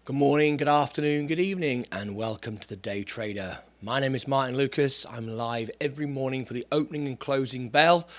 Good morning, good afternoon, good evening, and welcome to the Day Trader. My name is Martyn Lucas. I'm live every morning for the opening and closing bell.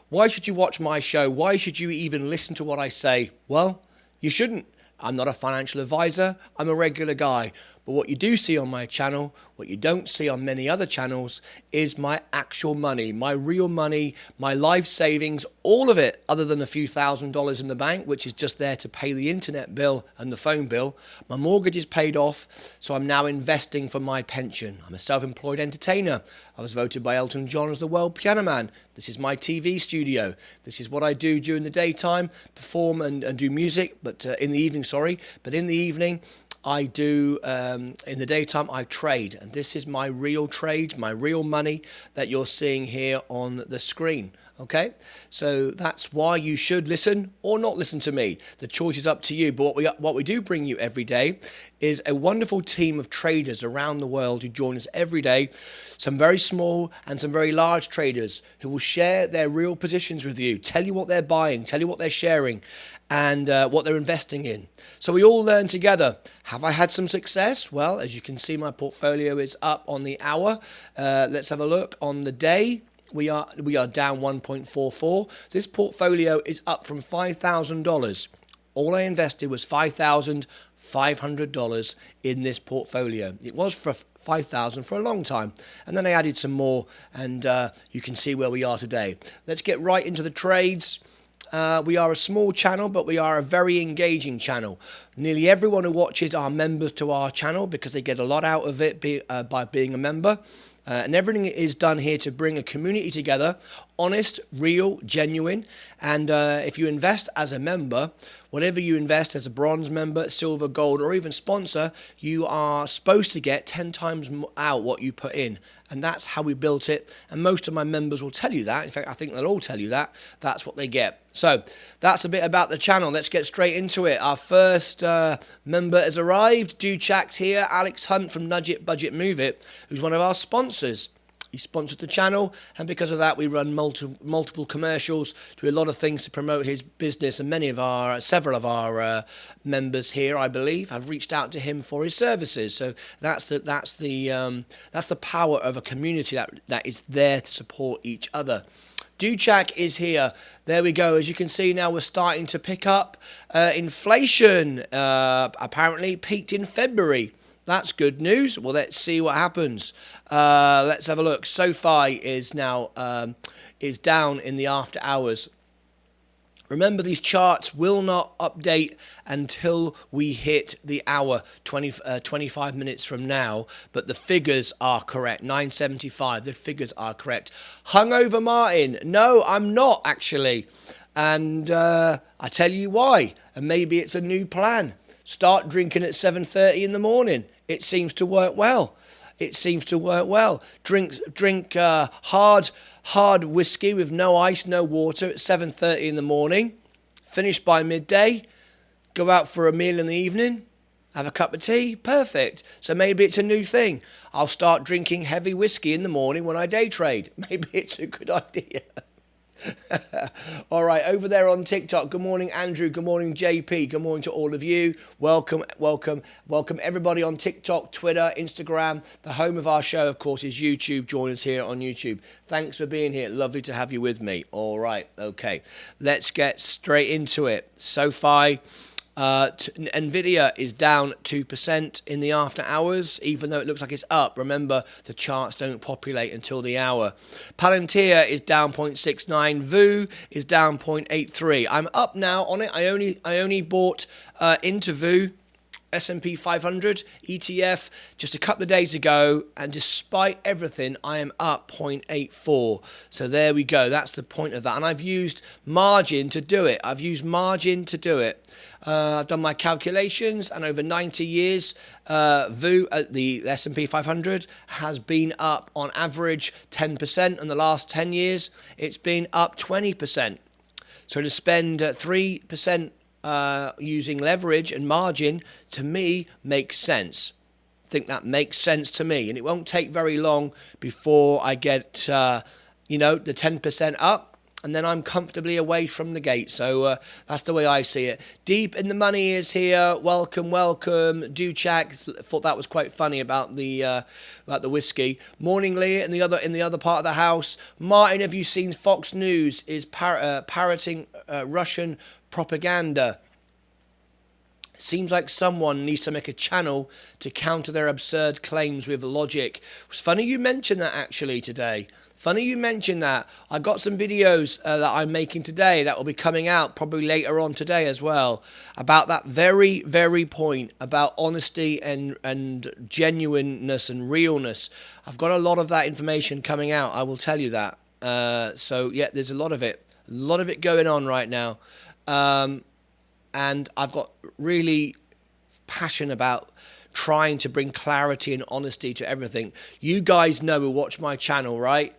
Why should you watch my show? Why should you even listen to what I say? Well, you shouldn't. I'm not a financial advisor. I'm a regular guy. But what you do see on my channel, what you don't see on many other channels, is my actual money, my real money, my life savings, all of it, other than a few $1,000s in the bank, which is just there to pay the internet bill and the phone bill. My mortgage is paid off, so I'm now investing for my pension. I'm a self-employed entertainer. I was voted by Elton John as the world piano man. This is my TV studio. This is what I do during the daytime, perform and do music, but in the evening, but in the evening, I do, in the daytime, I trade. And this is my real trade, my real money that you're seeing here on the screen. Okay, so that's why you should listen or not listen to me. The choice is up to you. But what we do bring you every day is a wonderful team of traders around the world who join us every day. Some very small and some very large traders who will share their real positions with you, tell you what they're buying, tell you what they're sharing, and what they're investing in. So we all learn together. Have I had some success? Well, as you can see, my portfolio is up on the hour. Let's have a look on the day. We are down 1.44. This portfolio is up from $5,000. All I invested was $5,500 in this portfolio. It was for $5,000 for a long time, and then I added some more, and you can see where we are today. Let's get right into the trades. We are a small channel, but we are a very engaging channel. Nearly everyone who watches are members to our channel because they get a lot out of it by being a member. And everything is done here to bring a community together, honest, real, genuine. And if you invest as a member, whatever you invest as a bronze member, silver, gold, or even sponsor, you are supposed to get 10 times out what you put in. And that's how we built it. And most of my members will tell you that. In fact, I think they'll all tell you that. That's what they get. So that's a bit about the channel. Let's get straight into it. Our first member has arrived. Duchak's here. Alex Hunt from Nudge It, Budget, Move It, who's one of our sponsors. He sponsored the channel, and because of that, we run multiple commercials, do a lot of things to promote his business. And several of our members here, I believe, have reached out to him for his services. So that's the power of a community that is there to support each other. Duchak is here. There we go. As you can see now, we're starting to pick up. Inflation apparently peaked in February. That's good news. Well, let's see what happens. Let's have a look. SoFi is now is down in the after hours. Remember, these charts will not update until we hit the hour, 25 minutes from now. But the figures are correct. 975. The figures are correct. Hungover Martin. No, I'm not actually. And I tell you why. And maybe it's a new plan. Start drinking at 7:30 in the morning. It seems to work well. It seems to work well. Drink hard whiskey with no ice, no water at 7:30 in the morning. Finish by midday. Go out for a meal in the evening. Have a cup of tea. Perfect. So maybe it's a new thing. I'll start drinking heavy whiskey in the morning when I day trade. Maybe it's a good idea. All right, over there on TikTok. Good morning, Andrew. Good morning, JP. Good morning to all of you. Welcome everybody on TikTok, Twitter, Instagram. The home of our show, of course, is YouTube. Join us here on YouTube. Thanks for being here. Lovely to have you with me. All right, okay. Let's get straight into it. SoFi. Nvidia is down 2% in the after hours, even though it looks like it's up. Remember, the charts don't populate until the hour. Palantir is down 0.69. VU is down 0.83. I'm up now on it. I only bought into VU. S&P 500 ETF just a couple of days ago, and despite everything, I am up 0.84. So there we go. That's the point of that. And I've used margin to do it. I've done my calculations, and over 90 years, VU, the S&P 500, has been up on average 10%. In the last 10 years, it's been up 20%. So to spend 3% using leverage and margin, to me, makes sense. I think that makes sense to me, and it won't take very long before I get, the 10% up, and then I'm comfortably away from the gate. So that's the way I see it. Deep in the Money is here. Welcome, welcome. Do chat. Thought that was quite funny about the whiskey. Morning, Lee, in the other part of the house. Martin, have you seen Fox News is parroting Russian propaganda? Seems like someone needs to make a channel to counter their absurd claims with logic. It's funny you mentioned that actually today. Funny you mentioned that. I got some videos that I'm making today that will be coming out probably later on today as well about that very, very point about honesty and genuineness and realness. I've got a lot of that information coming out. I will tell you that. So yeah, there's a lot of it going on right now. And I've got really passion about trying to bring clarity and honesty to everything. You guys know who watch my channel, right?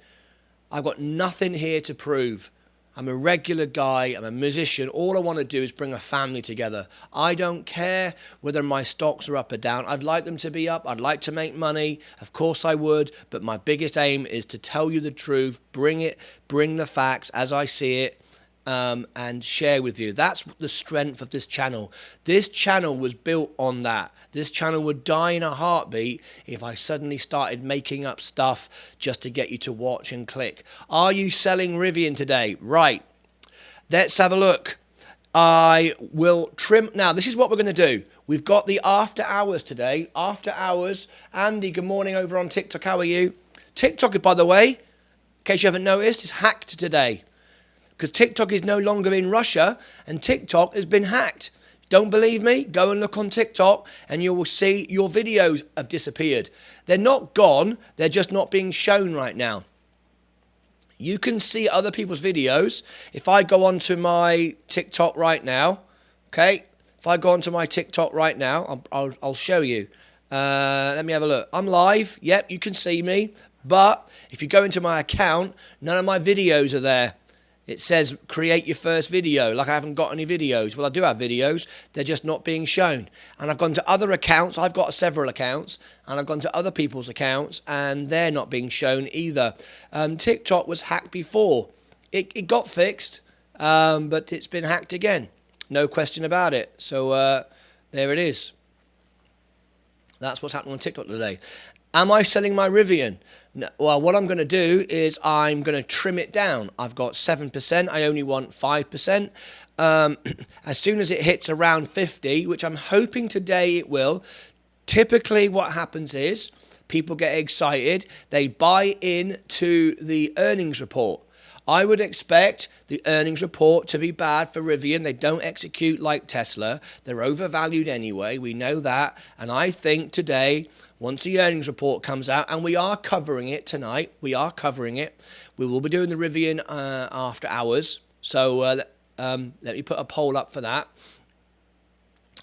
I've got nothing here to prove. I'm a regular guy. I'm a musician. All I want to do is bring a family together. I don't care whether my stocks are up or down. I'd like them to be up. I'd like to make money. Of course I would. But my biggest aim is to tell you the truth, bring the facts as I see it. And share with you. That's the strength of this channel. This channel was built on that. This channel would die in a heartbeat if I suddenly started making up stuff just to get you to watch and click. Are you selling Rivian today? Right. Let's have a look. I will trim. Now, this is what we're going to do. We've got the after hours today. After hours. Andy, good morning over on TikTok. How are you? TikTok, by the way, in case you haven't noticed, is hacked today. Because TikTok is no longer in Russia and TikTok has been hacked. Don't believe me? Go and look on TikTok and you will see your videos have disappeared. They're not gone, they're just not being shown right now. You can see other people's videos. If I go onto my TikTok right now, okay? If I go onto my TikTok right now, I'll show you. Let me have a look. I'm live. Yep, you can see me. But if you go into my account, none of my videos are there. It says create your first video, like I haven't got any videos. Well, I do have videos, they're just not being shown. And I've gone to other accounts, I've got several accounts, and I've gone to other people's accounts, and they're not being shown either. TikTok was hacked before. It got fixed, but it's been hacked again. No question about it. So there it is. That's what's happening on TikTok today. Am I selling my Rivian? No, well, what I'm going to do is I'm going to trim it down. I've got 7%. I only want 5%. As soon as it hits around 50, which I'm hoping today it will, typically what happens is people get excited. They buy into the earnings report. I would expect the earnings report to be bad for Rivian. They don't execute like Tesla. They're overvalued anyway. We know that. And I think today, once the earnings report comes out, and we are covering it tonight, we are covering it. We will be doing the Rivian after hours. So let me put a poll up for that.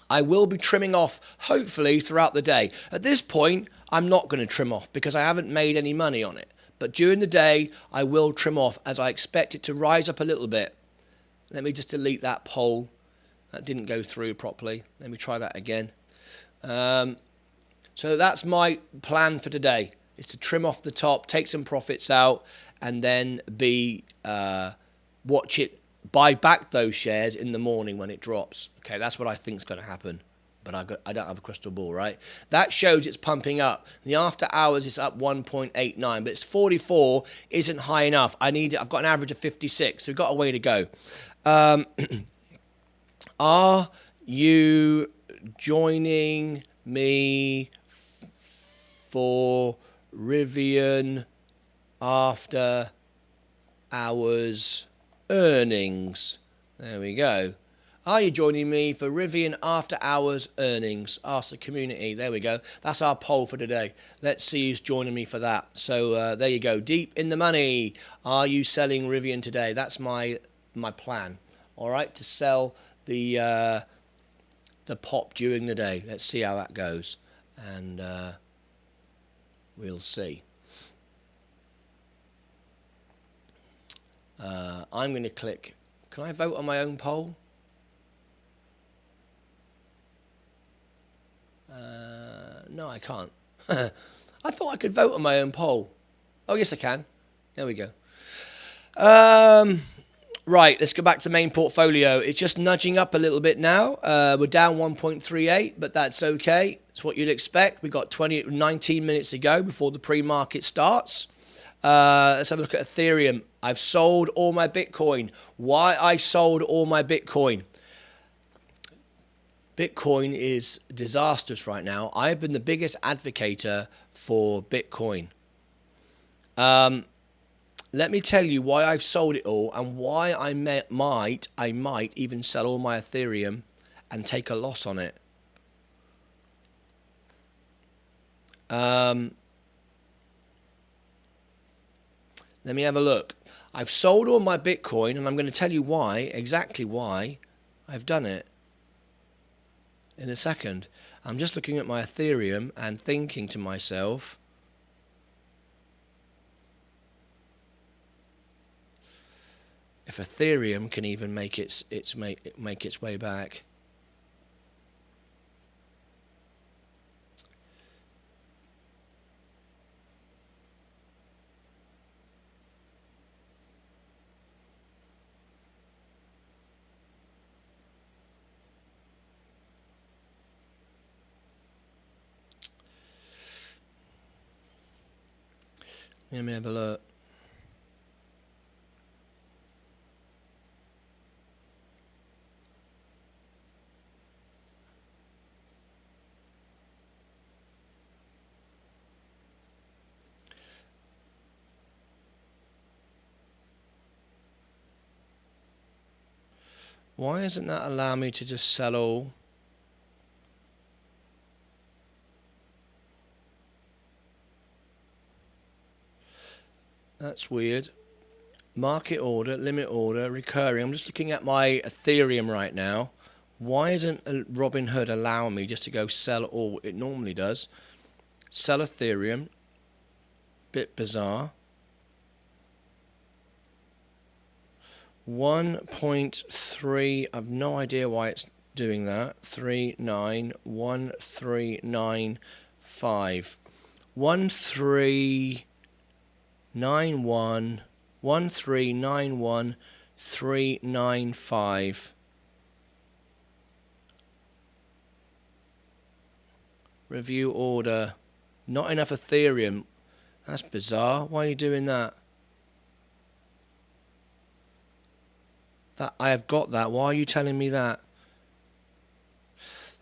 I will be trimming off, hopefully, throughout the day. At this point, I'm not going to trim off because I haven't made any money on it. But during the day, I will trim off as I expect it to rise up a little bit. Let me just delete that poll. That didn't go through properly. Let me try that again. So that's my plan for today, is to trim off the top, take some profits out, and then watch it, buy back those shares in the morning when it drops. Okay, that's what I think is going to happen. But I don't have a crystal ball, right? That shows it's pumping up. The after hours is up 1.89, but it's 44 isn't high enough. I've got an average of 56, so we've got a way to go. Are you joining me for Rivian after hours earnings? There we go. Are you joining me for Rivian after hours earnings? Ask the community. There we go. That's our poll for today. Let's see who's joining me for that. So there you go. Deep in the money. Are you selling Rivian today? That's my plan. All right, to sell the pop during the day. Let's see how that goes, and we'll see. I'm going to click. Can I vote on my own poll? No, I can't. I thought I could vote on my own poll. Oh, yes, I can. There we go. Right, let's go back to the main portfolio. It's just nudging up a little bit now. We're down 1.38, but that's okay. It's what you'd expect. We've got 19 minutes to go before the pre-market starts. Let's have a look at Ethereum. I've sold all my Bitcoin. Why I sold all my Bitcoin? Bitcoin is disastrous right now. I've been the biggest advocator for Bitcoin. Let me tell you why I've sold it all and why I might even sell all my Ethereum and take a loss on it. Let me have a look. I've sold all my Bitcoin, and I'm going to tell you why, exactly why I've done it in a second. I'm just looking at my Ethereum and thinking to myself, if Ethereum can even make its way back. Let me have a look. Why doesn't that allow me to just sell all? That's weird. Market order, limit order, recurring. I'm just looking at my Ethereum right now. Why isn't Robinhood allowing me just to go sell all? It normally does. Sell Ethereum. Bit bizarre. 1.3. I've no idea why it's doing that. 391395. 1395. Review order. Not enough Ethereum. That's bizarre. Why are you doing that? I have got that. Why are you telling me that?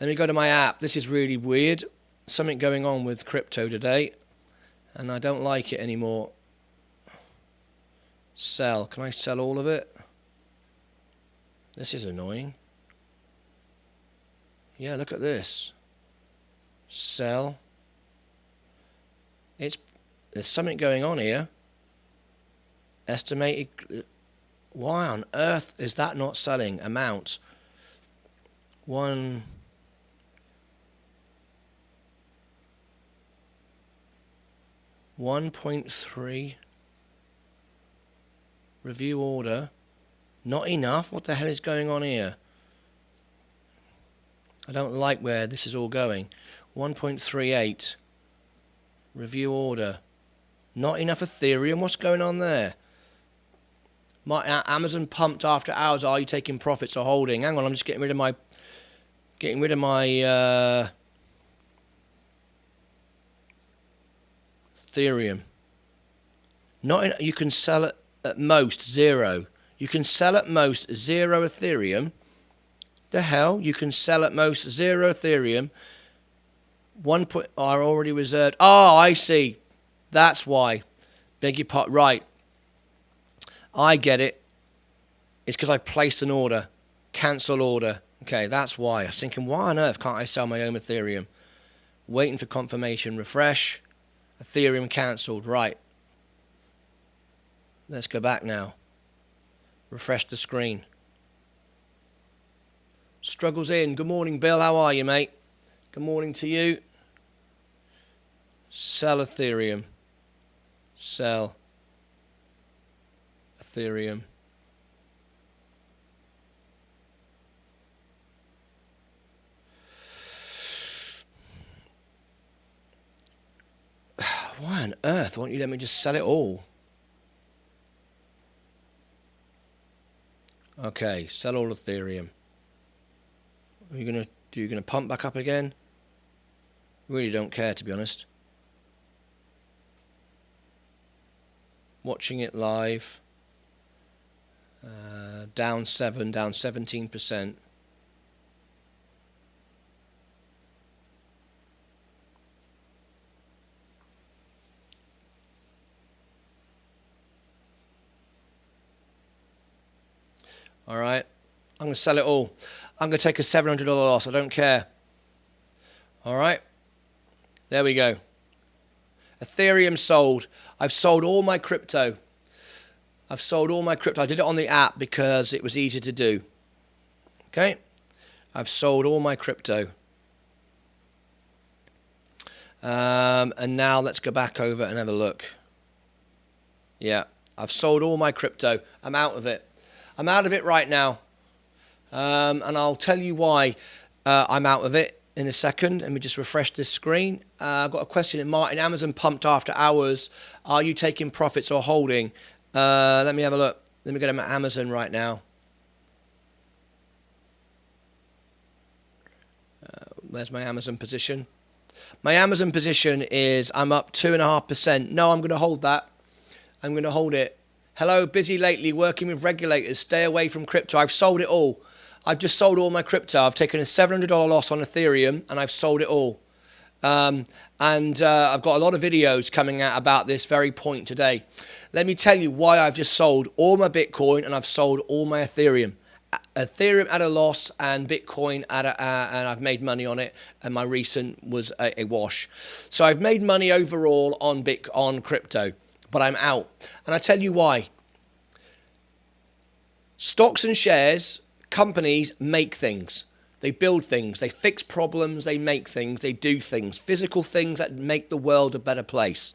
Let me go to my app. This is really weird. Something going on with crypto today, and I don't like it anymore. Sell. Can I sell all of it? This is annoying. Yeah, look at this. Sell. There's something going on here. Estimated. Why on earth is that not selling? Amount. 1.3. Review order. Not enough? What the hell is going on here? I don't like where this is all going. 1.38. Review order. Not enough Ethereum? What's going on there? My Amazon pumped after hours. Are you taking profits or holding? Hang on, I'm just getting rid of my Ethereum. Not you can sell it at most 0. You can sell at most 0 Ethereum. The hell? You can sell at most 0 Ethereum. Are already reserved. Oh, I see. That's why. Beg your pardon. Right. I get it. It's because I placed an order. Cancel order. Okay, that's why. I was thinking, why on earth can't I sell my own Ethereum? Waiting for confirmation. Refresh. Ethereum cancelled. Right. Let's go back now. Refresh the screen. Struggles in. Good morning, Bill. How are you, mate? Good morning to you. Sell Ethereum. Sell Ethereum. Why on earth won't you let me just sell it all? Okay, sell all Ethereum. Are you gonna pump back up again? Really don't care, to be honest. Watching it live. Down 7, down 17%. All right, I'm going to sell it all. I'm going to take a $700 loss. I don't care. All right, there we go. Ethereum sold. I've sold all my crypto. I've sold all my crypto. I did it on the app because it was easy to do. Okay, I've sold all my crypto. And now let's go back over and have a look. Yeah, I've sold all my crypto. I'm out of it. I'm out of it right now. And I'll tell you why I'm out of it in a second. Let me just refresh this screen. I've got a question in Martyn. Amazon pumped after hours. Are you taking profits or holding? Let me have a look. Let me go to Amazon right now. Where's my Amazon position? My Amazon position is I'm up 2.5%. No, I'm going to hold that. I'm going to hold it. Hello, busy lately, working with regulators. Stay away from crypto. I've sold it all. I've just sold all my crypto. I've taken a $700 loss on Ethereum and I've sold it all. I've got a lot of videos coming out about this very point today. Let me tell you why I've just sold all my Bitcoin and I've sold all my Ethereum. Ethereum at a loss and Bitcoin at and I've made money on it, and my recent was a wash. So I've made money overall on crypto, but I'm out. And I tell you why. Stocks and shares, companies make things. They build things. They fix problems. They make things. They do things. Physical things that make the world a better place.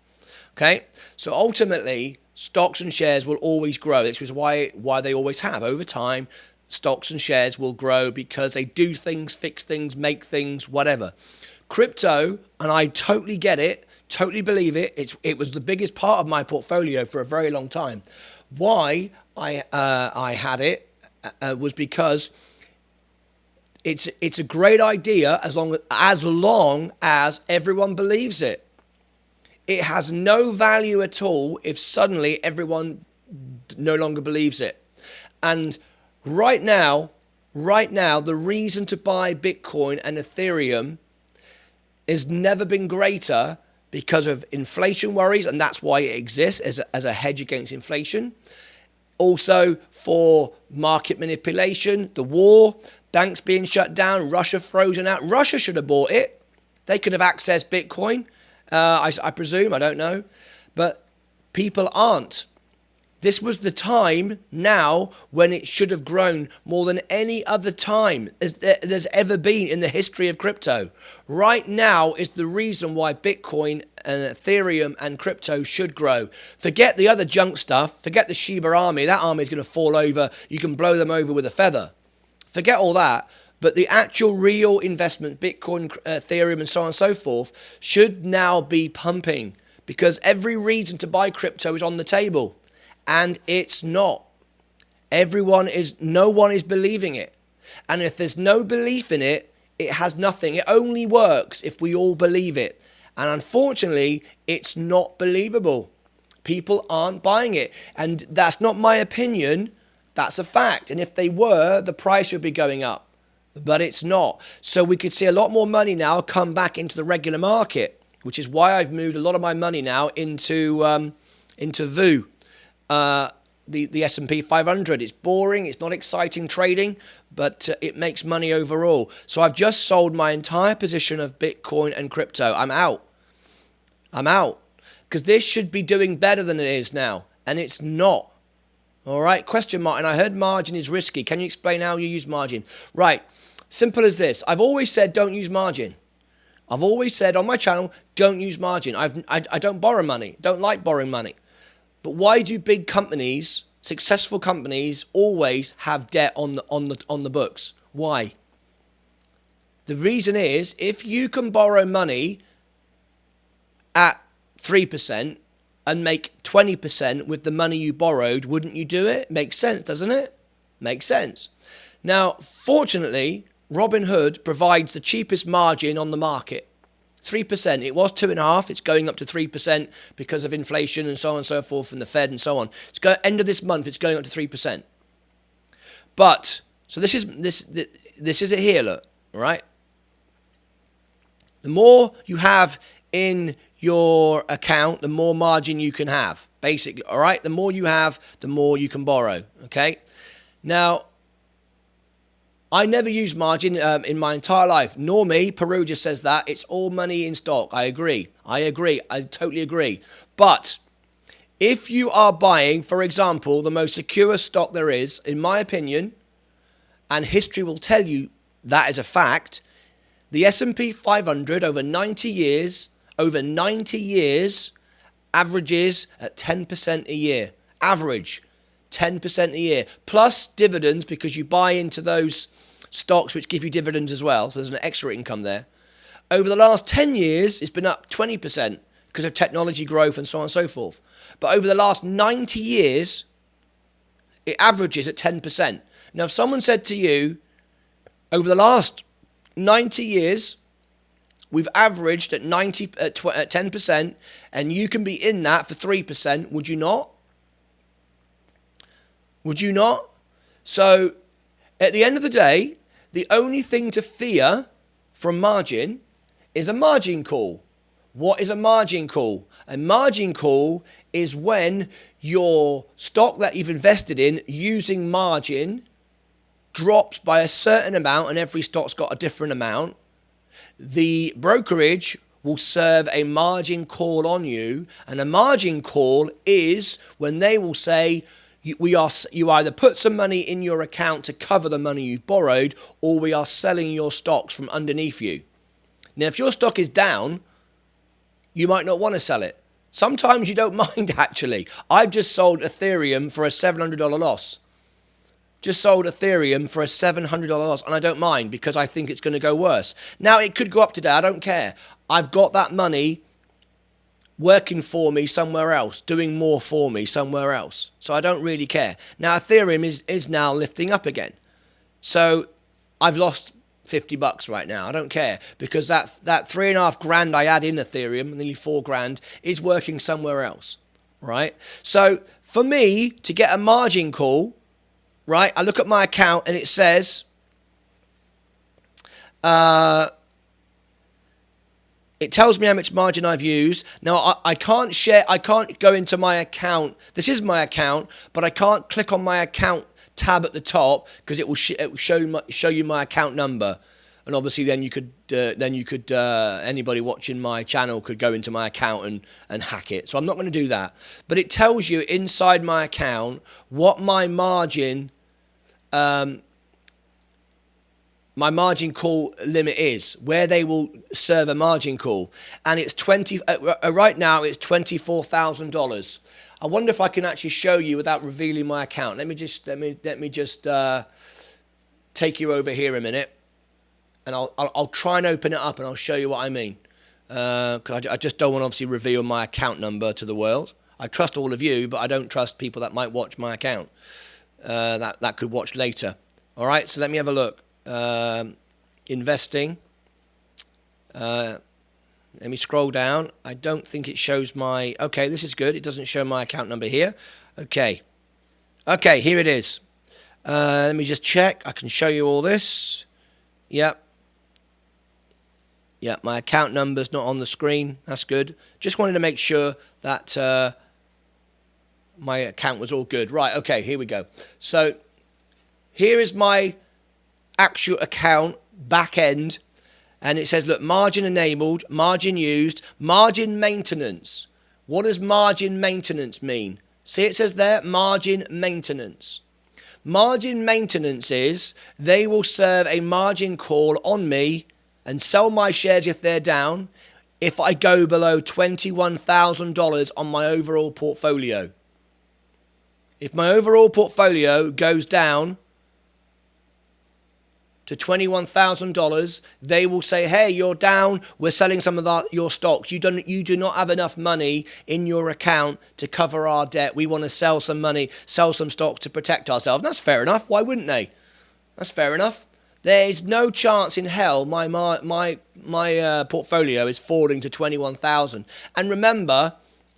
Okay? So ultimately, stocks and shares will always grow. This is why they always have. Over time, stocks and shares will grow because they do things, fix things, make things, whatever. Crypto, and I totally get it, totally believe it. It was the biggest part of my portfolio for a very long time. Why I had it was because it's a great idea as long as everyone believes it. It has no value at all if suddenly everyone no longer believes it. And right now, the reason to buy Bitcoin and Ethereum has never been greater because of inflation worries, and that's why it exists as a hedge against inflation. Also for market manipulation, the war, banks being shut down, Russia frozen out. Russia should have bought it. They could have accessed Bitcoin, I presume, I don't know. But people aren't. This was the time now when it should have grown more than any other time there's ever been in the history of crypto. Right now is the reason why Bitcoin and Ethereum and crypto should grow. Forget the other junk stuff. Forget the Shiba army. That army is going to fall over. You can blow them over with a feather. Forget all that. But the actual real investment, Bitcoin, Ethereum, and so on and so forth, should now be pumping because every reason to buy crypto is on the table. And it's not. No one is believing it. And if there's no belief in it, it has nothing. It only works if we all believe it. And unfortunately, it's not believable. People aren't buying it. And that's not my opinion. That's a fact. And if they were, the price would be going up. But it's not. So we could see a lot more money now come back into the regular market, which is why I've moved a lot of my money now into VU. The S&P 500. It's boring, it's not exciting trading, but it makes money overall. So I've just sold my entire position of Bitcoin and crypto. I'm out. Because this should be doing better than it is now, and it's not. All right, question, Martin. I heard margin is risky. Can you explain how you use margin? Right, simple as this. I've always said don't use margin. I've always said on my channel, don't use margin. I don't borrow money, don't like borrowing money. But why do big companies, successful companies, always have debt on the books? Why? The reason is if you can borrow money at 3% and make 20% with the money you borrowed, wouldn't you do it? Makes sense, doesn't it? Makes sense. Now, fortunately, Robinhood provides the cheapest margin on the market. 3%. It was 2.5%. It's going up to 3% because of inflation and so on and so forth, and the Fed and so on. End of this month, it's going up to 3%. But so this is it here. Look, all right. The more you have in your account, the more margin you can have. Basically, all right. The more you have, the more you can borrow. Okay. Now, I never use margin in my entire life. Nor me. Peru just says that. It's all money in stock. I agree. I totally agree. But if you are buying, for example, the most secure stock there is, in my opinion, and history will tell you that is a fact, the S&P 500 over 90 years, averages at 10% a year. Average 10% a year. Plus dividends, because you buy into those stocks which give you dividends as well. So there's an extra income there. Over the last 10 years, it's been up 20% because of technology growth and so on and so forth. But over the last 90 years, it averages at 10%. Now, if someone said to you, over the last 90 years, we've averaged at 10%, and you can be in that for 3%, would you not? Would you not? So, at the end of the day, the only thing to fear from margin is a margin call. What is a margin call? A margin call is when your stock that you've invested in using margin drops by a certain amount, and every stock's got a different amount. The brokerage will serve a margin call on you, and a margin call is when they will say, you either put some money in your account to cover the money you've borrowed, or we are selling your stocks from underneath you. Now, if your stock is down, you might not want to sell it. Sometimes you don't mind, actually. I've just sold Ethereum for a $700 loss. Just sold Ethereum for a $700 loss, and I don't mind because I think it's going to go worse. Now, it could go up today. I don't care. I've got that money working for me somewhere else, doing more for me somewhere else. So I don't really care. Now, Ethereum is now lifting up again. So I've lost $50 right now. I don't care because that 3.5 grand I had in Ethereum, nearly 4 grand, is working somewhere else, right? So for me to get a margin call, right, I look at my account and it says, it tells me how much margin I've used. Now, I can't go into my account. This is my account, but I can't click on my account tab at the top because it will show you my account number. And obviously then you could anybody watching my channel could go into my account and hack it. So I'm not going to do that. But it tells you inside my account what my margin call limit is, where they will serve a margin call, and it's right now it's $24,000. I wonder if I can actually show you without revealing my account. Let me just take you over here a minute, and I'll try and open it up and I'll show you what I mean. Because I just don't want to obviously reveal my account number to the world. I trust all of you, but I don't trust people that might watch my account. That could watch later. All right, so let me have a look. Investing. Let me scroll down. I don't think it shows my... Okay, this is good. It doesn't show my account number here. Okay, here it is. Let me just check. I can show you all this. Yep, my account number's not on the screen. That's good. Just wanted to make sure that my account was all good. Right, okay, here we go. So here is my actual account back end, and it says, look, margin enabled, margin used, margin maintenance. What does margin maintenance mean? See, it says there, margin maintenance. Margin maintenance is they will serve a margin call on me and sell my shares if they're down if I go below $21,000 on my overall portfolio. If my overall portfolio goes down to $21,000, they will say, hey, you're down, we're selling some of your stocks. You do not have enough money in your account to cover our debt. We want to sell some money, sell some stocks to protect ourselves. And that's fair enough. Why wouldn't they? That's fair enough. There is no chance in hell my portfolio is falling to 21,000. And remember,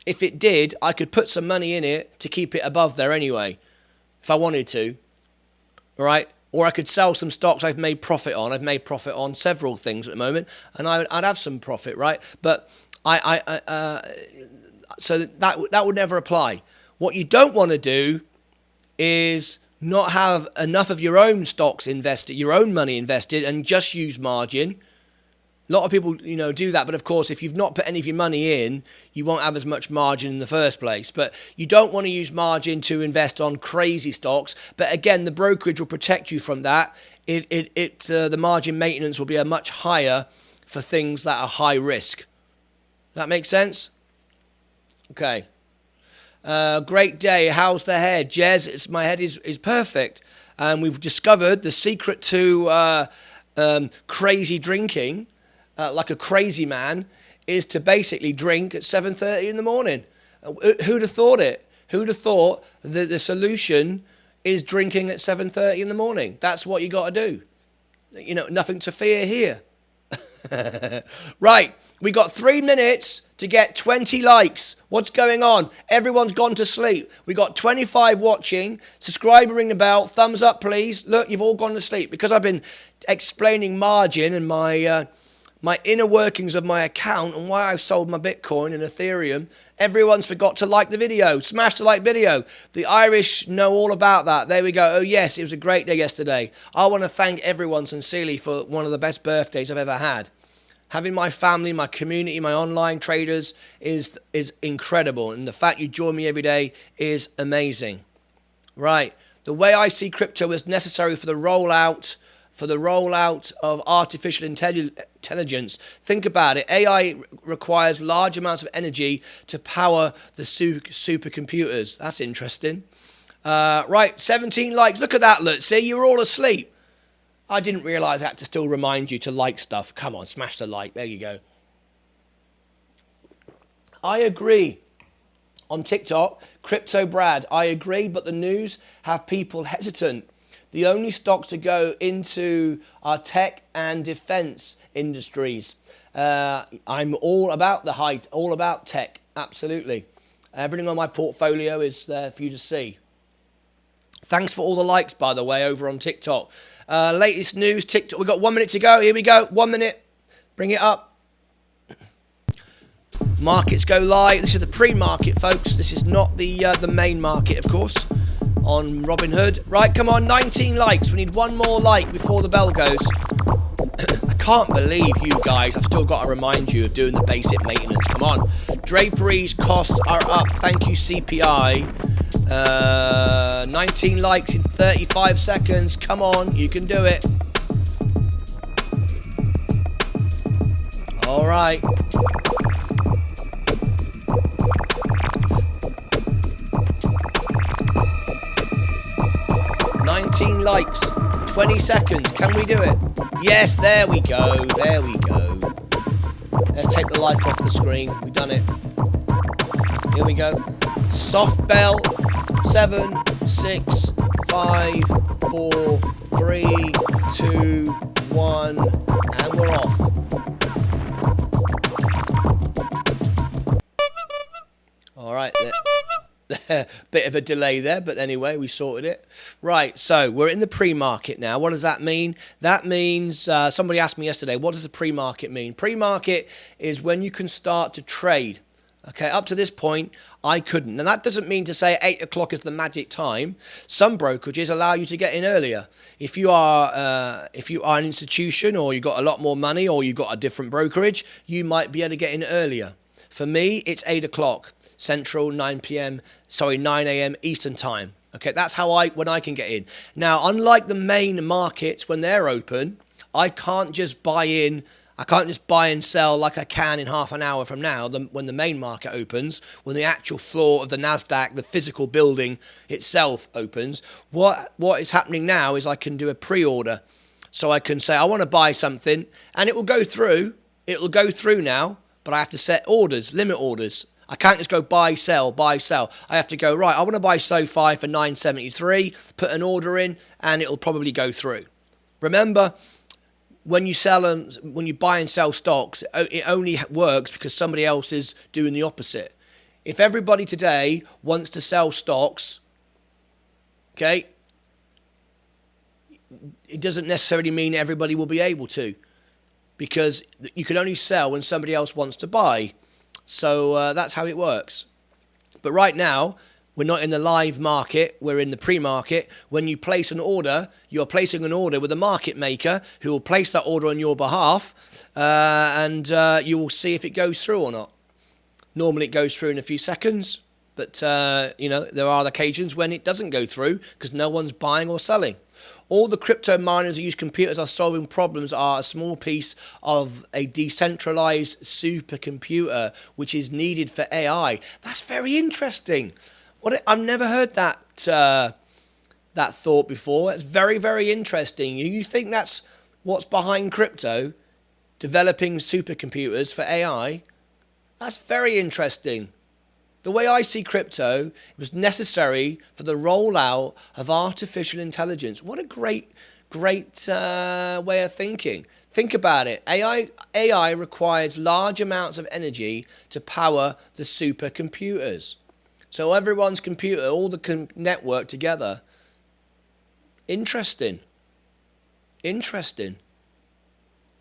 if it did, I could put some money in it to keep it above there anyway, if I wanted to. All right? Or I could sell some stocks I've made profit on. I've made profit on several things at the moment, and I'd have some profit, right? But so that would never apply. What you don't want to do is not have enough of your own stocks invested, your own money invested, and just use margin. A lot of people, do that, but of course, if you've not put any of your money in, you won't have as much margin in the first place. But you don't want to use margin to invest on crazy stocks. But again, the brokerage will protect you from that. The margin maintenance will be much higher for things that are high risk. That makes sense? Okay. Great day. How's the head, Jez? My head is perfect. And we've discovered the secret to crazy drinking. Like a crazy man, is to basically drink at 7:30 in the morning. Who'd have thought it? Who'd have thought that the solution is drinking at 7:30 in the morning? That's what you got to do. Nothing to fear here. Right, we got 3 minutes to get 20 likes. What's going on? Everyone's gone to sleep. We got 25 watching. Subscribe, ring the bell. Thumbs up, please. Look, you've all gone to sleep because I've been explaining margin and my inner workings of my account and why I've sold my Bitcoin and Ethereum. Everyone's forgot to like the video. Smash the like video. The Irish know all about that. There we go. Oh yes, it was a great day yesterday. I want to thank everyone sincerely for one of the best birthdays I've ever had. Having my family, my community, my online traders is incredible. And the fact you join me every day is amazing. Right. The way I see crypto is necessary for the rollout of artificial intelligence. Think about it. AI requires large amounts of energy to power the supercomputers. That's interesting. Right, 17 likes. Look at that, look. See, you were all asleep. I didn't realise I had to still remind you to like stuff. Come on, smash the like. There you go. I agree. On TikTok, Crypto Brad, I agree, but the news have people hesitant. The only stocks to go into are tech and defense industries. I'm all about the height, all about tech, absolutely. Everything on my portfolio is there for you to see. Thanks for all the likes, by the way, over on TikTok. Latest news, TikTok. We've got 1 minute to go. Here we go. 1 minute. Bring it up. Markets go live. This is the pre-market, folks. This is not the main market, of course, on Robinhood. Right, come on, 19 likes. We need one more like before the bell goes. I can't believe you guys. I've still got to remind you of doing the basic maintenance. Come on. Draperies costs are up. Thank you, CPI. 19 likes in 35 seconds. Come on, you can do it. All right. Likes, 20 seconds. Can we do it? Yes, there we go. There we go. Let's take the like off the screen. We've done it. Here we go. Soft bell. 7, 6, 5, 4, 3, 2, 1, and we're off. All right. Bit of a delay there, but anyway, we sorted it. Right, so we're in the pre-market now. What does that mean? That means, somebody asked me yesterday, what does the pre-market mean? Pre-market is when you can start to trade. Okay, up to this point, I couldn't. And that doesn't mean to say 8 o'clock is the magic time. Some brokerages allow you to get in earlier. If you are an institution, or you've got a lot more money, or you've got a different brokerage, you might be able to get in earlier. For me, it's 8 o'clock. Central, 9 a.m. Eastern time. Okay, that's when I can get in. Now, unlike the main markets, when they're open, I can't just buy in. I can't just buy and sell like I can in half an hour from now when the main market opens, when the actual floor of the NASDAQ, the physical building itself opens. What is happening now is I can do a pre-order. So I can say, I want to buy something, and it will go through. It will go through now, but I have to set orders, limit orders. I can't just go buy, sell, buy, sell. I have to go, right, I want to buy SoFi for $9.73, put an order in, and it'll probably go through. Remember, when you buy and sell stocks, it only works because somebody else is doing the opposite. If everybody today wants to sell stocks, okay, it doesn't necessarily mean everybody will be able to, because you can only sell when somebody else wants to buy. So that's how it works. But right now, we're not in the live market, we're in the pre-market. When you place an order, you're placing an order with a market maker who will place that order on your behalf, and you will see if it goes through or not. Normally it goes through in a few seconds, but there are occasions when it doesn't go through because no one's buying or selling. All the crypto miners who use computers are solving problems are a small piece of a decentralized supercomputer which is needed for AI. That's very interesting. I've never heard that thought before. It's very, very interesting. You think that's what's behind crypto, developing supercomputers for AI? That's very interesting. The way I see crypto, it was necessary for the rollout of artificial intelligence. What a great way of thinking. Think about it. AI requires large amounts of energy to power the supercomputers. So everyone's computer, all the network together. Interesting.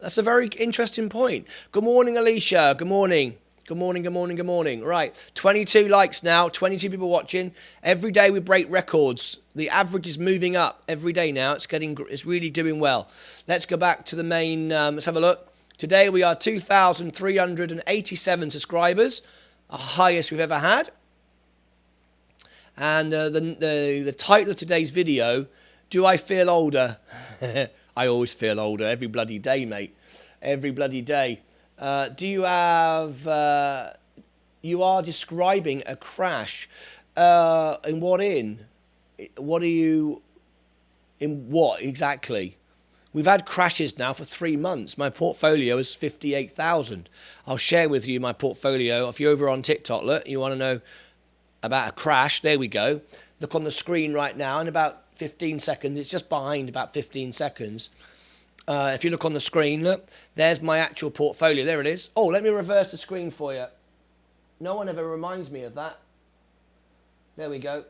That's a very interesting point. Good morning, Alicia. Good morning. Good morning. Right, 22 likes now, 22 people watching. Every day we break records. The average is moving up every day now. It's really doing well. Let's go back to the main. Let's have a look. Today we are 2,387 subscribers, the highest we've ever had. And the title of today's video: Do I feel older? I always feel older every bloody day, mate. Every bloody day. You are describing a crash. In what? What are you? In what exactly? We've had crashes now for 3 months. My portfolio is 58,000. I'll share with you my portfolio. If you're over on TikTok, look, you want to know about a crash, there we go. Look on the screen right now in about 15 seconds. It's just behind about 15 seconds. If you look on the screen, look, there's my actual portfolio. There it is. Oh, let me reverse the screen for you. No one ever reminds me of that. There we go.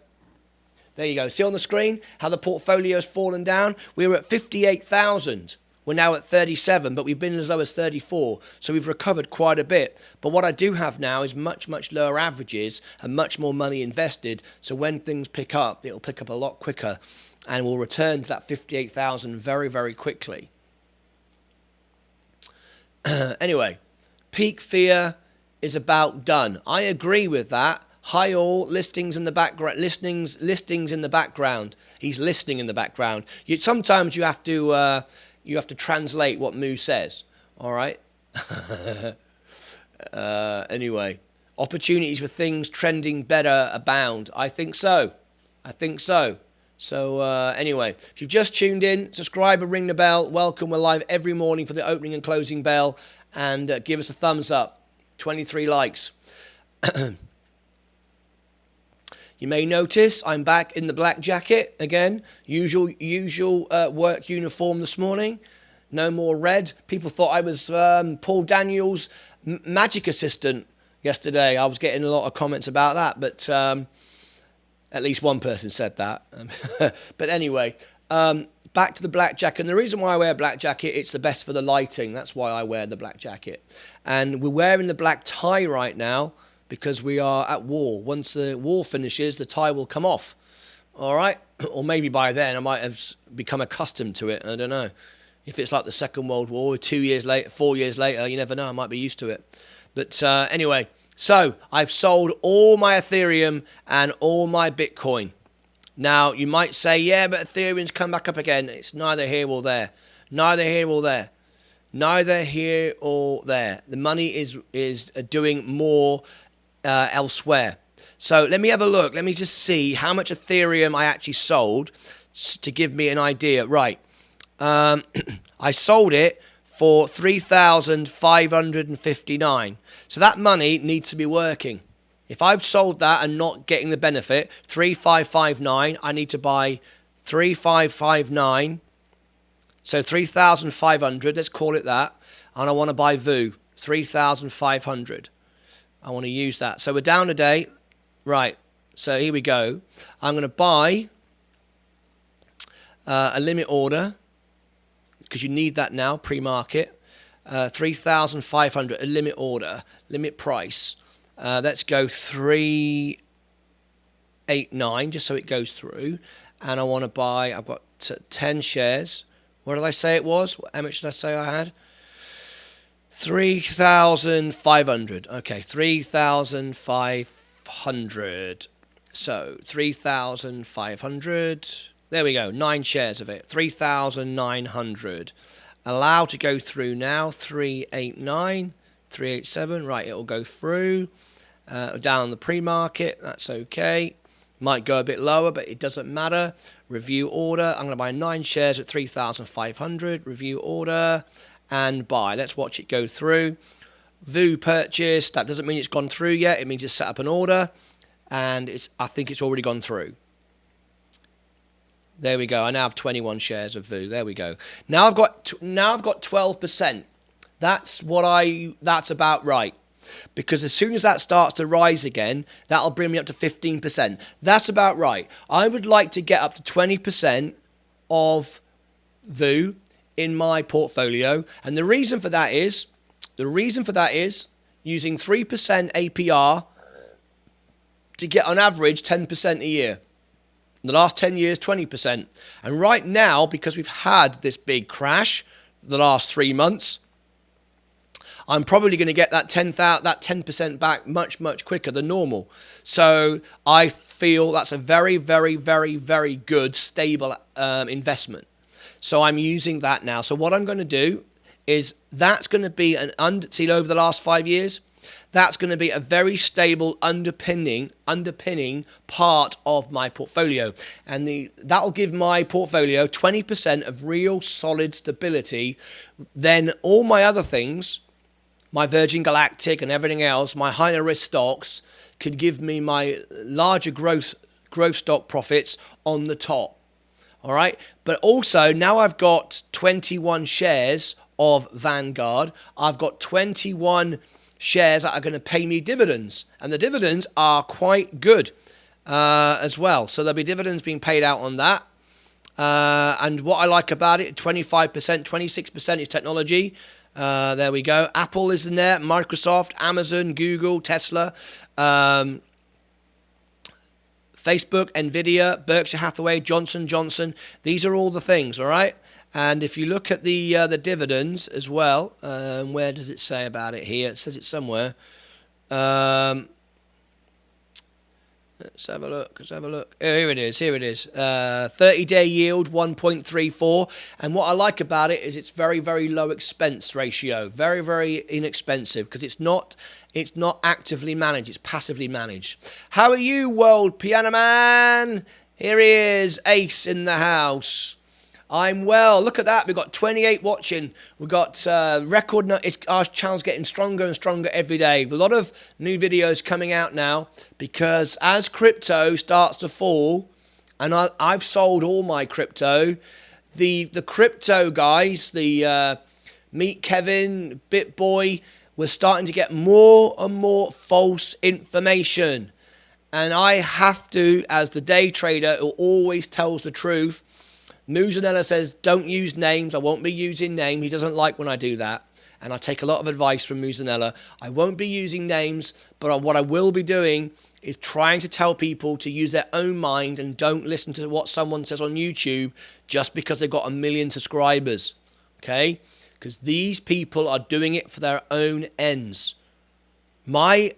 There you go. See on the screen how the portfolio has fallen down? We were at 58,000. We're now at 37, but we've been as low as 34. So we've recovered quite a bit. But what I do have now is much, much lower averages and much more money invested. So when things pick up, it'll pick up a lot quicker and we'll return to that 58,000 very, very quickly. Anyway, peak fear is about done. I agree with that. Hi all, listings in the background. Listings in the background. He's listening in the background. Sometimes you have to translate what Moo says. All right. Anyway, opportunities for things trending better abound. I think so. So anyway, if you've just tuned in, subscribe and ring the bell. Welcome. We're live every morning for the opening and closing bell. And give us a thumbs up. 23 likes. You may notice I'm back in the black jacket again. Usual work uniform this morning. No more red. People thought I was Paul Daniels' magic assistant yesterday. I was getting a lot of comments about that, but at least one person said that. But anyway, back to the black jacket. And the reason why I wear a black jacket, it's the best for the lighting. That's why I wear the black jacket. And we're wearing the black tie right now because we are at war. Once the war finishes, the tie will come off. All right? Or maybe by then I might have become accustomed to it. I don't know. If it's like the Second World War, 2 years later, 4 years later, you never know. I might be used to it. But anyway, so I've sold all my Ethereum and all my Bitcoin. Now, you might say, yeah, but Ethereum's come back up again. It's neither here or there. Neither here or there. Neither here or there. The money is doing more elsewhere. So let me have a look. Let me just see how much Ethereum I actually sold to give me an idea. Right. I sold it for 3,559. So that money needs to be working. If I've sold that and not getting the benefit, 3,559, I need to buy 3,559. So 3,500, let's call it that. And I want to buy VU, 3,500. I want to use that. So we're down a day. Right. So here we go. I'm going to buy a limit order, because you need that now, pre-market. 3,500, a limit order, limit price. Let's go 389, just so it goes through. And I want to buy, I've got 10 shares. What did I say it was? How much did I say I had? 3,500. Okay, 3,500. So 3,500. There we go, 9 shares of it. 3,900. Allow to go through now. 389, 387. Right, it'll go through. Down the pre-market. That's okay. Might go a bit lower, but it doesn't matter. Review order. I'm going to buy 9 shares at 3,500. Review order and buy. Let's watch it go through. VU purchase. That doesn't mean it's gone through yet. It means it's set up an order, and I think it's already gone through. There we go. I now have 21 shares of VU. There we go. Now I've got 12%. That's about right. Because as soon as that starts to rise again, that'll bring me up to 15%. That's about right. I would like to get up to 20% of VU in my portfolio. And the reason for that is using 3% APR to get on average 10% a year. In the last 10 years, 20%. And right now, because we've had this big crash the last 3 months, I'm probably going to get that 10% back much, much quicker than normal. So I feel that's a very, very, very, very good, stable investment. So I'm using that now. So what I'm going to do is that's going to be see, over the last 5 years, that's going to be a very stable underpinning part of my portfolio. And that'll give my portfolio 20% of real solid stability. Then all my other things, my Virgin Galactic and everything else, my higher risk stocks, could give me my larger growth stock profits on the top. All right. But also now I've got 21 shares of Vanguard. I've got 21 shares that are going to pay me dividends, and the dividends are quite good as well. So there'll be dividends being paid out on that. And what I like about it, 25%, 26% is technology. There we go. Apple is in there, Microsoft, Amazon, Google, Tesla, Facebook, Nvidia, Berkshire Hathaway, Johnson & Johnson. These are all the things, all right? And if you look at the dividends as well, where does it say about it here? It says it somewhere. Let's have a look. Here it is. 30-day yield, 1.34. And what I like about it is it's very, very low expense ratio. Very, very inexpensive, because it's not actively managed. It's passively managed. How are you, World Piano Man? Here he is, Ace in the house. I'm well. Look at that. We've got 28 watching. We've got record. Our channel's getting stronger and stronger every day. A lot of new videos coming out now, because as crypto starts to fall, and I've sold all my crypto, the crypto guys, the Meet Kevin, BitBoy, we're starting to get more and more false information. And I have to, as the day trader who always tells the truth, Muzanella says, don't use names. I won't be using names. He doesn't like when I do that. And I take a lot of advice from Muzanella. I won't be using names, but what I will be doing is trying to tell people to use their own mind and don't listen to what someone says on YouTube just because they've got 1 million subscribers. Okay? Because these people are doing it for their own ends. My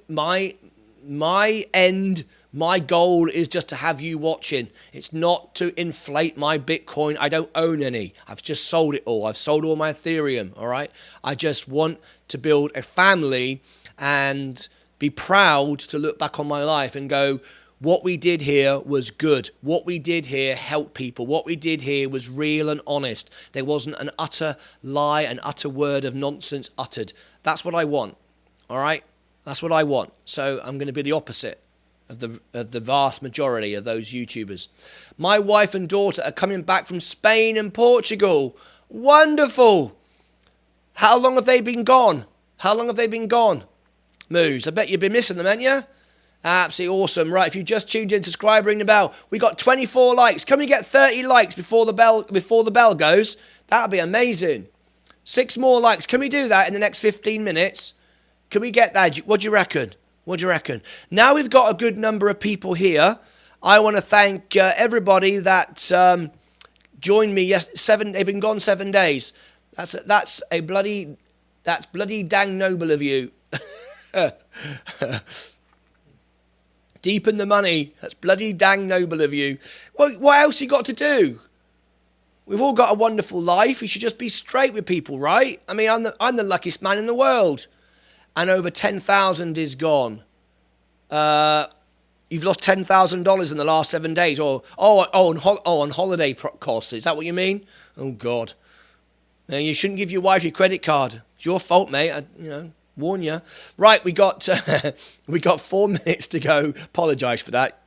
end, my goal is just to have you watching. It's not to inflate my Bitcoin. I don't own any. I've just sold it all. I've sold all my Ethereum, all right? I just want to build a family and be proud to look back on my life and go, What we did here was good. What we did here helped people. What we did here was real and honest. There wasn't an utter lie, an utter word of nonsense uttered. That's what I want. All right? That's what I want. So I'm going to be the opposite of the vast majority of those YouTubers. My wife and daughter are coming back from Spain and Portugal. Wonderful. How long have they been gone? How long have they been gone? Moose, I bet you've been missing them, haven't you? Absolutely awesome. Right, if you just tuned in, subscribe, ring the bell. We got 24 likes. Can we get 30 likes before the bell goes? That'd be amazing. 6 more likes. Can we do that in the next 15 minutes? Can we get that? What do you reckon? What do you reckon? Now we've got a good number of people here. I want to thank everybody that joined me. They've been gone 7 days. That's bloody dang noble of you. Deepen the money. That's bloody dang noble of you. Well, what else you got to do? We've all got a wonderful life. You should just be straight with people, right? I mean, I'm the luckiest man in the world. And over 10,000 is gone. You've lost $10,000 in the last 7 days. On holiday costs. Is that what you mean? Oh, God. Now, you shouldn't give your wife your credit card. It's your fault, mate. Warn you. Right, we got 4 minutes to go. Apologise for that.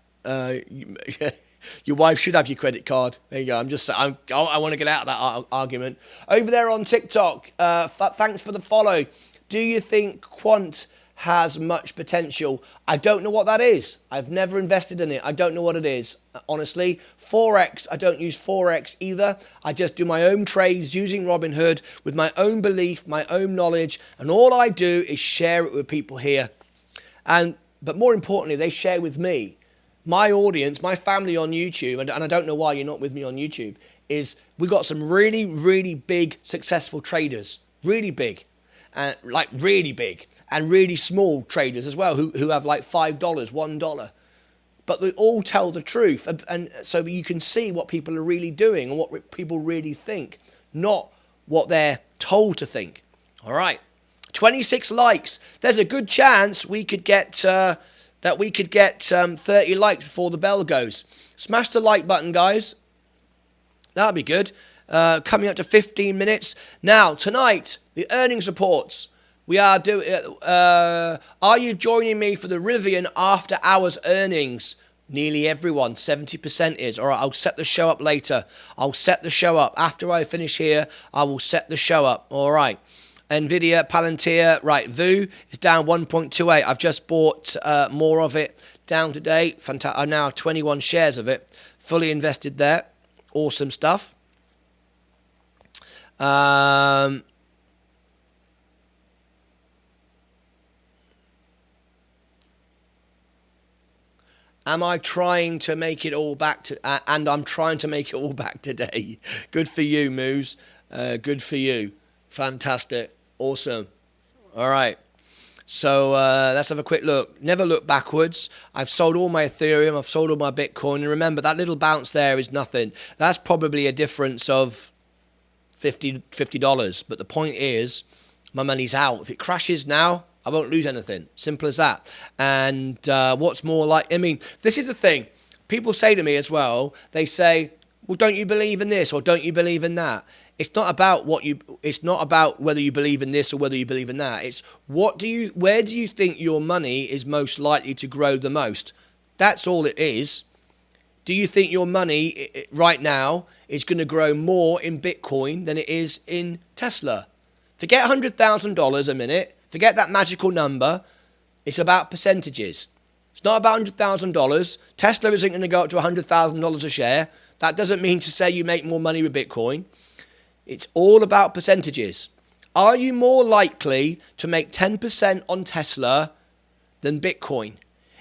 Your wife should have your credit card. There you go. I want to get out of that argument. Over there on TikTok, thanks for the follow. Do you think Quant has much potential? I don't know what that is. I've never invested in it. I don't know what it is. Honestly, Forex, I don't use Forex either. I just do my own trades using Robinhood with my own belief, my own knowledge, and all I do is share it with people here. But more importantly, they share with me. My audience, my family on YouTube, and I don't know why you're not with me on YouTube, is we got some really, really big, successful traders. Really big. Really big. And really small traders as well who have like $5, $1. But we all tell the truth. And so you can see what people are really doing and what people really think, not what they're told to think. All right. 26 likes. There's a good chance we could get 30 likes before the bell goes. Smash the like button, guys. That'd be good. Coming up to 15 minutes. Now, tonight, the earnings reports. We are doing. Are you joining me for the Rivian after hours earnings? Nearly everyone, 70% is. All right, I'll set the show up later. I'll set the show up. After I finish here, I will set the show up. All right. Nvidia, Palantir, right, VU is down 1.28. I've just bought more of it down today. Fantastic. I now have 21 shares of it. Fully invested there. Awesome stuff. Am I trying to make it all back to... and I'm trying to make it all back today. Good for you, Moose. Good for you. Fantastic. Awesome. All right. So let's have a quick look. Never look backwards. I've sold all my Ethereum. I've sold all my Bitcoin. And remember, that little bounce there is nothing. That's probably a difference of $50. But the point is, my money's out. If it crashes now, I won't lose anything. Simple as that. And what's more like... I mean, this is the thing. People say to me as well, they say, well, don't you believe in this or don't you believe in that? It's not about it's not about whether you believe in this or whether you believe in that. It's where do you think your money is most likely to grow the most? That's all it is. Do you think your money right now is going to grow more in Bitcoin than it is in Tesla? Forget $100,000 a minute. Forget that magical number. It's about percentages. It's not about $100,000. Tesla isn't going to go up to $100,000 a share. That doesn't mean to say you make more money with Bitcoin. It's all about percentages. Are you more likely to make 10% on Tesla than Bitcoin?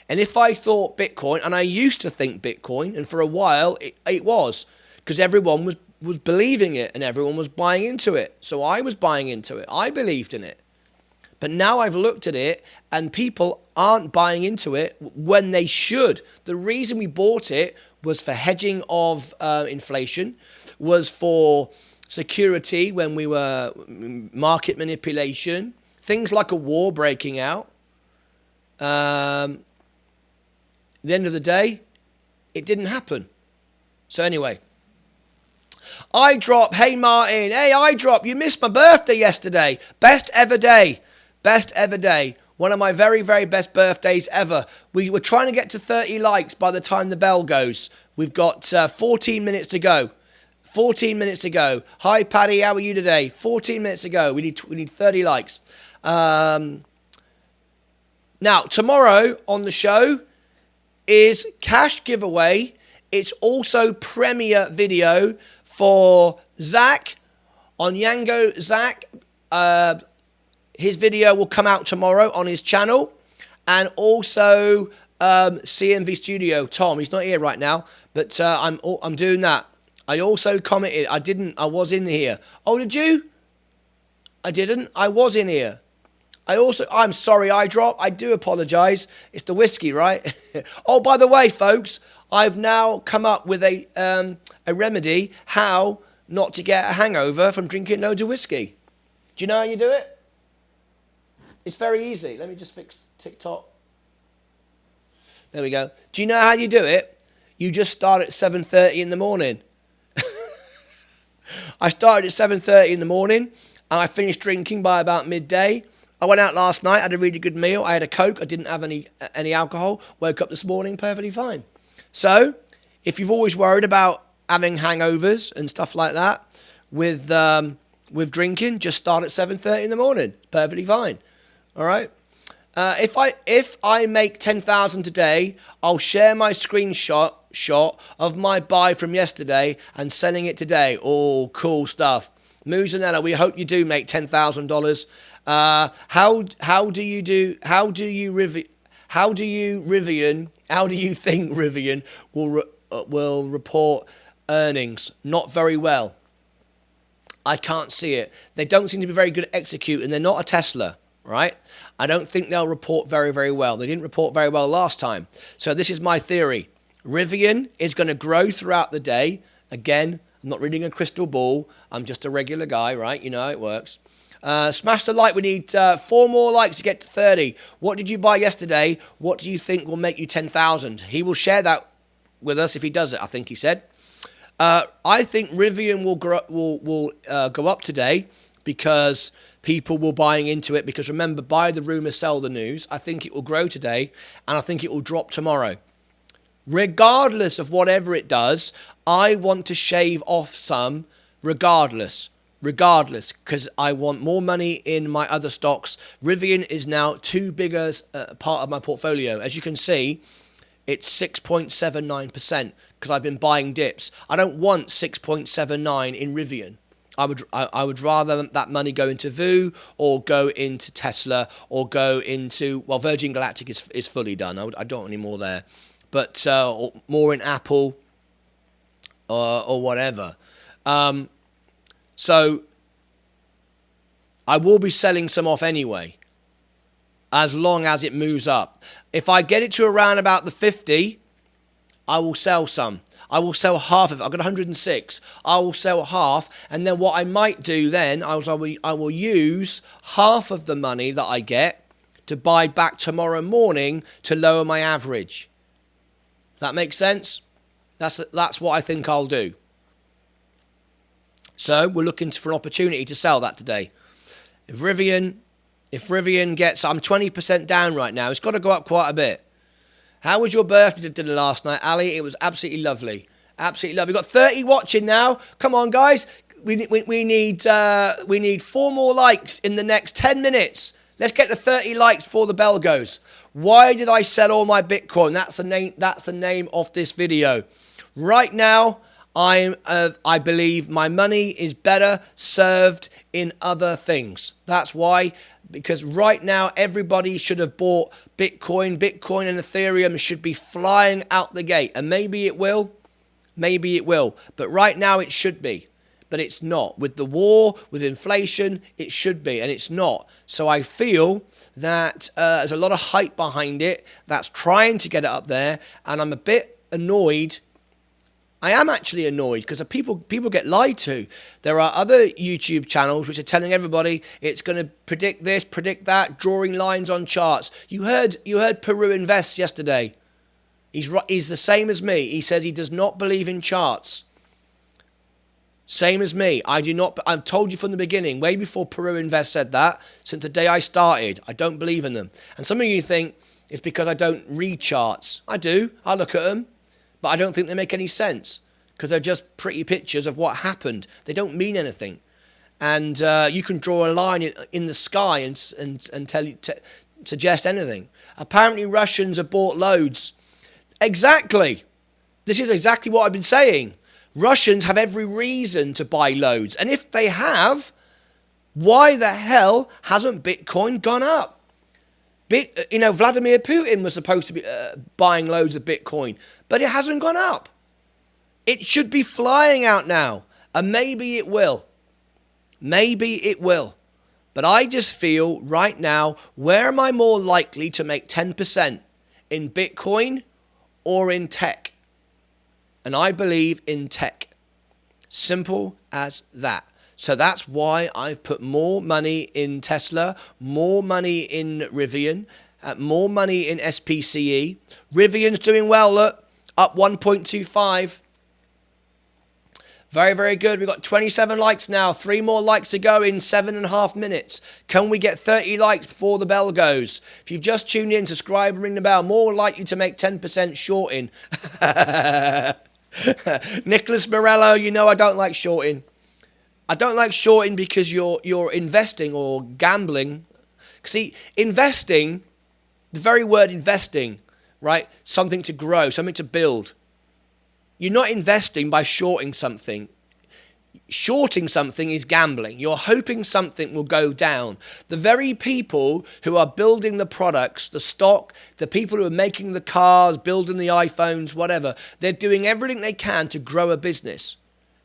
And if I thought Bitcoin, and I used to think Bitcoin, and for a while it was, because everyone was believing it and everyone was buying into it. So I was buying into it. I believed in it. But now I've looked at it and people aren't buying into it when they should. The reason we bought it was for hedging of inflation, was for security when we were market manipulation, things like a war breaking out. the end of the day, it didn't happen. So anyway, iDrop, hey Martin, hey iDrop, you missed my birthday yesterday. Best ever day. Best ever day. One of my very, very best birthdays ever. We were trying to get to 30 likes by the time the bell goes. We've got 14 minutes to go. 14 minutes to go. Hi Paddy, how are you today? 14 minutes to go. We need 30 likes. Now, tomorrow on the show is cash giveaway. It's also premiere video for Zach on Yango. Zach, his video will come out tomorrow on his channel, and also CMV Studio. Tom, he's not here right now, but I'm doing that. I also commented. I was in here. Oh, did you? I didn't. I was in here. I'm sorry, iDrop. I do apologise. It's the whiskey, right? Oh, by the way, folks, I've now come up with a remedy how not to get a hangover from drinking loads of whiskey. Do you know how you do it? It's very easy. Let me just fix TikTok. There we go. Do you know how you do it? You just start at 7:30 in the morning. I started at 7:30 in the morning, and I finished drinking by about midday. I went out last night, had a really good meal. I had a Coke. I didn't have any alcohol. Woke up this morning perfectly fine. So, if you've always worried about having hangovers and stuff like that with drinking, just start at 7:30 in the morning. Perfectly fine. All right. If I make 10,000 today, I'll share my screenshot of my buy from yesterday and selling it today. Oh, cool stuff. Muzanella, we hope you do make $10,000. How do you think Rivian will report earnings? Not very well. I can't see it. They don't seem to be very good at executing. They're not a Tesla, right? I don't think they'll report very, very well. They didn't report very well last time. So this is my theory. Rivian is going to grow throughout the day. Again, I'm not reading a crystal ball. I'm just a regular guy, right? You know how it works. Smash the like. We need 4 more likes to get to 30. What did you buy yesterday? What do you think will make you 10,000? He will share that with us if he does it, I think he said. I think Rivian will go up today because people will buying into it. Because remember, buy the rumour, sell the news. I think it will grow today, and I think it will drop tomorrow. Regardless of whatever it does, I want to shave off some regardless, because I want more money in my other stocks. Rivian is now too big a part of my portfolio. As you can see, it's 6.79% because I've been buying dips. I don't want 6.79 in Rivian. I would rather that money go into VU or go into Tesla or go into, well, Virgin Galactic is fully done. I don't want any more there. But more in Apple or whatever. So I will be selling some off anyway, as long as it moves up. If I get it to around about the 50, I will sell some. I will sell half of it. I've got 106. I will sell half, and then what I might do then, I will use half of the money that I get to buy back tomorrow morning to lower my average. That makes sense? That's what I think I'll do. So we're looking for an opportunity to sell that today. If Rivian gets, I'm 20% down right now. It's got to go up quite a bit. How was your birthday dinner last night, Ali? It was absolutely lovely. Absolutely lovely. We've got 30 watching now. Come on, guys. We need 4 more likes in the next 10 minutes. Let's get to 30 likes before the bell goes. Why did I sell all my Bitcoin? That's the name of this video. Right now, I believe my money is better served in other things. That's why, because right now everybody should have bought Bitcoin. Bitcoin and Ethereum should be flying out the gate. And maybe it will. Maybe it will. But right now it should be. But it's not. With the war, with inflation, it should be. And it's not. So I feel that there's a lot of hype behind it that's trying to get it up there. And I'm a bit annoyed. I am actually annoyed because people get lied to. There are other YouTube channels which are telling everybody it's going to predict this, predict that, drawing lines on charts. You heard Peru Invest yesterday. He's the same as me. He says he does not believe in charts. Same as me. I do not. I've told you from the beginning, way before Peru Invest said that, since the day I started, I don't believe in them. And some of you think it's because I don't read charts. I do. I look at them, but I don't think they make any sense because they're just pretty pictures of what happened. They don't mean anything. And you can draw a line in the sky and suggest anything. Apparently Russians have bought loads. Exactly. This is exactly what I've been saying. Russians have every reason to buy loads. And if they have, why the hell hasn't Bitcoin gone up? Vladimir Putin was supposed to be buying loads of Bitcoin, but it hasn't gone up. It should be flying out now. And maybe it will. Maybe it will. But I just feel right now, where am I more likely to make 10%? In Bitcoin or in tech? And I believe in tech. Simple as that. So that's why I've put more money in Tesla, more money in Rivian, more money in SPCE. Rivian's doing well, look, up 1.25. Very, very good. We've got 27 likes now. 3 more likes to go in 7.5 minutes. Can we get 30 likes before the bell goes? If you've just tuned in, subscribe and ring the bell. More likely to make 10% shorting. Nicholas Morello, you know I don't like shorting. I don't like shorting because you're investing or gambling. See, investing, the very word investing, right? Something to grow, something to build. You're not investing by shorting something. Shorting something is gambling. You're hoping something will go down. The very people who are building the products, the stock, the people who are making the cars, building the iPhones, whatever, they're doing everything they can to grow a business.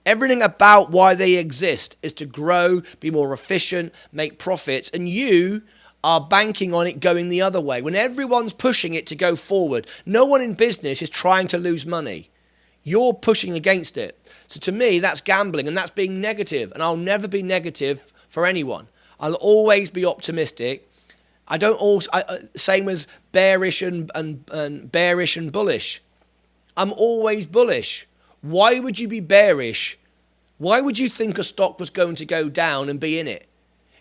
Everything about why they exist is to grow, be more efficient, make profits, and you are banking on it going the other way. When everyone's pushing it to go forward, no one in business is trying to lose money. You're pushing against it. So to me, that's gambling and that's being negative. And I'll never be negative for anyone. I'll always be optimistic. I don't always, same as bearish and bearish and bullish. I'm always bullish. Why would you be bearish? Why would you think a stock was going to go down and be in it?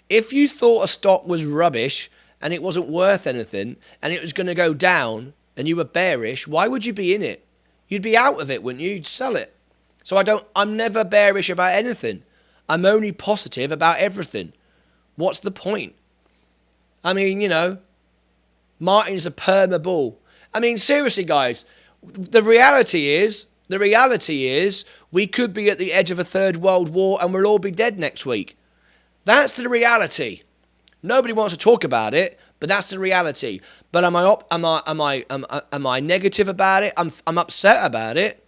If you thought a stock was rubbish and it wasn't worth anything and it was going to go down and you were bearish, why would you be in it? You'd be out of it, wouldn't you? You'd sell it. So I'm never bearish about anything. I'm only positive about everything. What's the point? I mean, Martyn's a perma bull. I mean, seriously, guys, the reality is we could be at the edge of a third world war and we'll all be dead next week. That's the reality. Nobody wants to talk about it, but that's the reality. But am I negative about it? I'm upset about it.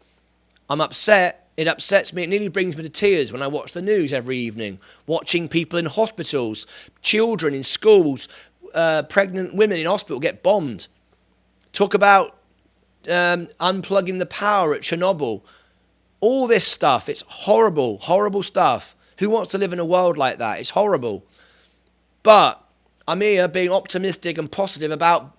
I'm upset. It upsets me. It nearly brings me to tears when I watch the news every evening, watching people in hospitals, children in schools, pregnant women in hospital get bombed. Talk about unplugging the power at Chernobyl. All this stuff, it's horrible, horrible stuff. Who wants to live in a world like that? It's horrible. But I'm here being optimistic and positive about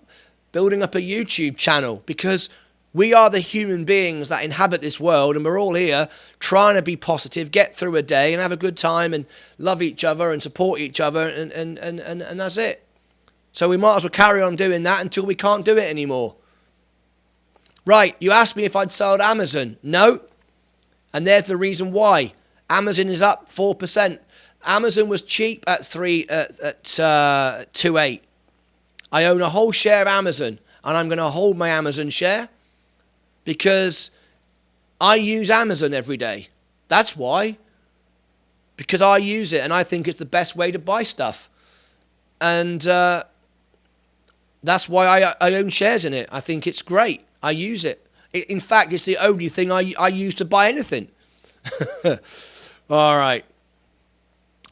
building up a YouTube channel because we are the human beings that inhabit this world and we're all here trying to be positive, get through a day and have a good time and love each other and support each other and that's it. So we might as well carry on doing that until we can't do it anymore. Right, you asked me if I'd sold Amazon. No. And there's the reason why. Amazon is up 4%. Amazon was cheap at 2.8. I own a whole share of Amazon and I'm going to hold my Amazon share because I use Amazon every day. That's why. Because I use it and I think it's the best way to buy stuff. And that's why I own shares in it. I think it's great. I use it. In fact, it's the only thing I use to buy anything. All right.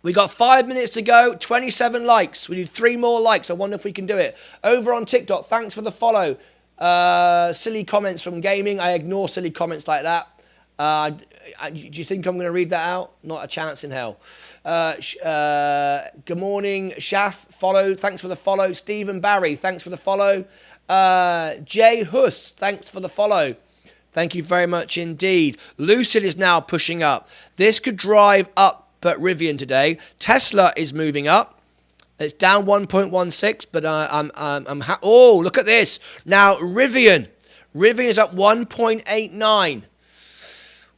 We got 5 minutes to go, 27 likes. We need 3 more likes. I wonder if we can do it. Over on TikTok, thanks for the follow. Silly comments from gaming. I ignore silly comments like that. Do you think I'm going to read that out? Not a chance in hell. Good morning, Shaf. Follow. Thanks for the follow. Stephen Barry, thanks for the follow. Jay Huss, thanks for the follow. Thank you very much indeed. Lucid is now pushing up. This could drive up Rivian today. Tesla is moving up. It's down 1.16, but oh, look at this. Now, Rivian is up 1.89.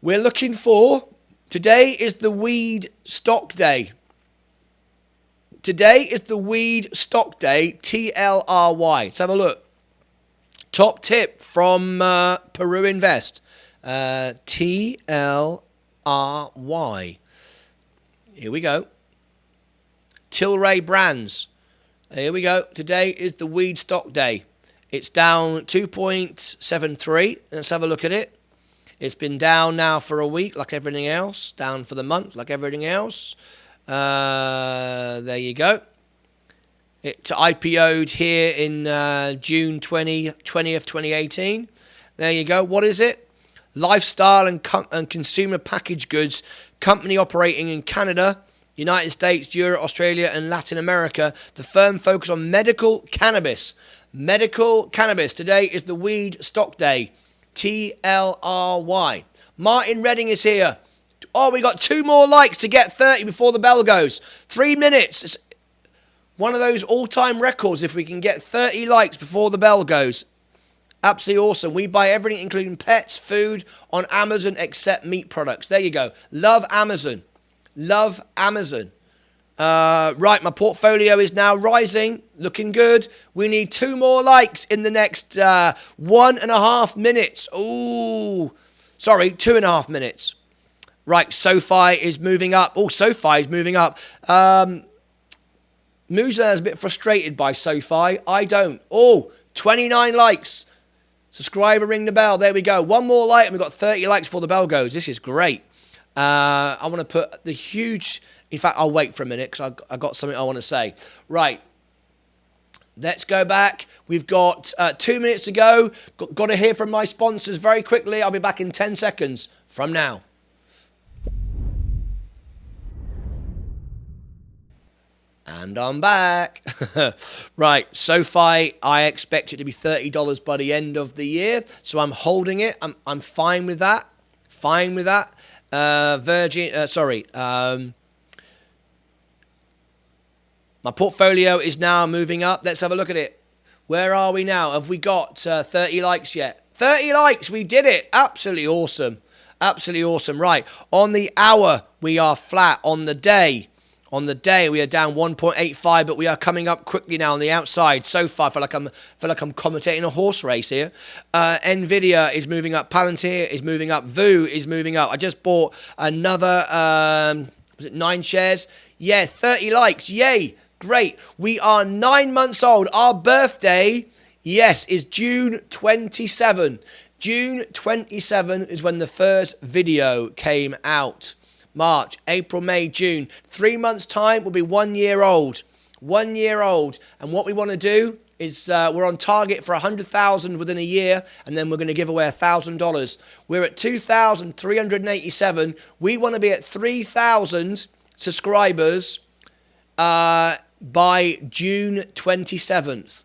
We're looking for, today is the weed stock day. Today is the weed stock day, TLRY. Let's have a look. Top tip from Peru Invest, TLRY. Here we go. Tilray Brands. Here we go. Today is the weed stock day. It's down 2.73. Let's have a look at it. It's been down now for a week like everything else. Down for the month like everything else. There you go. It IPO'd here in June 20th, 2018. There you go. What is it? Lifestyle and consumer packaged goods company operating in Canada, United States, Europe, Australia, and Latin America. The firm focuses on medical cannabis. Medical cannabis. Today is the weed stock day. TLRY. Martin Redding is here. Oh, we got 2 more likes to get 30 before the bell goes. 3 minutes. It's one of those all-time records if we can get 30 likes before the bell goes. Absolutely awesome. We buy everything, including pets, food, on Amazon, except meat products. There you go. Love Amazon. Love Amazon. Right, my portfolio is now rising. Looking good. We need 2 more likes in the next 1.5 minutes. Ooh. Sorry, 2.5 minutes. Right, SoFi is moving up. Oh, SoFi is moving up. Musa is a bit frustrated by SoFi. I don't. Oh, 29 likes. Subscriber, ring the bell. There we go. 1 more like and we've got 30 likes before the bell goes. This is great. I want to put the huge... In fact, I'll wait for a minute because I got something I want to say. Right. Let's go back. We've got 2 minutes to go. Got to hear from my sponsors very quickly. I'll be back in 10 seconds from now. And I'm back. Right, SoFi, I expect it to be $30 by the end of the year. So I'm holding it. I'm fine with that. Fine with that. My portfolio is now moving up. Let's have a look at it. Where are we now? Have we got 30 likes yet? 30 likes. We did it. Absolutely awesome. Absolutely awesome. Right. On the hour, we are flat. On the day, we are down 1.85, but we are coming up quickly now on the outside. So far, I feel like I'm commentating a horse race here. Nvidia is moving up. Palantir is moving up. VU is moving up. I just bought another, was it 9 shares? Yeah, 30 likes. Yay. Great. We are 9 months old. Our birthday, yes, is June 27. June 27 is when the first video came out. March, April, May, June. 3 months' time, we'll be 1 year old. 1 year old. And what we want to do is we're on target for 100,000 within a year, and then we're going to give away $1,000. We're at 2,387. We want to be at 3,000 subscribers by June 27th.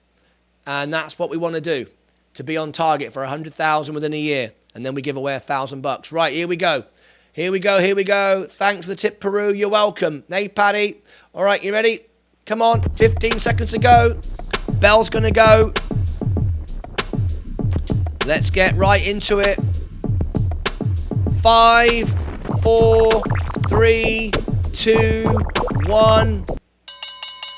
And that's what we want to do, to be on target for 100,000 within a year. And then we give away $1,000. Right, here we go. Here we go, here we go. Thanks for the tip, Peru. You're welcome. Hey, Paddy. All right, you ready? Come on, 15 seconds to go. Bell's going to go. Let's get right into it. 5, 4, 3, 2, 1.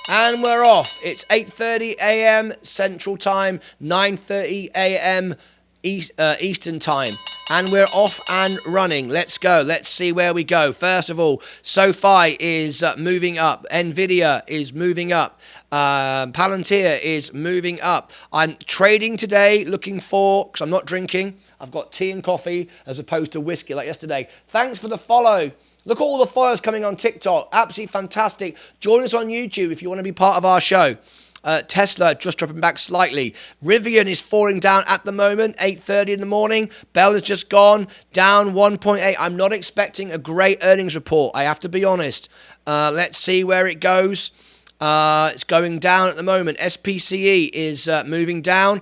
And we're off. It's 8:30 a.m. Central Time, 9:30 a.m. Eastern Time. And we're off and running. Let's go. Let's see where we go. First of all, SoFi is moving up. Nvidia is moving up. Palantir is moving up. I'm trading today, looking for, because I'm not drinking, I've got tea and coffee as opposed to whiskey like yesterday. Thanks for the follow. Look at all the followers coming on TikTok. Absolutely fantastic. Join us on YouTube if you want to be part of our show. Tesla just dropping back slightly. Rivian is falling down at the moment, 8:30 in the morning. Bell has just gone down 1.8. I'm not expecting a great earnings report, I have to be honest. Let's see where it goes. It's going down at the moment. SPCE is moving down,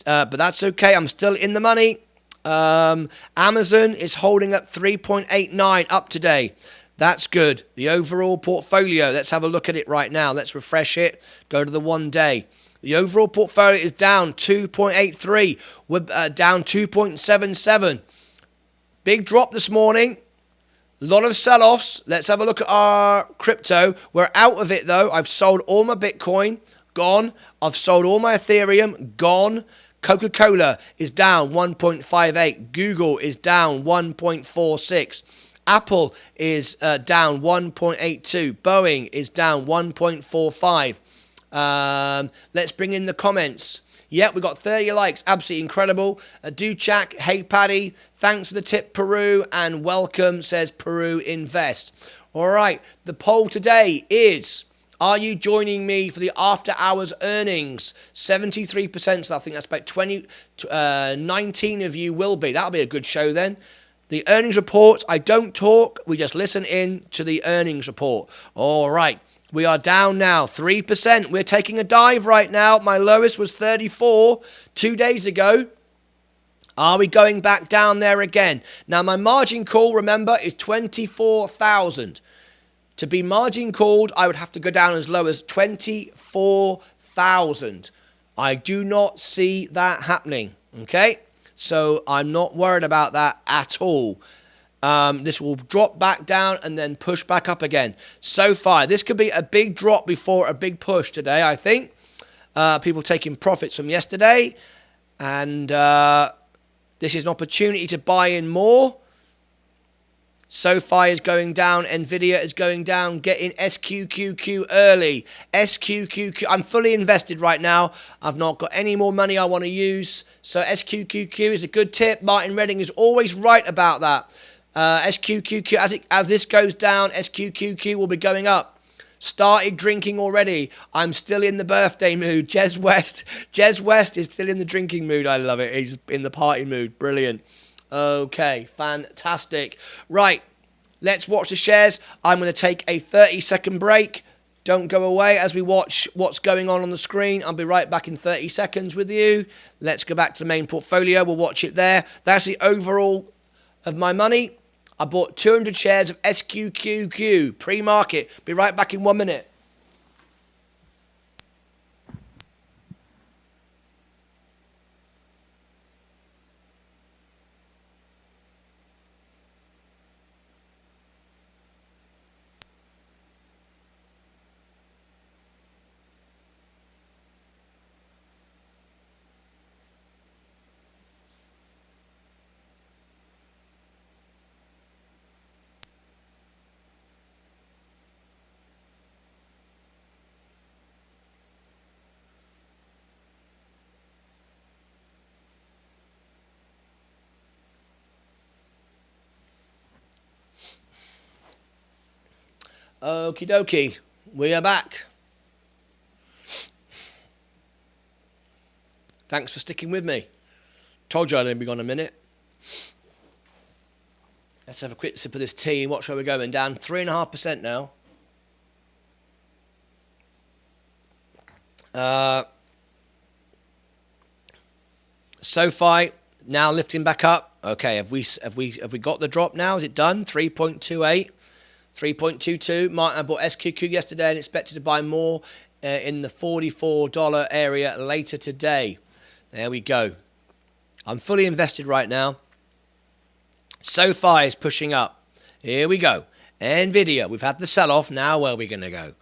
but that's okay. I'm still in the money. Amazon is holding at 3.89 up today. That's good. The overall portfolio, let's have a look at it right now. Let's refresh it. Go to the 1 day. The overall portfolio is down 2.83. We're down 2.77. Big drop this morning. A lot of sell-offs. Let's have a look at our crypto. We're out of it, though. I've sold all my Bitcoin. Gone. I've sold all my Ethereum. Gone. Coca-Cola is down 1.58. Google is down 1.46. Apple is down 1.82. Boeing is down 1.45. Let's bring in the comments. Yep, we got 30 likes. Absolutely incredible. Duchak, hey Paddy, thanks for the tip, Peru, and welcome, says Peru Invest. All right, the poll today is, are you joining me for the after hours earnings? 73%, so I think that's about 19 of you will be. That'll be a good show then. The earnings reports, I don't talk, we just listen in to the earnings report. All right. We are down now, 3%. We're taking a dive right now. My lowest was 34 2 days ago. Are we going back down there again? Now, my margin call, remember, is 24,000. To be margin called, I would have to go down as low as 24,000. I do not see that happening, okay? So I'm not worried about that at all. This will drop back down and then push back up again. So far, this could be a big drop before a big push today, I think. People taking profits from yesterday. And this is an opportunity to buy in more. SoFi is going down. Nvidia is going down. Get in SQQQ early. SQQQ. I'm fully invested right now. I've not got any more money I want to use. So SQQQ is a good tip. Martin Redding is always right about that. SQQQ, as this goes down, SQQQ will be going up. Started drinking already. I'm still in the birthday mood. Jez West is still in the drinking mood. I love it. He's in the party mood. Brilliant. Okay, fantastic. Right, let's watch the shares. I'm going to take a 30-second break. Don't go away as we watch what's going on the screen. I'll be right back in 30 seconds with you. Let's go back to the main portfolio. We'll watch it there. That's the overall of my money. I bought 200 shares of SQQQ pre-market. Be right back in 1 minute. Okie dokie, we are back. Thanks for sticking with me. Told you I'd only be gone a minute. Let's have a quick sip of this tea and watch where we're going. Down 3.5% now. SoFi now lifting back up. Okay, have we got the drop now? Is it done? 3.28. 3.22. I bought SQQ yesterday and expected to buy more in the $44 area later today. There we go. I'm fully invested right now. SoFi is pushing up. Here we go. Nvidia, we've had the sell-off. Now where are we going to go?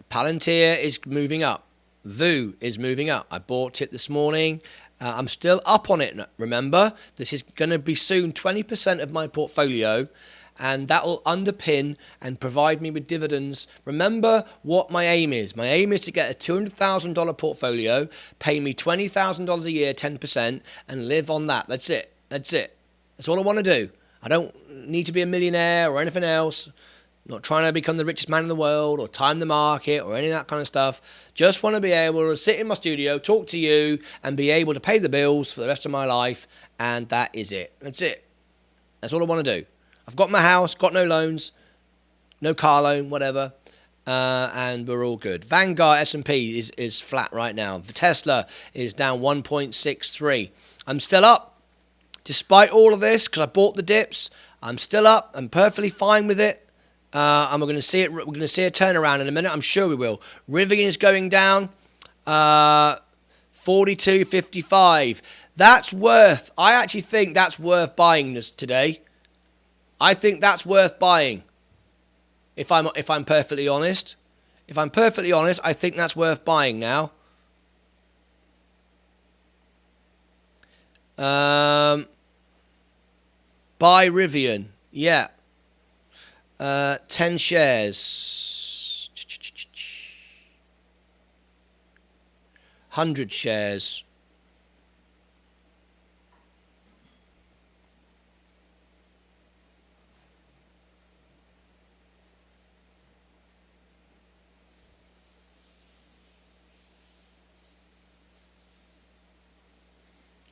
Palantir is moving up. VU is moving up. I bought it this morning. I'm still up on it, remember. This is going to be soon 20% of my portfolio. And that will underpin and provide me with dividends. Remember what my aim is. My aim is to get a $200,000 portfolio, pay me $20,000 a year, 10%, and live on that. That's it. That's it. That's all I want to do. I don't need to be a millionaire or anything else. I'm not trying to become the richest man in the world or time the market or any of that kind of stuff. Just want to be able to sit in my studio, talk to you, and be able to pay the bills for the rest of my life. And that is it. That's it. That's all I want to do. I've got my house, got no loans, no car loan, whatever. and we're all good. Vanguard S&P is flat right now. The Tesla is down 1.63. I'm still up. Despite all of this, because I bought the dips, I'm still up. I'm perfectly fine with it. And we're going to see it. We're going to see a turnaround in a minute. I'm sure we will. Rivian is going down 42.55. That's worth. I actually think that's worth buying this today. I think that's worth buying. If I'm perfectly honest. If I'm perfectly honest, I think that's worth buying now. Buy Rivian. Yeah. 10 shares. 100 shares.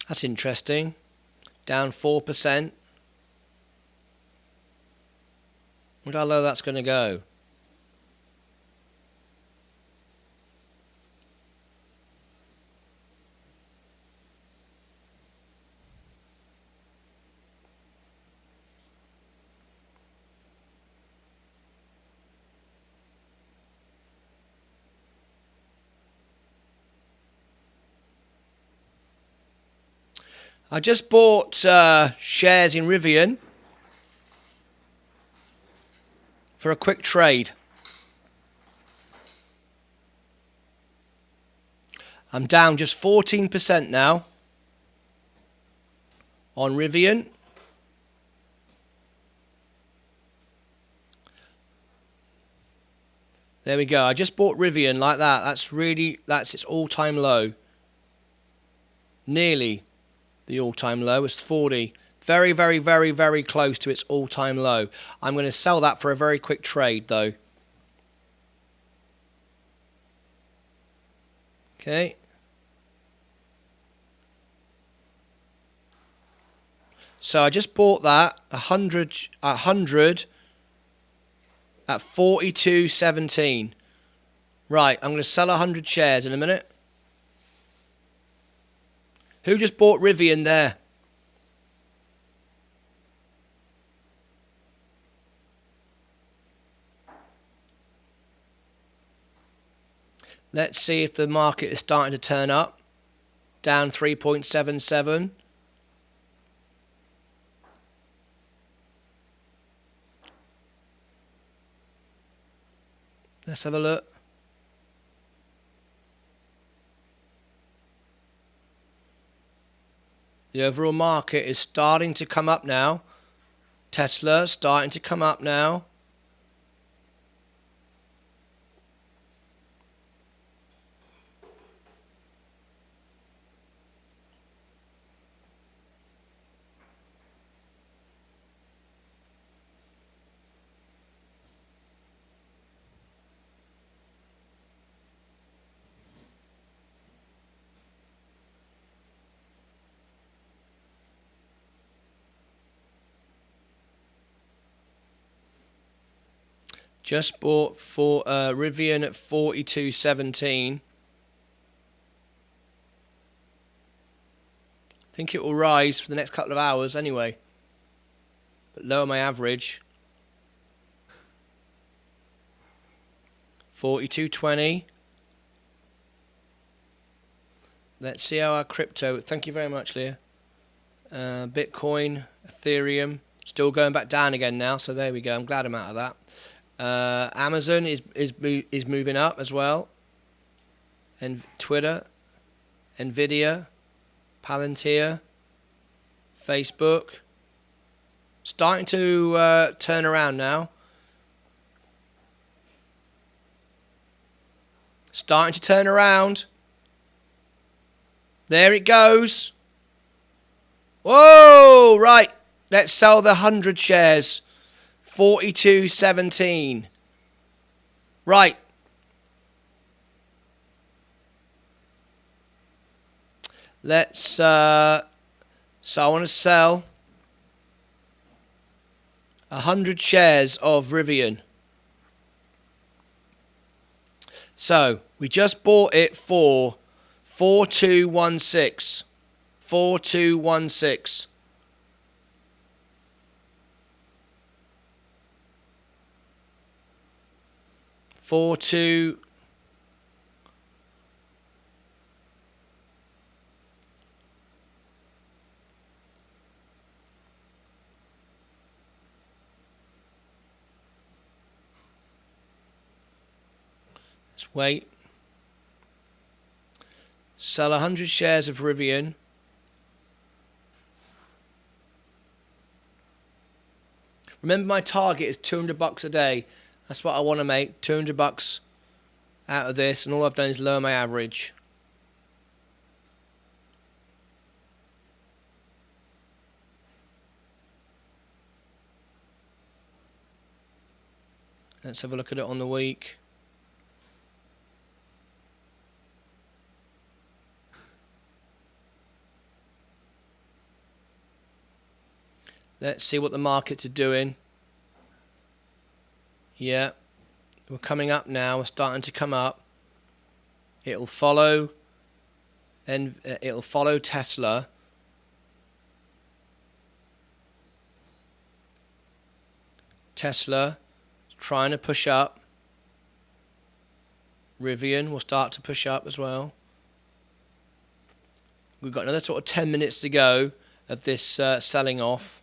That's interesting. Down 4%. Wonder how low that's going to go. I just bought shares in Rivian for a quick trade. I'm down just 14% now on Rivian. There we go. I just bought Rivian like that. That's its all-time low. Nearly the all-time low. It's 40. Very, very, very, very close to its all-time low. I'm going to sell that for a very quick trade, though. Okay. So I just bought that 100 at 42.17. Right, I'm going to sell 100 shares in a minute. Who just bought Rivian there? Let's see if the market is starting to turn up. Down 3.77. Let's have a look. The overall market is starting to come up now. Tesla starting to come up now. Just bought for Rivian at 42.17. I think it will rise for the next couple of hours anyway. But lower my average. 42.20. Let's see how our crypto. Thank you very much, Leah. Bitcoin, Ethereum, still going back down again now. So there we go. I'm glad I'm out of that. Amazon is moving up as well, and Twitter, Nvidia, Palantir, Facebook, starting to turn around now. Starting to turn around. There it goes. Whoa! Right, let's sell the 100 shares. 42.17. Right. Let's so I want to sell 100 shares of Rivian. So we just bought it for 4216. 4216. Let's wait. Sell 100 shares of Rivian. Remember, my target is $200 a day. That's what I want to make, $200 out of this, and all I've done is lower my average. Let's have a look at it on the week. Let's see what the markets are doing. Yeah, we're coming up now. We're starting to come up. It'll follow, and it'll follow Tesla. Tesla is trying to push up. Rivian will start to push up as well. We've got another sort of 10 minutes to go of this selling off.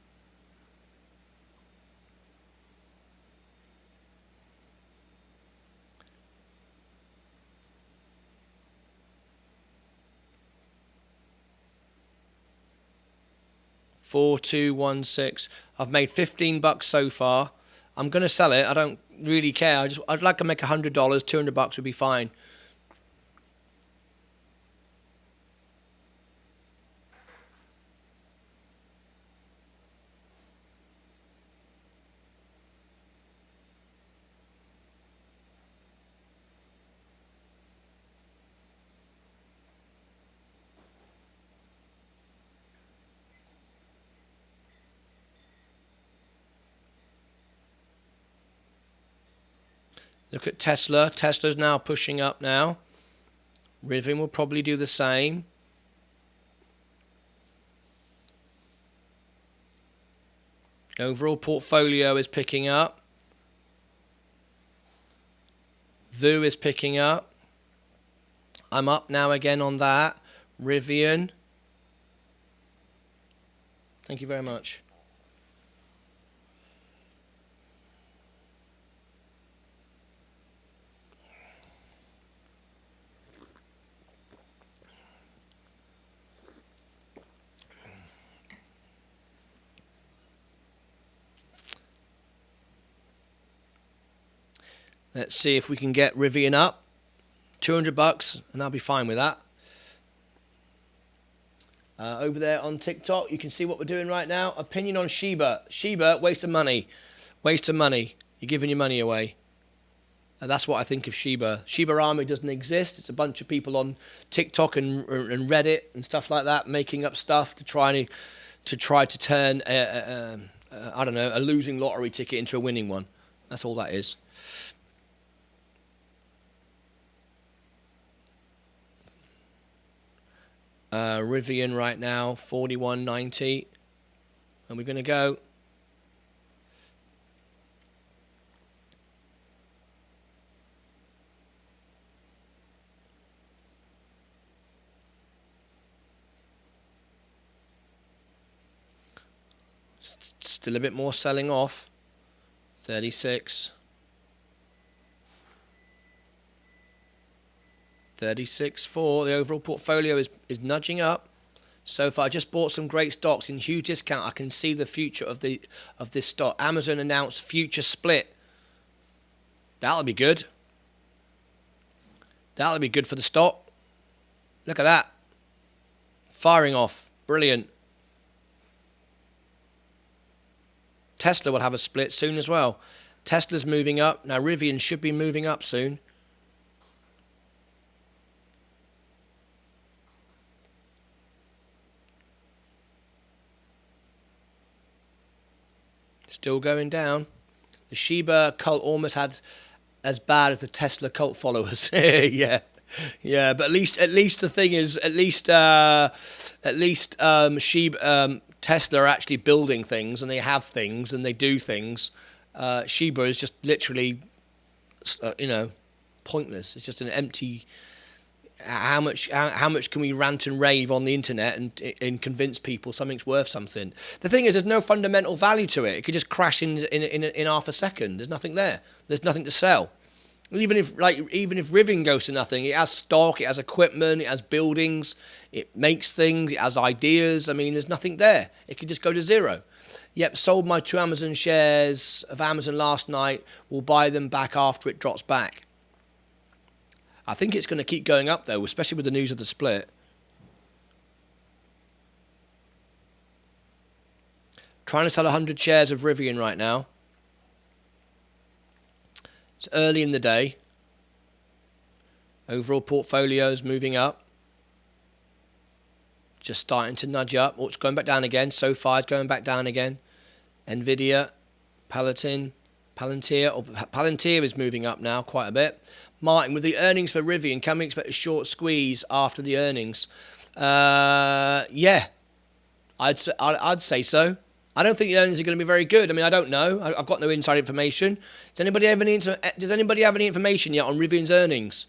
$4,216. I've made $15 so far. I'm gonna sell it. I don't really care. I'd like to make $100. $200 would be fine. Look at Tesla. Tesla's now pushing up now. Rivian will probably do the same. Overall portfolio is picking up. VU is picking up. I'm up now again on that. Rivian. Thank you very much. Let's see if we can get Rivian up. $200, and I'll be fine with that. Over there on TikTok, you can see what we're doing right now. Opinion on Shiba. Shiba, waste of money. Waste of money. You're giving your money away. That's what I think of Shiba. Shiba Army doesn't exist. It's a bunch of people on TikTok and Reddit and stuff like that making up stuff to try to turn I don't know, a losing lottery ticket into a winning one. That's all that is. Rivian right now, 41.90. And we're going to go. Still a bit more selling off. 36. 36.4. The overall portfolio is nudging up. So far, I just bought some great stocks in huge discount. I can see the future of this stock. Amazon announced future split. That'll be good. That'll be good for the stock. Look at that. Firing off. Brilliant. Tesla will have a split soon as well. Tesla's moving up. Now Rivian should be moving up soon. Still going down. The Shiba cult almost had as bad as the Tesla cult followers. Yeah, yeah. But at least the thing is, Tesla are actually building things, and they have things, and they do things. Shiba is just literally, pointless. It's just an empty. How much can we rant and rave on the internet and convince people something's worth something? The thing is, there's no fundamental value to it. It could just crash in half a second. There's nothing there. There's nothing to sell. Even if Rivian goes to nothing, it has stock, it has equipment, it has buildings, it makes things, it has ideas. I mean, there's nothing there. It could just go to zero. Yep, sold my 2 Amazon shares of Amazon last night. We'll buy them back after it drops back. I think it's going to keep going up, though, especially with the news of the split. Trying to sell 100 shares of Rivian right now. It's early in the day. Overall portfolio's moving up. Just starting to nudge up. Oh, it's going back down again. SoFi is going back down again. Nvidia, Palantir is moving up now quite a bit. Martin, with the earnings for Rivian, can we expect a short squeeze after the earnings? Yeah, I'd say so. I don't think the earnings are going to be very good. I mean, I don't know. I've got no inside information. Does anybody have any information yet on Rivian's earnings?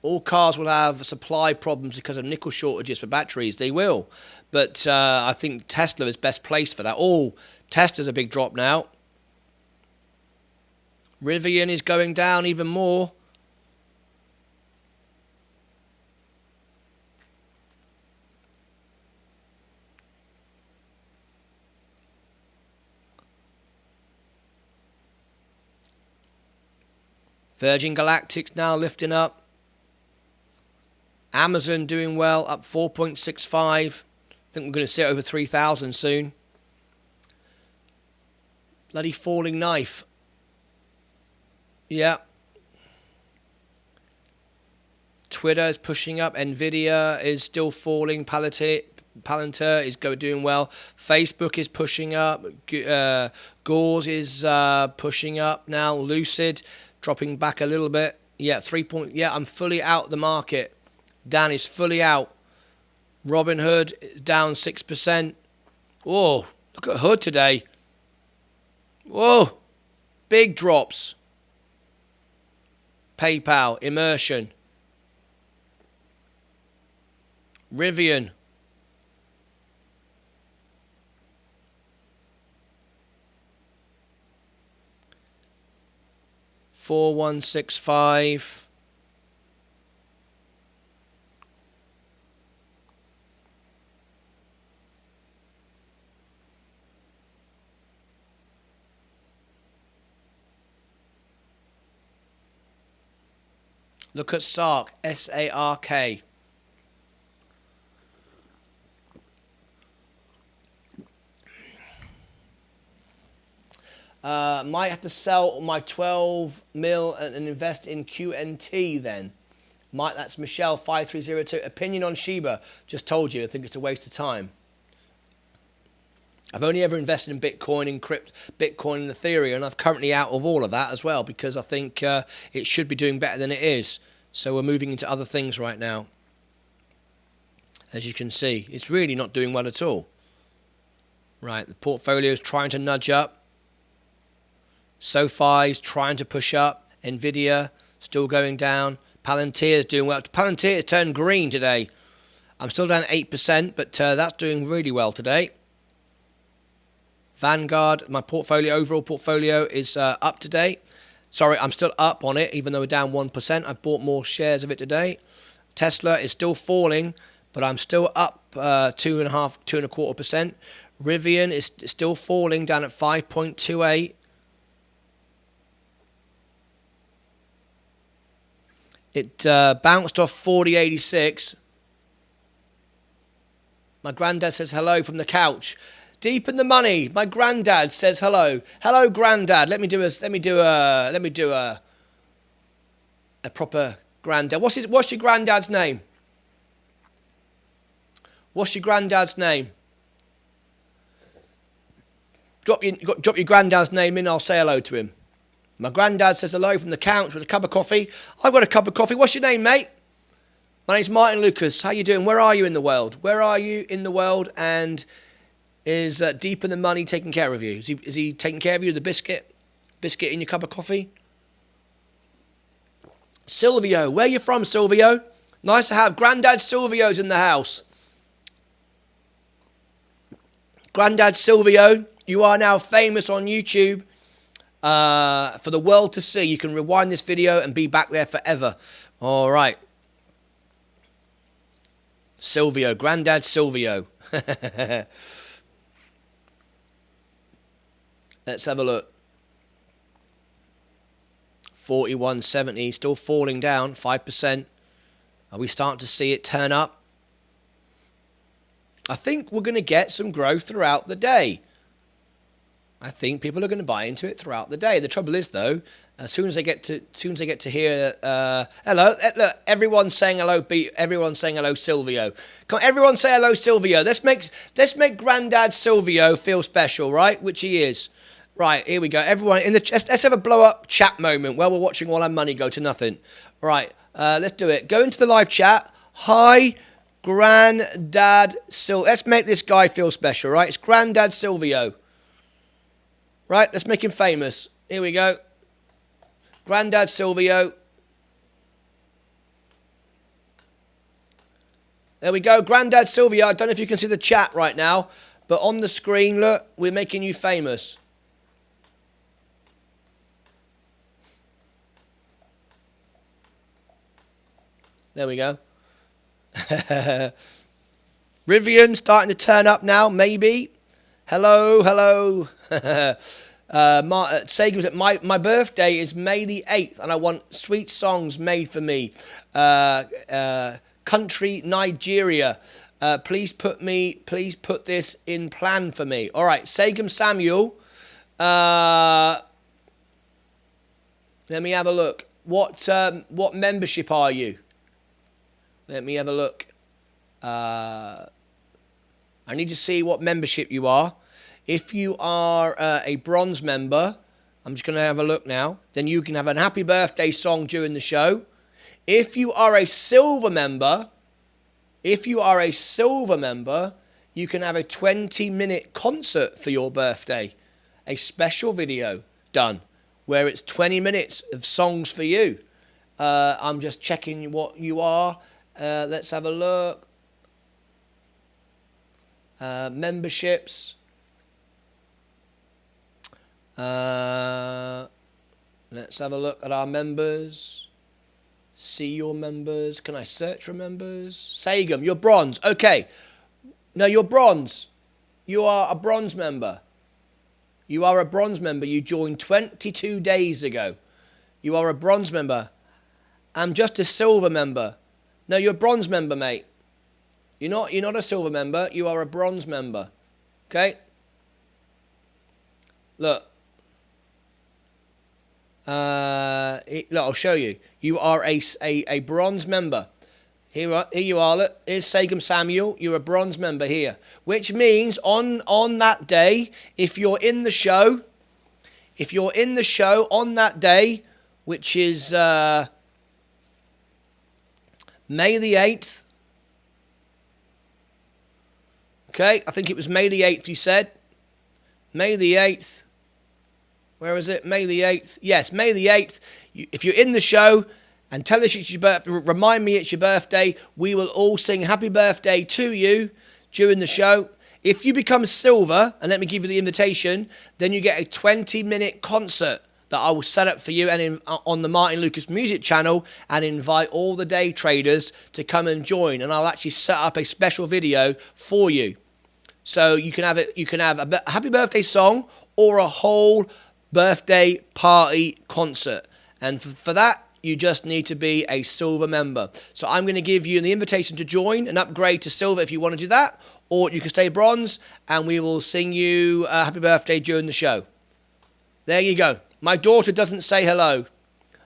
All cars will have supply problems because of nickel shortages for batteries. They will. But I think Tesla is best placed for that. Oh, Tesla's a big drop now. Rivian is going down even more. Virgin Galactic's now lifting up. Amazon doing well, up 4.65. I think we're going to see it over 3,000 soon. Bloody falling knife. Yeah. Twitter is pushing up. Nvidia is still falling. Palantir is doing well. Facebook is pushing up. Gauze is pushing up now. Lucid dropping back a little bit. Yeah, I'm fully out the market. Dan is fully out. Robinhood is down 6%. Whoa, look at Hood today. Whoa, big drops. PayPal, Immersion. Rivian. $4,165. Look at SARK, S-A-R-K. Might have to sell my 12 mil and invest in QNT then. That's Michelle 5302. Opinion on Shiba. Just told you, I think it's a waste of time. I've only ever invested in Bitcoin and Bitcoin and Ethereum, and I'm currently out of all of that as well because I think it should be doing better than it is. So we're moving into other things right now. As you can see, it's really not doing well at all. Right, the portfolio is trying to nudge up. SoFi is trying to push up. Nvidia still going down. Palantir is doing well. Palantir has turned green today. I'm still down 8%, but that's doing really well today. Vanguard, my overall portfolio is up to date. Sorry, I'm still up on it, even though we're down 1%. I've bought more shares of it today. Tesla is still falling, but I'm still up 2.25%. Rivian is still falling, down at 5.28. It bounced off 40.86. My granddad says hello from the couch. Deep in the money. My granddad says hello. Hello, granddad. Let me do a proper granddad. What's your granddad's name? What's your granddad's name? Drop your granddad's name in, I'll say hello to him. My granddad says hello from the couch with a cup of coffee. I've got a cup of coffee. What's your name, mate? My name's Martyn Lucas. How you doing? Where are you in the world? Where are you in the world? And is Deep in the Money taking care of you? Is he taking care of you? The biscuit in your cup of coffee? Silvio. Where you from, Silvio? Nice to have Granddad Silvio's in the house. Granddad Silvio, you are now famous on YouTube for the world to see. You can rewind this video and be back there forever. All right. Silvio, Granddad Silvio. Let's have a look. 41.70, still falling down, 5%. Are we starting to see it turn up? I think we're going to get some growth throughout the day. I think people are going to buy into it throughout the day. The trouble is, though, as soon as they get to hear hello, look, everyone's saying hello. Everyone's saying hello, Silvio. Come on, everyone say hello, Silvio. Let's make Granddad Silvio feel special, right? Which he is. Right, here we go. Everyone in the let's have a blow up chat moment while we're watching all our money go to nothing. Right, let's do it. Go into the live chat. Hi, Granddad Silvio. Let's make this guy feel special, right? It's Granddad Silvio. Right, let's make him famous. Here we go. Granddad Silvio. There we go. Granddad Silvio. I don't know if you can see the chat right now, but on the screen, look, we're making you famous. There we go. Rivian starting to turn up now, maybe. Hello, hello. Sagan's at my birthday is May the 8th, and I want sweet songs made for me. Country Nigeria. Please put this in plan for me. All right, Sagam Samuel. Let me have a look. What membership are you? Let me have a look. I need to see what membership you are. If you are a bronze member, I'm just going to have a look now. Then you can have a happy birthday song during the show. If you are a silver member, you can have a 20-minute concert for your birthday. A special video done where it's 20 minutes of songs for you. I'm just checking what you are. Let's have a look. Memberships. Let's have a look at our members. See your members. Can I search for members? Sagam, you're bronze. Okay. No, you're bronze. You are a bronze member. You are a bronze member. You joined 22 days ago. You are a bronze member. I'm just a silver member. No, you're a bronze member, mate. You're not a silver member. You are a bronze member. Okay? Look. Look, I'll show you. You are a bronze member. Here you are. Look, here's Sagam Samuel. You're a bronze member here. Which means on that day, if you're in the show on that day, which is May the 8th. Okay, I think it was May the 8th you said. May the 8th. Where is it? May the 8th. Yes, May the 8th. If you're in the show and tell us it's your birthday, remind me it's your birthday, we will all sing happy birthday to you during the show. If you become silver, and let me give you the invitation, then you get a 20-minute concert that I will set up for you and on the Martyn Lucas music channel and invite all the day traders to come and join. And I'll actually set up a special video for you. So you can have it. You can have a happy birthday song or a whole birthday party concert. And for that, you just need to be a silver member. So I'm going to give you the invitation to join and upgrade to silver if you want to do that. Or you can stay bronze and we will sing you a happy birthday during the show. There you go. My daughter doesn't say hello.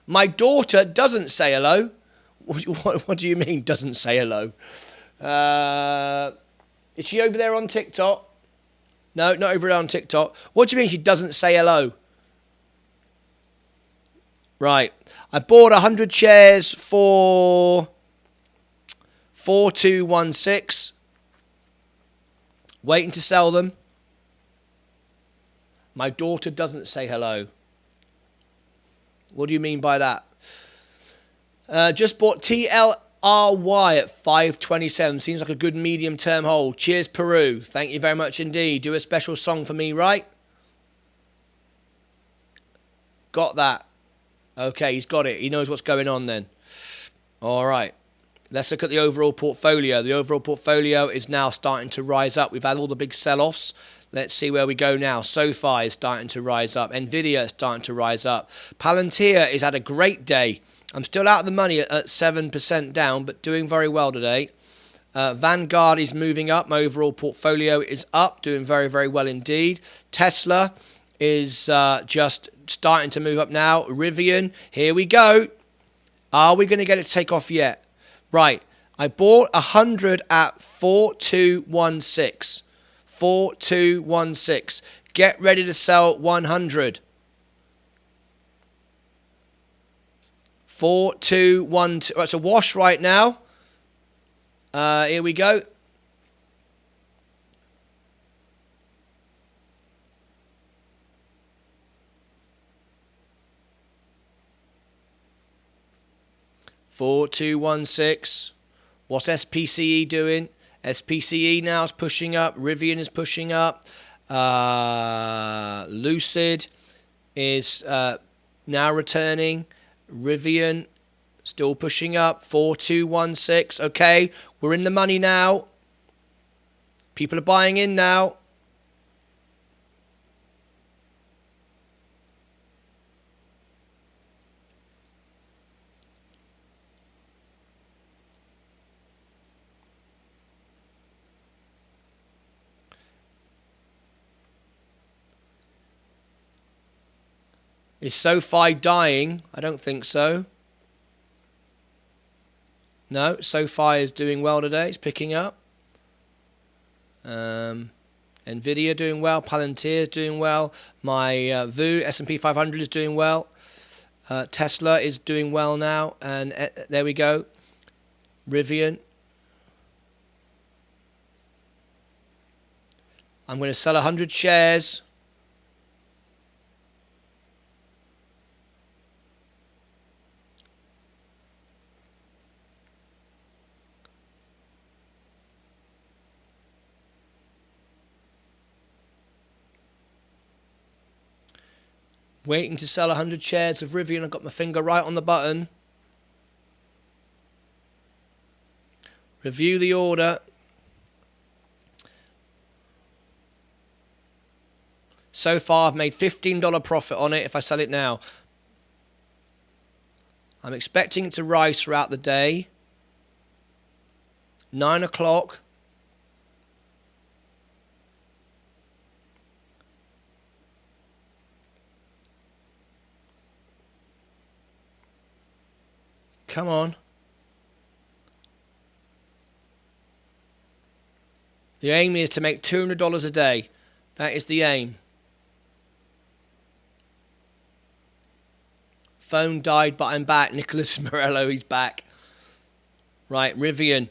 My daughter doesn't say hello. What do you mean doesn't say hello? Is she over there on TikTok? No, not over there on TikTok. What do you mean she doesn't say hello? Right. I bought 100 shares for 4216. Waiting to sell them. My daughter doesn't say hello. What do you mean by that? Just bought TLRY at 527. Seems like a good medium-term hold. Cheers, Peru. Thank you very much indeed. Do a special song for me, right? Got that. Okay, he's got it. He knows what's going on then. All right. Let's look at the overall portfolio. The overall portfolio is now starting to rise up. We've had all the big sell-offs. Let's see where we go now. SoFi is starting to rise up. Nvidia is starting to rise up. Palantir has had a great day. I'm still out of the money at 7% down, but doing very well today. Vanguard is moving up. My overall portfolio is up, doing very, very well indeed. Tesla is just starting to move up now. Rivian, here we go. Are we going to get it to take off yet? Right, I bought 100 at 4216. 4216. Get ready to sell 100. 4212. Right, it's a wash right now. Here we go. Four, 216. What's SPCE doing? SPCE now is pushing up. Rivian is pushing up. Lucid is now returning. Rivian still pushing up. 4216. Okay, we're in the money now. People are buying in now. Is SoFi dying? I don't think so. No, SoFi is doing well today. It's picking up. Nvidia doing well. Palantir is doing well. My VU, S&P 500 is doing well. Tesla is doing well now. And there we go. Rivian. I'm going to sell 100 shares. Waiting to sell 100 shares of Rivian. I've got my finger right on the button. Review the order. So far, I've made $15 profit on it if I sell it now. I'm expecting it to rise throughout the day. 9 o'clock. Come on. The aim is to make $200 a day. That is the aim. Phone died, but I'm back. Nicholas Morello, he's back. Right, Rivian.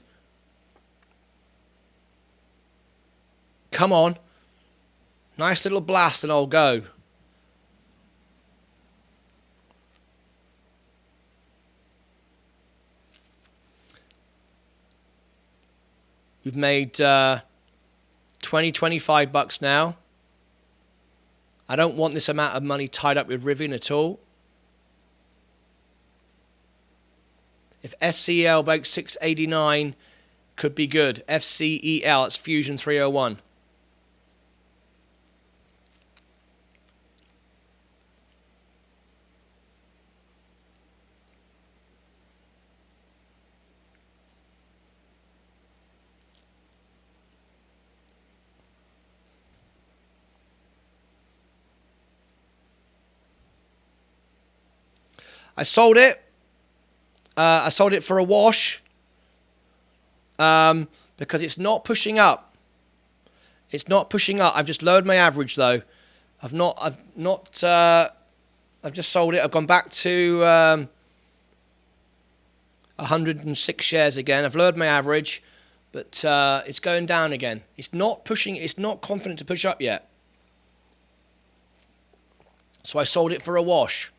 Come on. Nice little blast and I'll go. We've made 25 bucks now. I don't want this amount of money tied up with Rivian at all. If FCEL breaks 689, could be good. FCEL, it's Fusion 301. I sold it. I sold it for a wash because it's not pushing up. It's not pushing up. I've just lowered my average though. I've just sold it. I've gone back to 106 shares again. I've lowered my average, but it's going down again. It's not pushing. It's not confident to push up yet. So I sold it for a wash.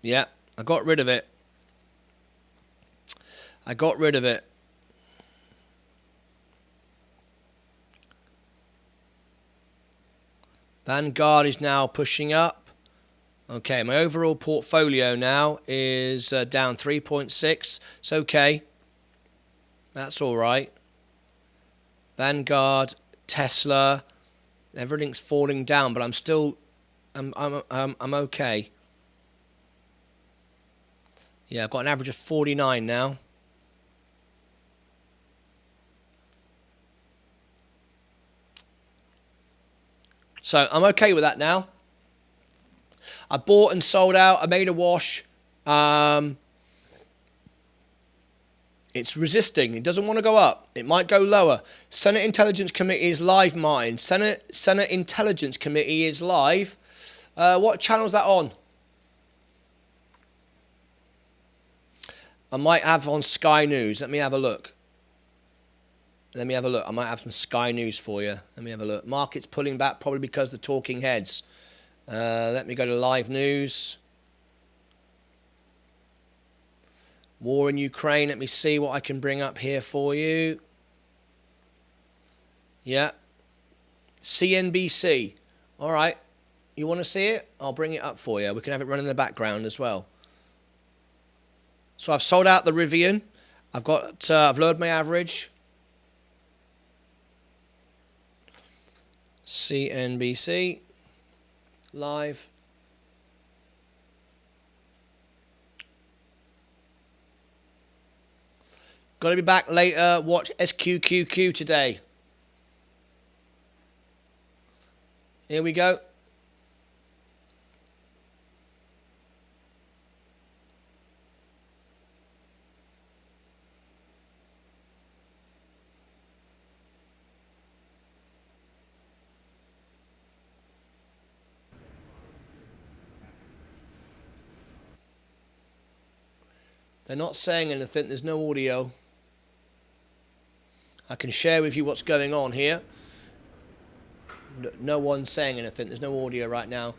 Yeah, I got rid of it. I got rid of it. Vanguard is now pushing up. Okay, my overall portfolio now is down 3.6. It's okay. That's all right. Vanguard, Tesla, everything's falling down, but I'm still, I'm okay. Yeah, I've got an average of 49 now. So I'm okay with that now. I bought and sold out. I made a wash. It's resisting. It doesn't want to go up. It might go lower. Senate Intelligence Committee is live, Martin. Senate Intelligence Committee is live. What channel is that on? I might have on Sky News. Let me have a look. Let me have a look. I might have some Sky News for you. Let me have a look. Market's pulling back probably because the talking heads. Let me go to live news. War in Ukraine. Let me see what I can bring up here for you. Yeah. CNBC. All right. You want to see it? I'll bring it up for you. We can have it running in the background as well. So I've sold out the Rivian. I've lowered my average. CNBC live. Got to be back later. Watch SQQQ today. Here we go. They're not saying anything. There's no audio. I can share with you what's going on here. No one's saying anything. There's no audio right now.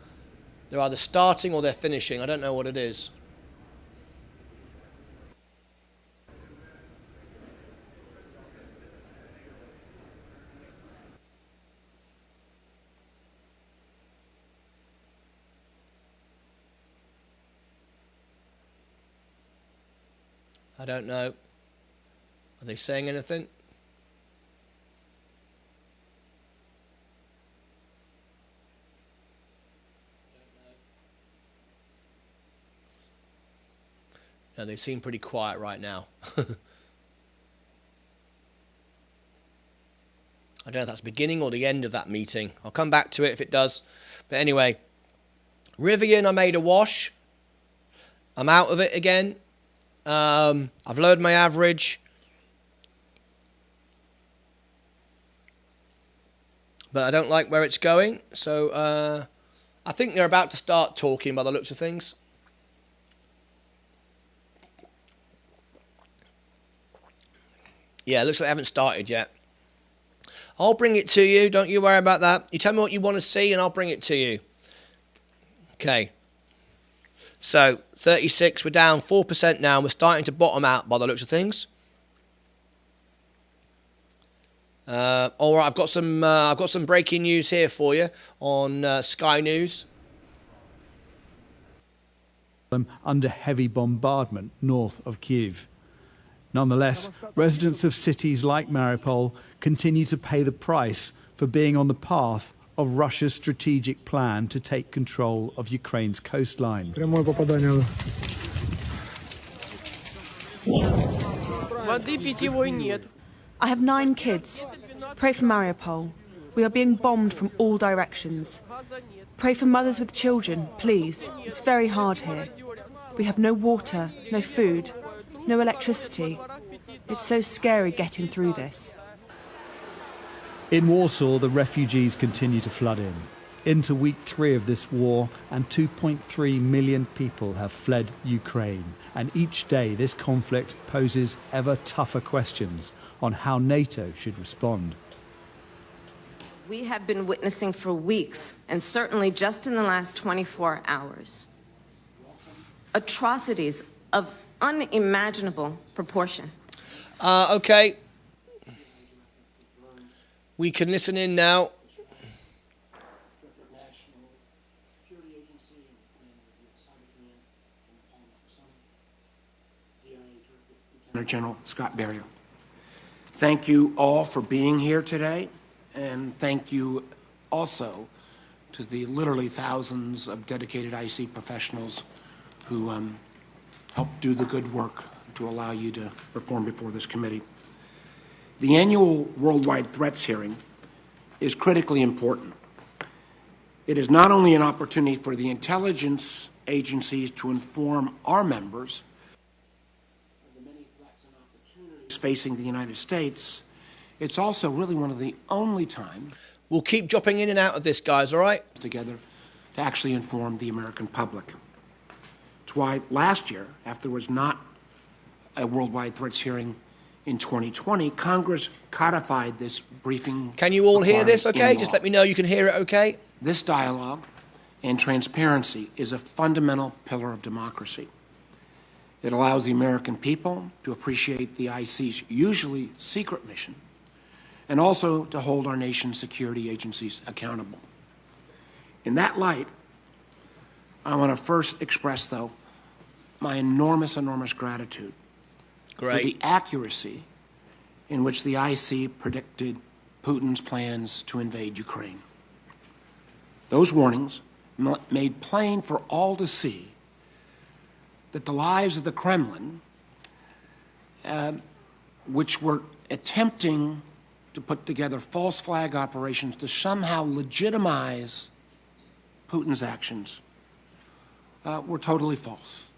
They're either starting or they're finishing. I don't know what it is. I don't know. Are they saying anything? No, they seem pretty quiet right now. I don't know if that's the beginning or the end of that meeting. I'll come back to it if it does. But anyway, Rivian, I made a wash. I'm out of it again. I've lowered my average. But I don't like where it's going. So I think they're about to start talking by the looks of things. Yeah, it looks like they haven't started yet. I'll bring it to you. Don't you worry about that. You tell me what you want to see and I'll bring it to you. Okay. So, 36. We're down 4% now. We're starting to bottom out by the looks of things. All right, I've got some breaking news here for you on Sky News. Under heavy bombardment north of Kyiv. Nonetheless, residents of cities like Mariupol continue to pay the price for being on the path of Russia's strategic plan to take control of Ukraine's coastline. I have 9 kids. Pray for Mariupol. We are being bombed from all directions. Pray for mothers with children, please. It's very hard here. We have no water, no food, no electricity. It's so scary getting through this. In Warsaw, the refugees continue to flood in. Into week 3 of this war, and 2.3 million people have fled Ukraine. And each day, this conflict poses ever tougher questions on how NATO should respond. We have been witnessing for weeks, and certainly just in the last 24 hours, atrocities of unimaginable proportion. Okay. We can listen in now. Lieutenant General Scott Berrier. Thank you all for being here today, and thank you also to the literally thousands of dedicated IC professionals who help do the good work to allow you to perform before this committee. The annual Worldwide Threats hearing is critically important. It is not only an opportunity for the intelligence agencies to inform our members of the many threats and opportunities facing the United States, it's also really one of the only times we'll keep dropping in and out of this, guys, all right? Together to actually inform the American public. It's why last year, after there was not a Worldwide Threats hearing in 2020, Congress codified this briefing. Can you all hear this okay? in Just law. let me know you can hear it okay. This dialogue and transparency is a fundamental pillar of democracy. It allows the American people to appreciate the IC's usually secret mission and also to hold our nation's security agencies accountable. In that light, I want to first express, though, my enormous gratitude for the accuracy in which the IC predicted Putin's plans to invade Ukraine. Those warnings made plain for all to see that the lies of the Kremlin, which were attempting to put together false flag operations to somehow legitimize Putin's actions, were totally false.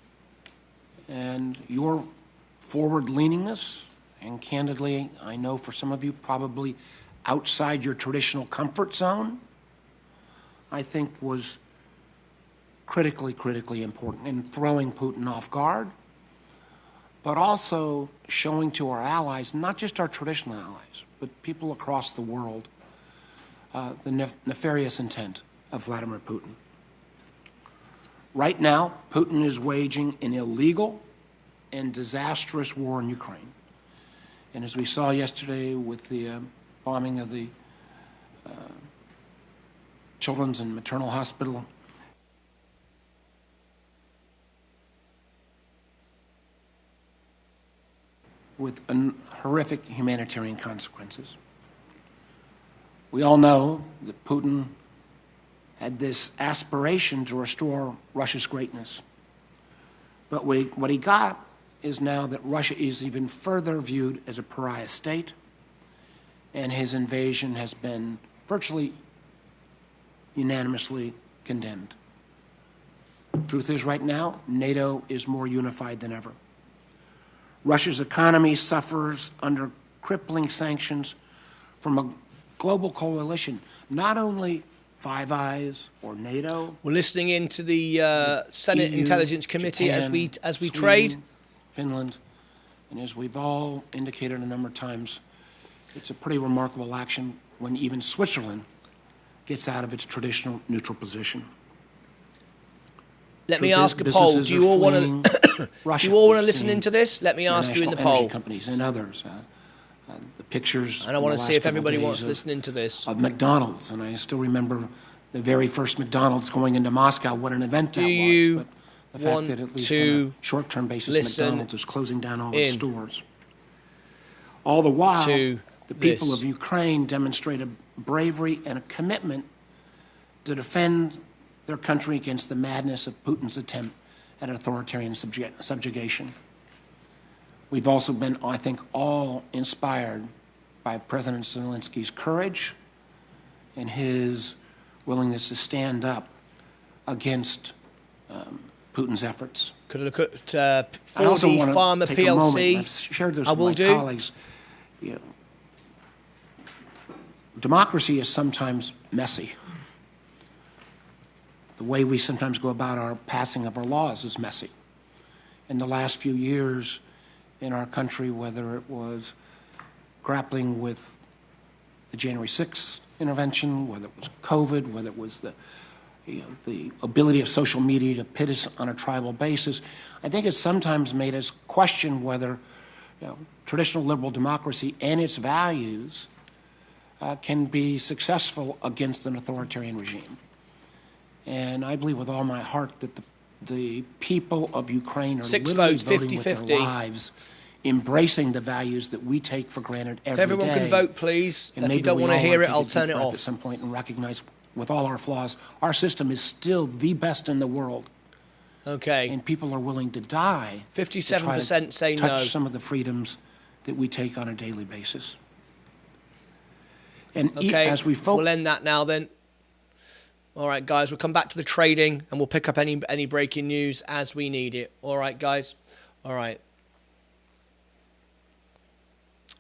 And your forward-leaningness, and candidly, I know for some of you probably outside your traditional comfort zone, I think was critically important in throwing Putin off guard, but also showing to our allies, not just our traditional allies, but people across the world, the nefarious intent of Vladimir Putin. Right now, Putin is waging an illegal and disastrous war in Ukraine. And as we saw yesterday with the bombing of the Children's and Maternal Hospital, with horrific humanitarian consequences. We all know that Putin had this aspiration to restore Russia's greatness. But what he got is now that Russia is even further viewed as a pariah state, and his invasion has been virtually unanimously condemned. Truth is, right now, NATO is more unified than ever. Russia's economy suffers under crippling sanctions from a global coalition, not only Five Eyes or NATO. We're listening into the Senate EU, Intelligence Committee Japan, as we Sweden, trade. Finland, and as we've all indicated a number of times, it's a pretty remarkable action when even Switzerland gets out of its traditional neutral position. Let me ask a poll. Do you all want to? Russia. Do you all want to listen into this? Let me ask you in the poll. Companies and others. The pictures. And I want to see if everybody wants to listen into this. Of McDonald's, and I still remember the very first McDonald's going into Moscow. What an event that was! But the fact that at least on a short-term basis, McDonald's is closing down all its stores. All the while, the people of Ukraine demonstrated bravery and a commitment to defend their country against the madness of Putin's attempt at authoritarian subjugation. We've also been, I think, all inspired by President Zelensky's courage and his willingness to stand up against Putin's efforts. Could I look at I also 4D want Pharma to take a moment, and PLC? I've shared this I with will my do. colleagues. You know, democracy is sometimes messy. The way we sometimes go about our passing of our laws is messy. In the last few years in our country, whether it was grappling with the January 6th intervention, whether it was COVID, whether it was the ability of social media to pit us on a tribal basis, I think it's sometimes made us question whether traditional liberal democracy and its values can be successful against an authoritarian regime. And I believe with all my heart that the people of Ukraine are 6 literally votes, voting 50-50. with their lives, embracing the values that we take for granted every day. If everyone can vote, please. And If you maybe don't we want to all hear ought it, I'll take a turn deep it breath off. at some point and recognize, with all our flaws, our system is still the best in the world. Okay. And people are willing to die 57% say to touch no. some of the freedoms that we take on a daily basis. And Okay, as we focus, we'll end that now then. All right, guys, we'll come back to the trading and we'll pick up any breaking news as we need it. All right, guys. All right.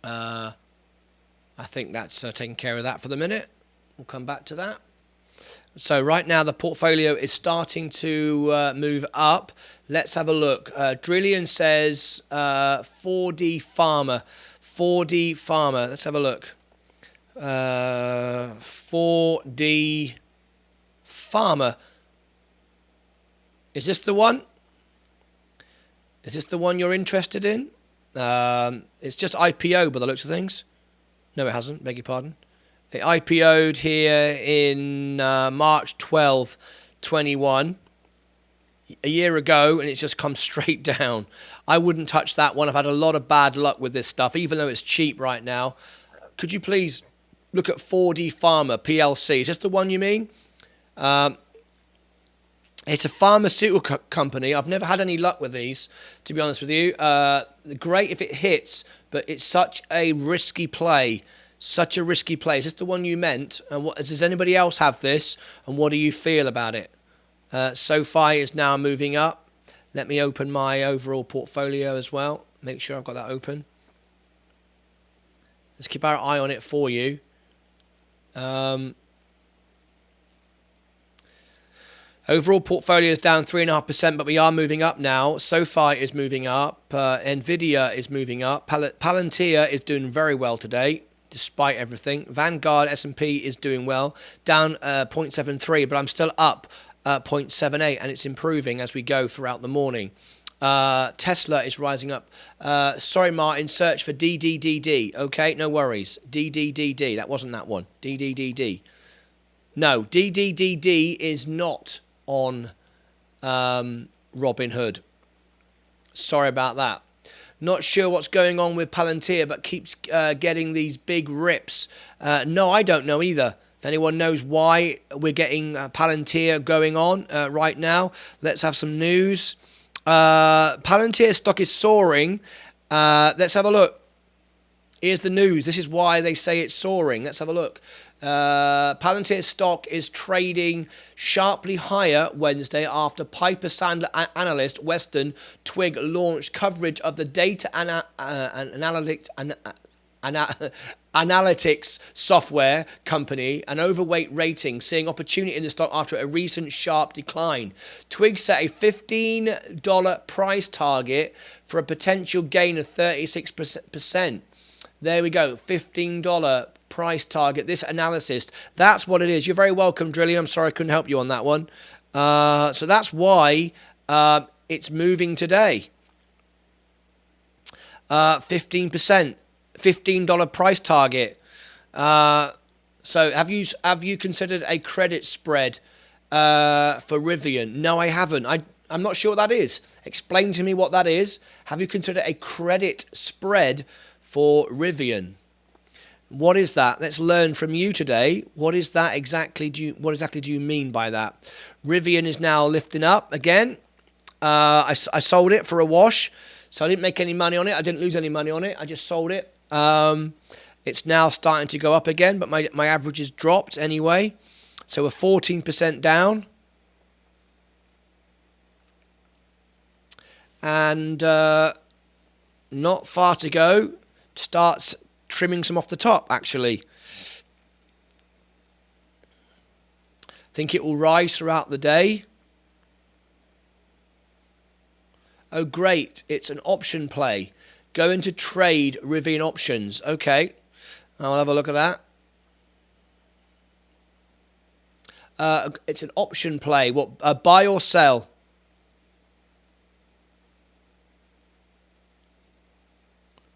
I think that's taking care of that for the minute. We'll come back to that. So right now the portfolio is starting to move up. Let's have a look. Drillian says 4D Pharma. 4D Pharma. Let's have a look. 4D Pharma. Is this the one? Is this the one you're interested in? It's just IPO by the looks of things. No, it hasn't. Beg your pardon. It IPO'd here in March 12, 21, a year ago, and it's just come straight down. I wouldn't touch that one. I've had a lot of bad luck with this stuff, even though it's cheap right now. Could you please look at 4D Pharma, PLC? Is this the one you mean? It's a pharmaceutical company. I've never had any luck with these, to be honest with you. Great if it hits, but it's such a risky play. Such a risky play. Is this the one you meant? And does anybody else have this? And what do you feel about it? SoFi is now moving up. Let me open my overall portfolio as well. Make sure I've got that open. Let's keep our eye on it for you. Overall portfolio is down 3.5%, but we are moving up now. SoFi is moving up. Nvidia is moving up. Palantir is doing very well today, despite everything. Vanguard S&P is doing well, down 0.73, but I'm still up 0.78, and it's improving as we go throughout the morning. Tesla is rising up. Sorry, Martin, search for DDDD. Okay, no worries. DDDD. That wasn't that one. DDDD. No, DDDD is not on Robinhood. Sorry about that. Not sure what's going on with Palantir, but keeps getting these big rips. No, I don't know either. If anyone knows why we're getting Palantir going on right now, let's have some news. Palantir stock is soaring. Let's have a look. Here's the news. This is why they say it's soaring. Let's have a look. Palantir stock is trading sharply higher Wednesday after Piper Sandler analyst Weston Twigg launched coverage of the data analytics software company, an overweight rating, seeing opportunity in the stock after a recent sharp decline. Twigg set a $15 price target for a potential gain of 36%. There we go, $15 price target. This analysis, that's what it is. You're very welcome, Drilly. I'm sorry I couldn't help you on that one. So that's why it's moving today. 15%, $15 price target. So have you considered a credit spread for Rivian? No, I haven't. I'm not sure what that is. Explain to me what that is. Have you considered a credit spread for Rivian? What is that? Let's learn from you today. What is that exactly? What exactly do you mean by that? Rivian is now lifting up again. I sold it for a wash, so I didn't make any money on it. I didn't lose any money on it. I just sold it. It's now starting to go up again, but my average has dropped anyway. So we're 14% down. And not far to go to start trimming some off the top, actually. I think it will rise throughout the day. Oh, great. It's an option play. Go into trade Rivian options. Okay. I'll have a look at that. It's an option play. What? Buy or sell?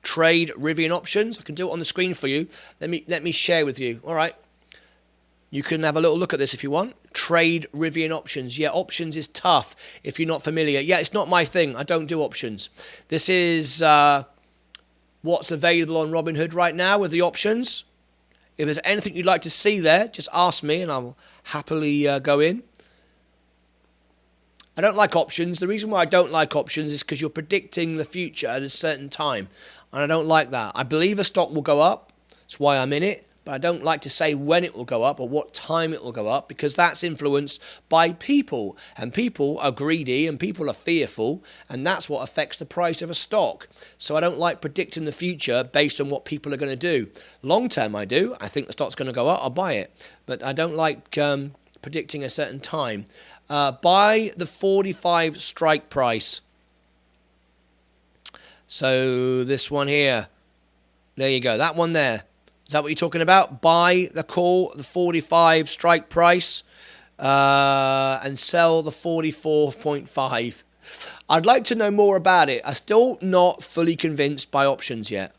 Trade Rivian options. I can do it on the screen for you. Let me share with you. All right. You can have a little look at this if you want. Trade Rivian options. Yeah, options is tough if you're not familiar. Yeah, it's not my thing. I don't do options. This is what's available on Robinhood right now with the options. If there's anything you'd like to see there, just ask me and I'll happily go in. I don't like options. The reason why I don't like options is because you're predicting the future at a certain time. And I don't like that. I believe a stock will go up. That's why I'm in it. But I don't like to say when it will go up or what time it will go up, because that's influenced by people. And people are greedy and people are fearful, and that's what affects the price of a stock. So I don't like predicting the future based on what people are going to do. Long term I do. I think the stock's going to go up, I'll buy it. But I don't like predicting a certain time. Buy the 45 strike price. So this one here. There you go. That one there. Is that what you're talking about? Buy the call, the 45 strike price, and sell the 44.5. I'd like to know more about it. I'm still not fully convinced by options yet.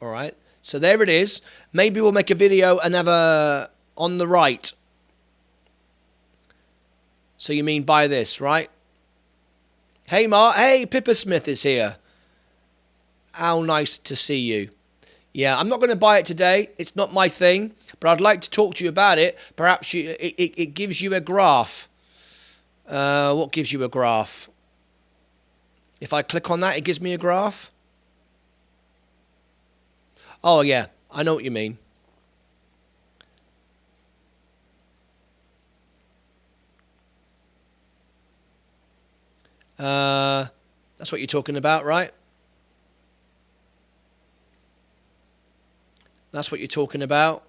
All right. So there it is. Maybe we'll make a video another on the right. So you mean buy this, right? Hey, Mark. Hey, Pippa Smith is here. How nice to see you. Yeah, I'm not going to buy it today. It's not my thing, but I'd like to talk to you about it. Perhaps it gives you a graph. What gives you a graph? If I click on that, it gives me a graph. Oh, yeah, I know what you mean. That's what you're talking about, right? That's what you're talking about.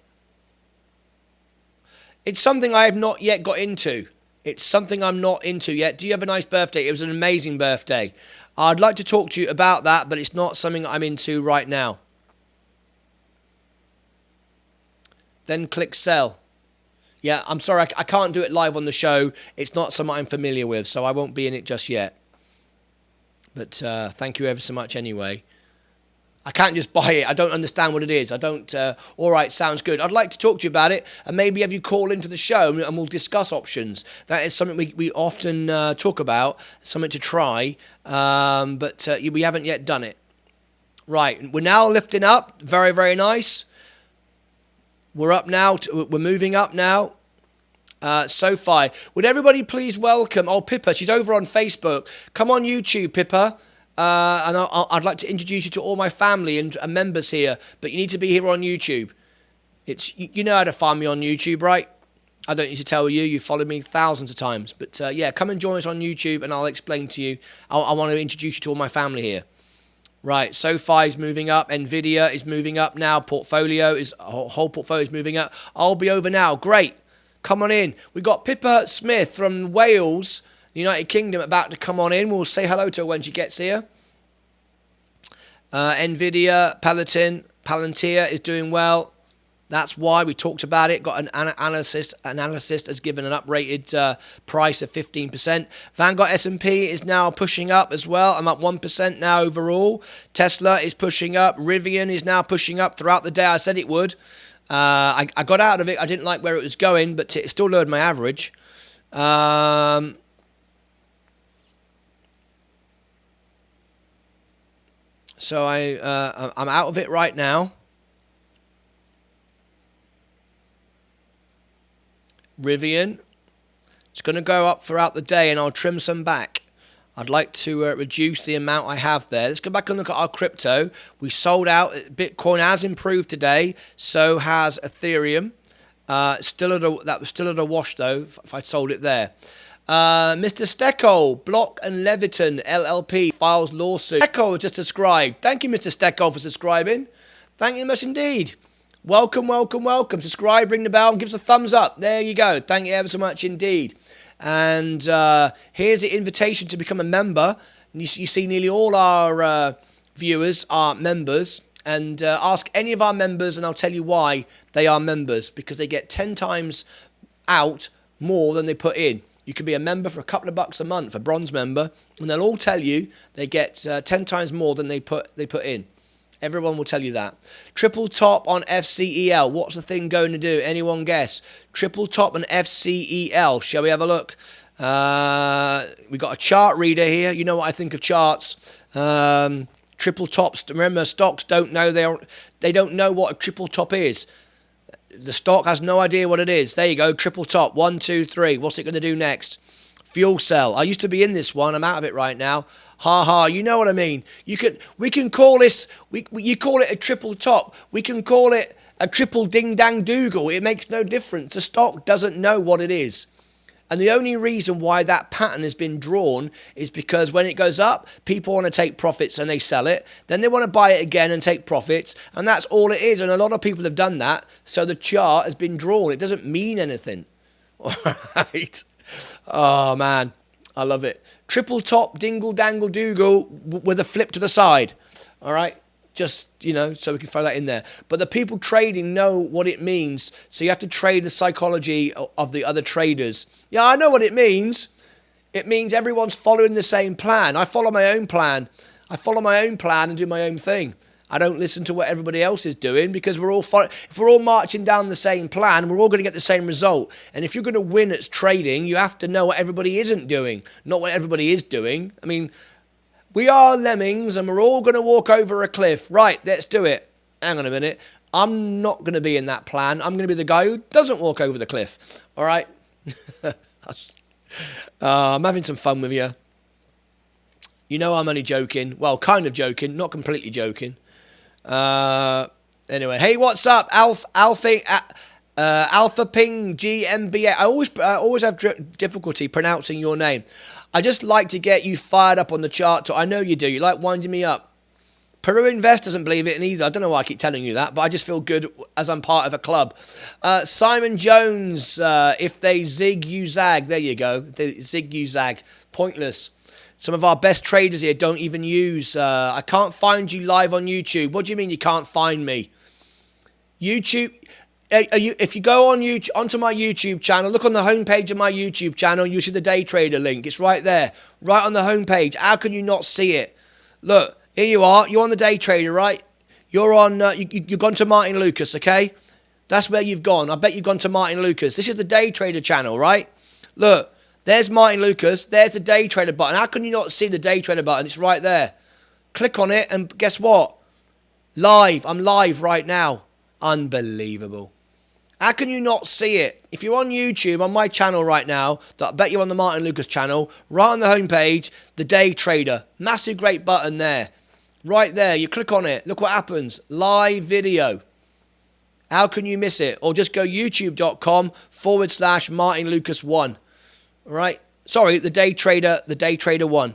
It's something I have not yet got into. It's something I'm not into yet. Do you have a nice birthday? It was an amazing birthday. I'd like to talk to you about that, but it's not something I'm into right now. Then click sell. Yeah, I'm sorry, I can't do it live on the show. It's not something I'm familiar with, so I won't be in it just yet. But thank you ever so much anyway. I can't just buy it. I don't understand what it is. I don't... all right, sounds good. I'd like to talk to you about it and maybe have you call into the show and we'll discuss options. That is something we often talk about, something to try, but we haven't yet done it. Right, we're now lifting up. Very, very nice. We're up now. We're moving up now. SoFi. Would everybody please welcome... Oh, Pippa, she's over on Facebook. Come on YouTube, Pippa. And I'd like to introduce you to all my family and members here, but you need to be here on YouTube. You know how to find me on YouTube, right? I don't need to tell you. You've followed me thousands of times. But yeah, come and join us on YouTube and I'll explain to you. I want to introduce you to all my family here. Right, SoFi is moving up. Nvidia is moving up now. Whole portfolio is moving up. I'll be over now. Great. Come on in. We've got Pippa Smith from Wales, United Kingdom, about to come on in. We'll say hello to her when she gets here. Nvidia, Palantir is doing well. That's why we talked about it. Got an analyst has given an uprated price of 15%. Vanguard S&P is now pushing up as well. I'm up 1% now overall. Tesla is pushing up. Rivian is now pushing up throughout the day. I said it would. I got out of it. I didn't like where it was going, but it still lowered my average. So I'm out of it right now. Rivian. It's going to go up throughout the day and I'll trim some back. I'd like to reduce the amount I have there. Let's go back and look at our crypto. We sold out. Bitcoin has improved today. So has Ethereum. That was still at a wash though. If I'd sold it there. Mr. Stecco, Block and Leviton LLP files lawsuit. Stecco has just subscribed. Thank you, Mr. Stecco, for subscribing. Thank you much indeed. Welcome, welcome, welcome. Subscribe, ring the bell, and give us a thumbs up. There you go. Thank you ever so much indeed. And here's the invitation to become a member. You see nearly all our viewers are members. And ask any of our members and I'll tell you why they are members. Because they get 10 times out more than they put in. You can be a member for a couple of bucks a month, a bronze member. And they'll all tell you they get 10 times more than they put in. Everyone will tell you that. Triple top on FCEL. What's the thing going to do? Anyone guess? Triple top on FCEL. Shall we have a look? We got a chart reader here. You know what I think of charts. Triple tops. Remember, stocks don't know. They don't know what a triple top is. The stock has no idea what it is. There you go. Triple top. 1, 2, 3. What's it going to do next? Fuel cell. I used to be in this one. I'm out of it right now. Ha ha. You know what I mean. We can call this. You call it a triple top. We can call it a triple ding dang doogle. It makes no difference. The stock doesn't know what it is. And the only reason why that pattern has been drawn is because when it goes up, people want to take profits and they sell it. Then they want to buy it again and take profits. And that's all it is. And a lot of people have done that. So the chart has been drawn. It doesn't mean anything. All right. Oh, man. I love it. Triple top, dingle, dangle, doogle with a flip to the side. All right. Just, so we can throw that in there. But the people trading know what it means. So you have to trade the psychology of the other traders. Yeah, I know what it means. It means everyone's following the same plan. I follow my own plan. I follow my own plan and do my own thing. I don't listen to what everybody else is doing because if we're all marching down the same plan, we're all going to get the same result. And if you're going to win at trading, you have to know what everybody isn't doing, not what everybody is doing. I mean, we are lemmings and we're all going to walk over a cliff. Right, let's do it. Hang on a minute. I'm not going to be in that plan. I'm going to be the guy who doesn't walk over the cliff. All right? I'm having some fun with you. You know I'm only joking. Well, kind of joking, not completely joking. Anyway, hey, what's up, Alpha Ping GMBA? I always have difficulty pronouncing your name. I just like to get you fired up on the chart. I know you do. You like winding me up. Peru Invest doesn't believe it either. I don't know why I keep telling you that, but I just feel good as I'm part of a club. Simon Jones, if they zig, you zag. There you go. They zig, you zag. Pointless. Some of our best traders here don't even use... I can't find you live on YouTube. What do you mean you can't find me? YouTube... If you go on YouTube, onto my YouTube channel, look on the homepage of my YouTube channel, you'll see the day trader link. It's right there, right on the homepage. How can you not see it? Look, here you are. You're on the day trader, right? You're on. You've gone to Martyn Lucas, okay? That's where you've gone. I bet you've gone to Martyn Lucas. This is the day trader channel, right? Look, there's Martyn Lucas. There's the day trader button. How can you not see the day trader button? It's right there. Click on it, and guess what? Live. I'm live right now. Unbelievable. How can you not see it? If you're on YouTube, on my channel right now, I bet you're on the Martyn Lucas channel, right on the homepage, the day trader. Massive great button there. Right there, you click on it. Look what happens. Live video. How can you miss it? Or just go youtube.com/Martyn Lucas 1. All right. Sorry, the day trader 1.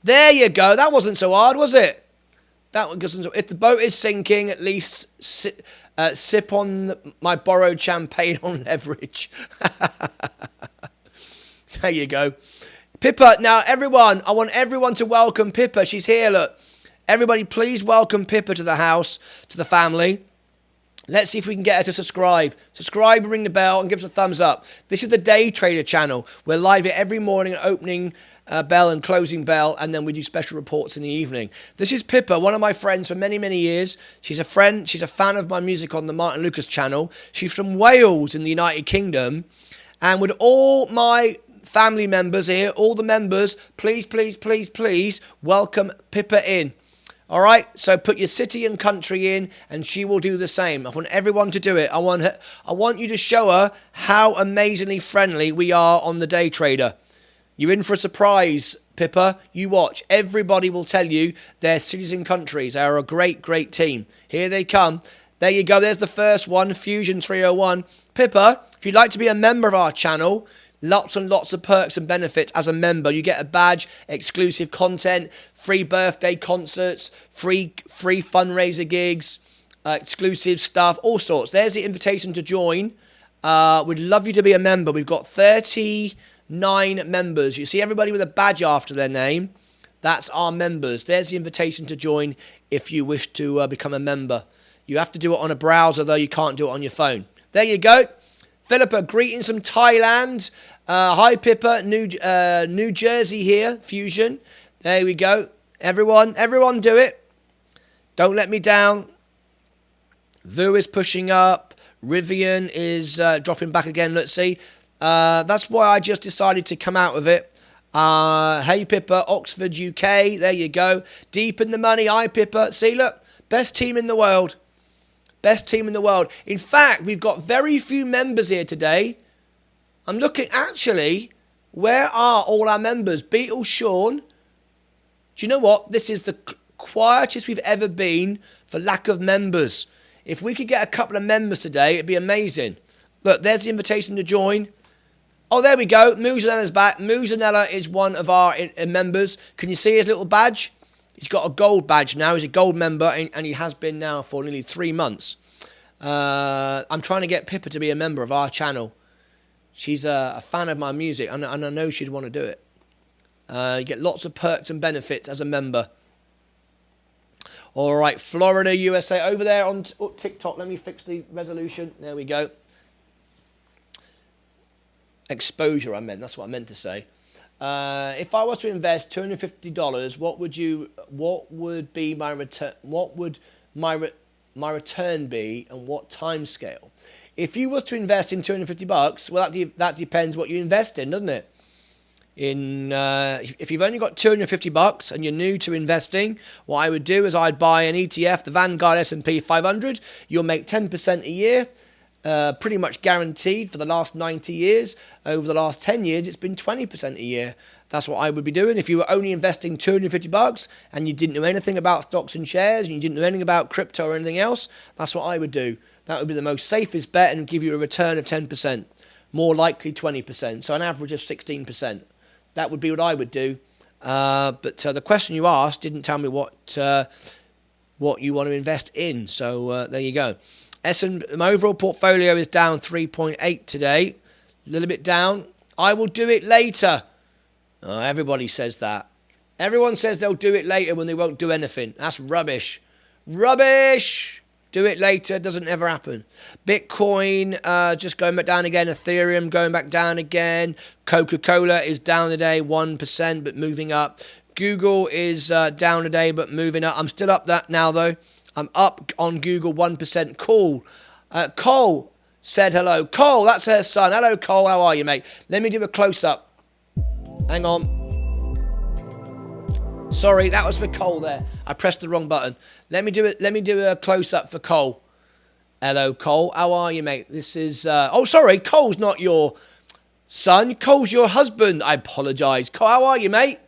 There you go. That wasn't so hard, was it? That wasn't so. If the boat is sinking, at least sip on my borrowed champagne on leverage. There you go. Pippa, now everyone, I want everyone to welcome Pippa. She's here, look. Everybody, please welcome Pippa to the house, to the family. Let's see if we can get her to subscribe. Subscribe, ring the bell, and give us a thumbs up. This is the Day Trader channel. We're live here every morning at opening bell and closing bell, and then we do special reports in the evening. This is Pippa, one of my friends for many, many years. She's a friend. She's a fan of my music on the Martyn Lucas channel. She's from Wales in the United Kingdom. And with all my family members here, all the members, please, please, please, please welcome Pippa in. All right, so put your city and country in, and she will do the same. I want everyone to do it. I want you to show her how amazingly friendly we are on the Day Trader. You're in for a surprise, Pippa, you watch. Everybody will tell you their cities and countries. They are a great, great team. Here they come. There you go. There's the first one, Fusion 301. Pippa, if you'd like to be a member of our channel, lots and lots of perks and benefits as a member. You get a badge, exclusive content, free birthday concerts, free fundraiser gigs, exclusive stuff, all sorts. There's the invitation to join. We'd love you to be a member. We've got 39 members. You see everybody with a badge after their name? That's our members. There's the invitation to join if you wish to become a member. You have to do it on a browser, though. You can't do it on your phone. There you go. Philippa, greetings from Thailand. Hi, Pippa. New Jersey here, Fusion. There we go. Everyone do it. Don't let me down. Vu is pushing up. Rivian is dropping back again. Let's see. That's why I just decided to come out of it. Hey, Pippa, Oxford, UK. There you go. Deep in the money. Hi, Pippa. See, look. Best team in the world. Best team in the world. In fact, we've got very few members here today. I'm looking, actually, where are all our members? Beetle Sean. Do you know what? This is the quietest we've ever been for lack of members. If we could get a couple of members today, it'd be amazing. Look, there's the invitation to join. Oh, there we go. Muzanella's back. Muzanella is one of our members. Can you see his little badge? He's got a gold badge now. He's a gold member, and he has been now for nearly 3 months. I'm trying to get Pippa to be a member of our channel. She's a fan of my music, and I know she'd want to do it. You get lots of perks and benefits as a member. All right, Florida, USA. Over there on TikTok, let me fix the resolution. There we go. Exposure, I meant. That's what I meant to say. If I was to invest $250, what would be my return? What would my return be, and what time scale? If you was to invest in $250, well, that depends what you invest in, doesn't it? If you've only got $250 and you're new to investing, what I would do is I'd buy an ETF, the Vanguard S&P 500. You'll make 10% a year. Pretty much guaranteed for the last 90 years. Over the last 10 years, it's been 20% a year. That's what I would be doing. If you were only investing $250 and you didn't know anything about stocks and shares, and you didn't know anything about crypto or anything else, that's what I would do. That would be the most safest bet and give you a return of 10%. More likely 20%. So an average of 16%. That would be what I would do. But the question you asked didn't tell me what you want to invest in. So there you go. My overall portfolio is down 3.8 today. A little bit down. I will do it later. Oh, everybody says that. Everyone says they'll do it later when they won't do anything. That's rubbish. Rubbish! Do it later. Doesn't ever happen. Bitcoin just going back down again. Ethereum going back down again. Coca-Cola is down today 1% but moving up. Google is down today but moving up. I'm still up that now though. I'm up on Google 1%. Cool. Cole said hello. Cole, that's her son. Hello, Cole. How are you, mate? Let me do a close-up. Hang on. Sorry, that was for Cole there. I pressed the wrong button. Let me do it. Let me do a close-up for Cole. Hello, Cole. How are you, mate? This is... oh, sorry. Cole's not your son. Cole's your husband. I apologise. Cole, how are you, mate?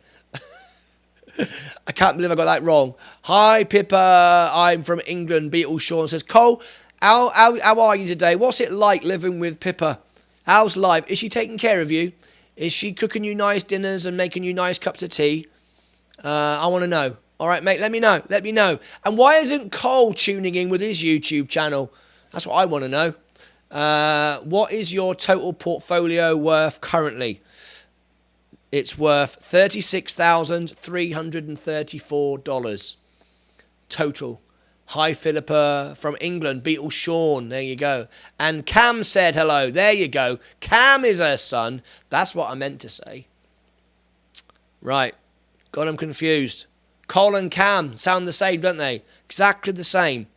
I can't believe I got that wrong. Hi, Pippa. I'm from England. Beetle Sean says, Cole, how are you today? What's it like living with Pippa? How's life? Is she taking care of you? Is she cooking you nice dinners and making you nice cups of tea? I want to know. All right, mate, let me know. Let me know. And why isn't Cole tuning in with his YouTube channel? That's what I want to know. What is your total portfolio worth currently? It's worth $36,334 total. Hi, Philippa from England. Beetle Sean. There you go. And Cam said hello. There you go. Cam is her son. That's what I meant to say. Right. Got him confused. Cole and Cam sound the same, don't they? Exactly the same.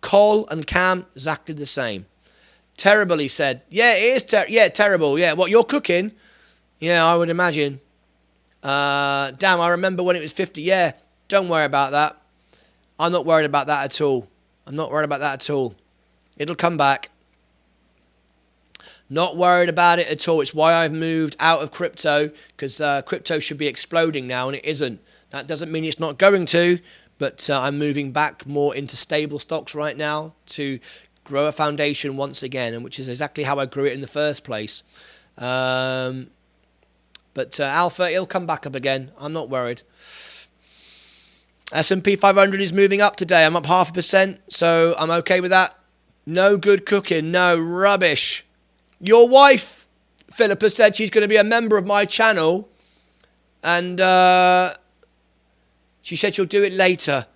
Cole and Cam, exactly the same. Terrible, he said. Yeah, it is terrible. Yeah, what, you're cooking? Yeah, I would imagine. Damn, I remember when it was 50. Yeah, don't worry about that. I'm not worried about that at all. I'm not worried about that at all. It'll come back. Not worried about it at all. It's why I've moved out of crypto, because crypto should be exploding now, and it isn't. That doesn't mean it's not going to, but I'm moving back more into stable stocks right now to grow a foundation once again, and which is exactly how I grew it in the first place. But Alpha, it'll come back up again. I'm not worried. S&P 500 is moving up today. I'm up 0.5%, so I'm okay with that. No good cooking. No rubbish. Your wife, Philippa, said she's going to be a member of my channel, and she said she'll do it later.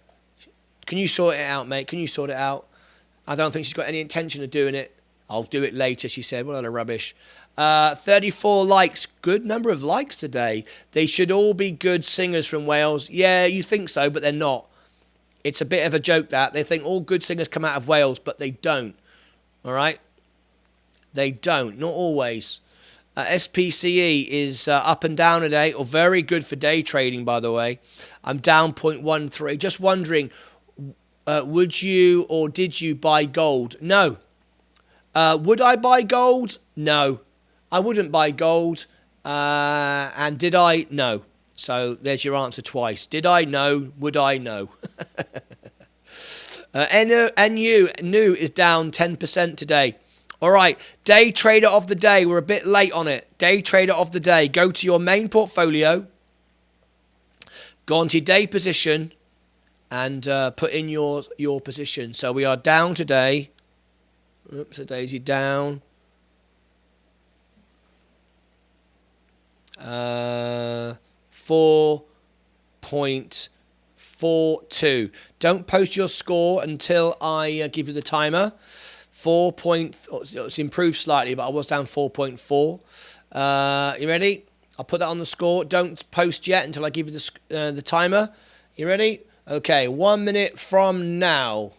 Can you sort it out, mate? Can you sort it out? I don't think she's got any intention of doing it. I'll do it later, she said. What a lot of rubbish. 34 likes. Good number of likes today. They should all be good singers from Wales. Yeah, you think so, but they're not. It's a bit of a joke that. They think all good singers come out of Wales, but they don't. All right? They don't. Not always. SPCE is up and down today, or very good for day trading, by the way. I'm down 0.13. Just wondering, would you or did you buy gold? No. Would I buy gold? No. I wouldn't buy gold. And did I? No. So there's your answer twice. Did I? No. Would I? No. NU is down 10% today. All right. Day trader of the day. We're a bit late on it. Day trader of the day. Go to your main portfolio. Go onto your day position. And put in your position. So we are down today. Oops, a daisy down. 4.42. Don't post your score until I give you the timer. It's improved slightly, but I was down 4.4. You ready? I'll put that on the score. Don't post yet until I give you the timer. You ready? Okay, 1 minute from now.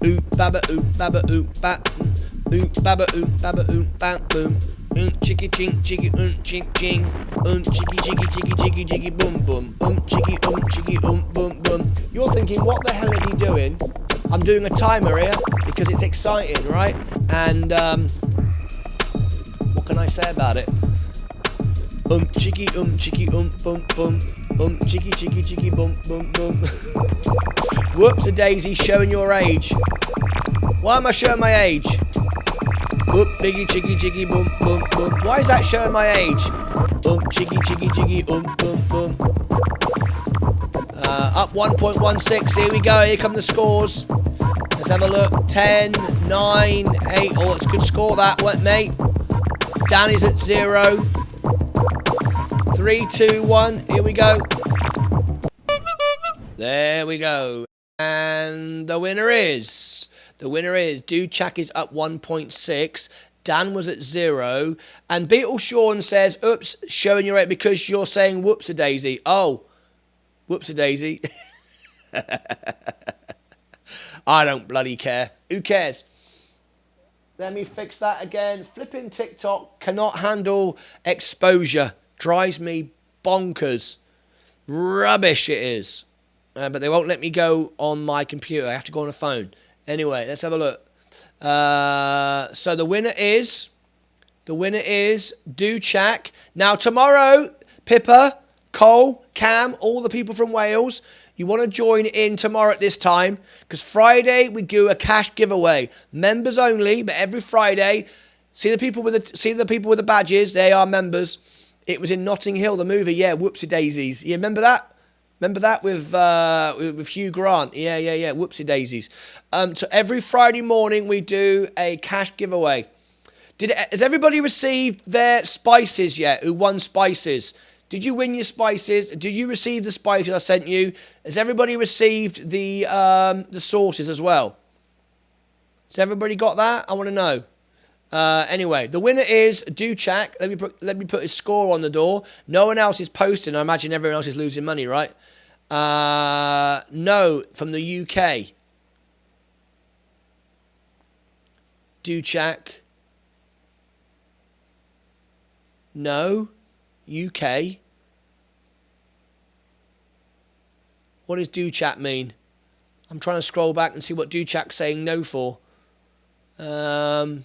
Oop baba oop baba oop ba oop baba oop baba oop ba boom chicky ching chicky ching ching chicky chicky chicky chicky chicky boom boom chicky boom boom. You're thinking, what the hell is he doing? I'm doing a timer here because it's exciting, right? And what can I say about it? Chicky boom boom chicky chicky boom boom. Whoops a daisy, showing your age. Why am I showing my age? Whoop biggie chicky boom boom boom. Why is that showing my age? Chicky boom boom. Up 1.16. Here we go. Here come the scores. Let's have a look. 10, 9, 8. Oh, it's a good score that one, mate. Danny's at 0. 3, 2, 1. Here we go. There we go. And the winner is Duchak is up 1.6. Dan was at 0. And Beetle Sean says, oops, showing your rate because you're saying whoops-a-daisy. Oh, whoops-a-daisy. I don't bloody care. Who cares? Let me fix that again. Flipping TikTok cannot handle exposure. Drives me bonkers. Rubbish it is. But they won't let me go on my computer. I have to go on a phone. Anyway, let's have a look. So the winner is Duchak. Now tomorrow, Pippa, Cole, Cam, all the people from Wales, you want to join in tomorrow at this time, because Friday we do a cash giveaway, members only. But every Friday, see the people with the badges, they are members. It was in Notting Hill, the movie. Yeah, whoopsie daisies. You remember that? Remember that with Hugh Grant? Yeah. Whoopsie daisies. So every Friday morning we do a cash giveaway. Has everybody received their spices yet? Who won spices? Did you win your spices? Did you receive the spices I sent you? Has everybody received the sauces as well? Has everybody got that? I want to know. Anyway, the winner is Duchak. Let me put his score on the door. No one else is posting. I imagine everyone else is losing money, right? No, from the UK. Duchak. No. UK. What does Duchak mean? I'm trying to scroll back and see what Duchak's saying no for. I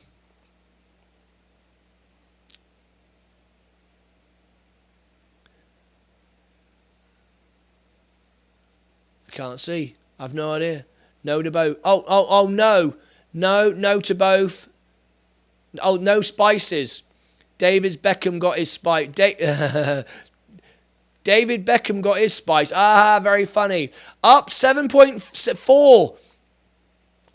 can't see. I've no idea. No to both. Oh, no. No to both. Oh, no spices. David Beckham got his spice. David Beckham got his spice. Ah, very funny. Up 7.4.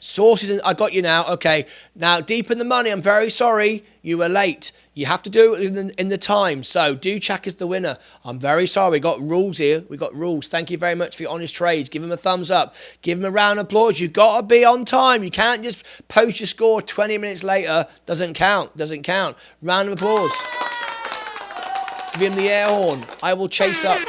Sources, I got you now. Okay. Now, deep in the money, I'm very sorry. You were late. You have to do it in the time. So, do check as the winner. I'm very sorry. We got rules here. We got rules. Thank you very much for your honest trades. Give him a thumbs up. Give him a round of applause. You've got to be on time. You can't just post your score 20 minutes later. Doesn't count. Doesn't count. Round of applause. Give him the air horn. I will chase up.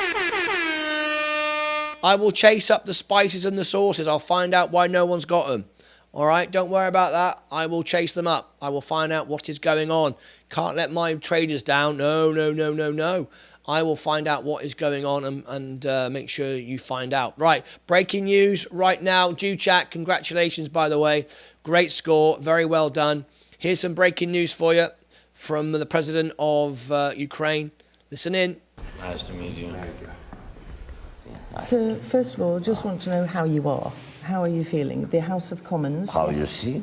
I will chase up the spices and the sauces. I'll find out why no one's got them. All right, don't worry about that. I will chase them up. I will find out what is going on. Can't let my traders down. No. I will find out what is going on and make sure you find out. Right, breaking news right now. Do chat. Congratulations, by the way. Great score. Very well done. Here's some breaking news for you from the president of Ukraine. Listen in. Nice to meet you. So, first of all, just want to know how you are. How are you feeling? The House of Commons. How you see?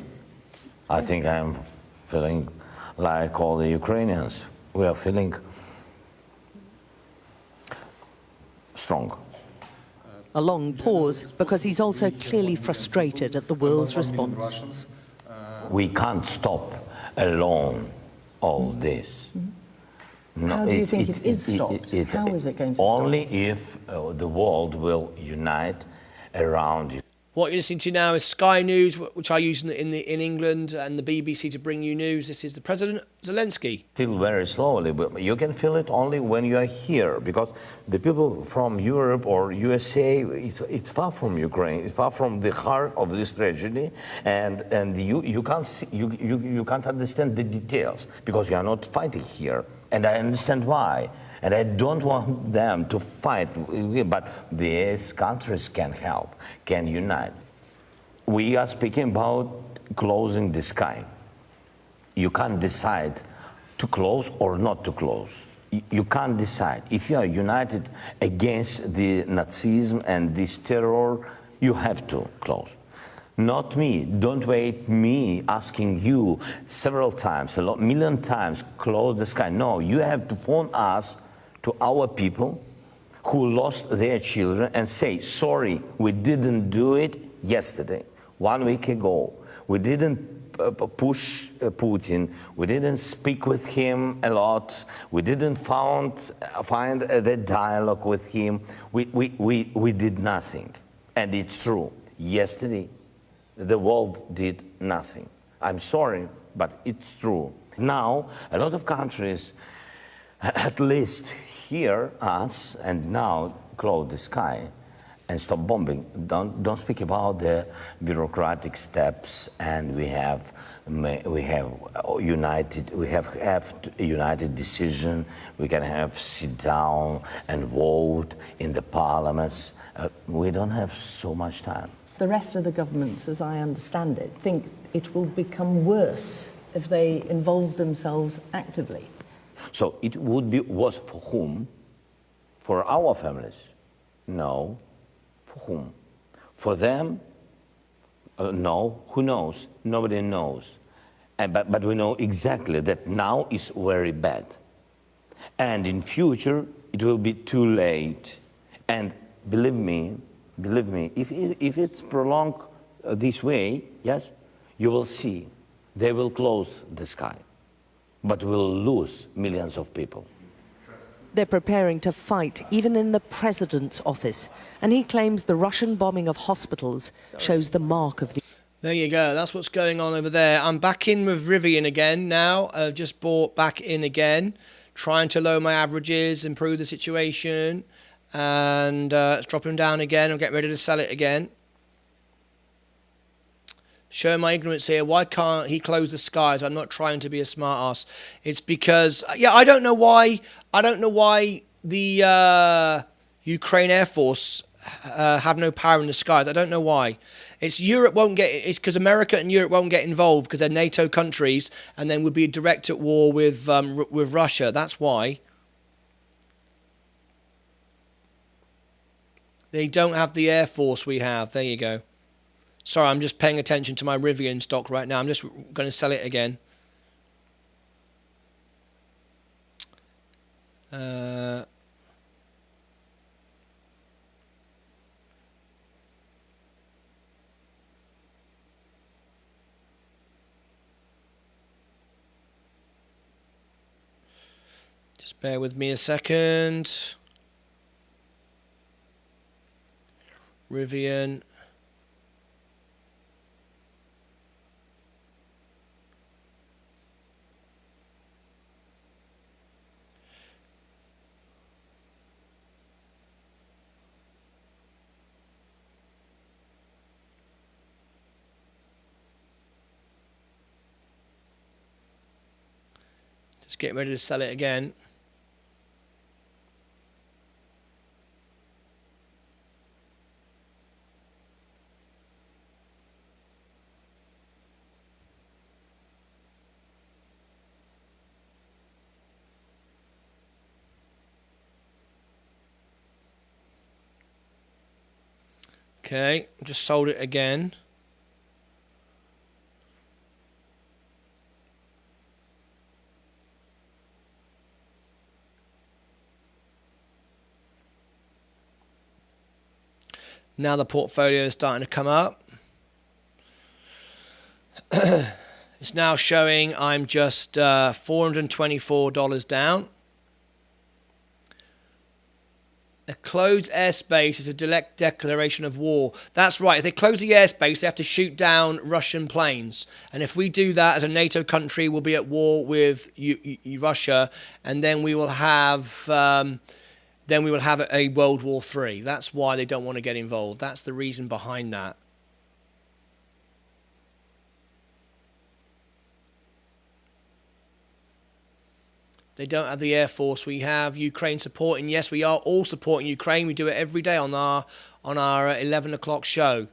I think I'm feeling like all the Ukrainians. We are feeling strong. A long pause because he's also clearly frustrated at the world's response. We can't stop alone all this. No, How do you think it is stopped? How is it going to stop? Only if the world will unite around it. What you're listening to now is Sky News, which I use in England, and the BBC to bring you news. This is the President Zelensky. Still very slowly, but you can feel it only when you are here, because the people from Europe or USA, it's far from Ukraine, it's far from the heart of this tragedy, and you can't see, you can't understand the details because you are not fighting here, and I understand why. And I don't want them to fight, but these countries can help, can unite. We are speaking about closing the sky. You can't decide to close or not to close. You can't decide. If you are united against the Nazism and this terror, you have to close. Not me. Don't wait me asking you several times, a million times, close the sky. No, you have to phone us, to our people who lost their children, and say, sorry, we didn't do it yesterday, 1 week ago. We didn't push Putin. We didn't speak with him a lot. We didn't find the dialogue with him. We did nothing. And it's true. Yesterday, the world did nothing. I'm sorry, but it's true. Now, a lot of countries at least hear us and now close the sky and stop bombing. Don't speak about the bureaucratic steps, and we have united decision. We can have sit down and vote in the parliaments. We don't have so much time. The rest of the governments, as I understand it, think it will become worse if they involve themselves actively. So it would be worse for whom? For our families? No. For whom? For them? No. Who knows? Nobody knows. But we know exactly that now is very bad. And in future, it will be too late. And believe me, if it's prolonged this way, yes, you will see, they will close the sky. But we'll lose millions of people. They're preparing to fight, even in the president's office. And he claims the Russian bombing of hospitals shows the mark of the... There you go. That's what's going on over there. I'm back in with Rivian again now. I've just bought back in again, trying to lower my averages, improve the situation. And it's dropping down again. I'm getting ready to sell it again. Showing my ignorance here. Why can't he close the skies? I'm not trying to be a smart ass. It's because, I don't know why the Ukraine Air Force have no power in the skies. I don't know why. It's Europe won't get. It's because America and Europe won't get involved because they're NATO countries, and then would be direct at war with Russia. That's why. They don't have the Air Force we have. There you go. Sorry, I'm just paying attention to my Rivian stock right now. I'm just going to sell it again. Just bear with me a second. Rivian. Just getting ready to sell it again. Okay, just sold it again. Now the portfolio is starting to come up. It's now showing I'm just $424 down. A closed airspace is a direct declaration of war. That's right. If they close the airspace, they have to shoot down Russian planes. And if we do that as a NATO country, we'll be at war with Russia, and then we will have a World War III. That's why they don't want to get involved. That's the reason behind that. They don't have the Air Force. We have Ukraine supporting. Yes, we are all supporting Ukraine. We do it every day on our 11 o'clock show.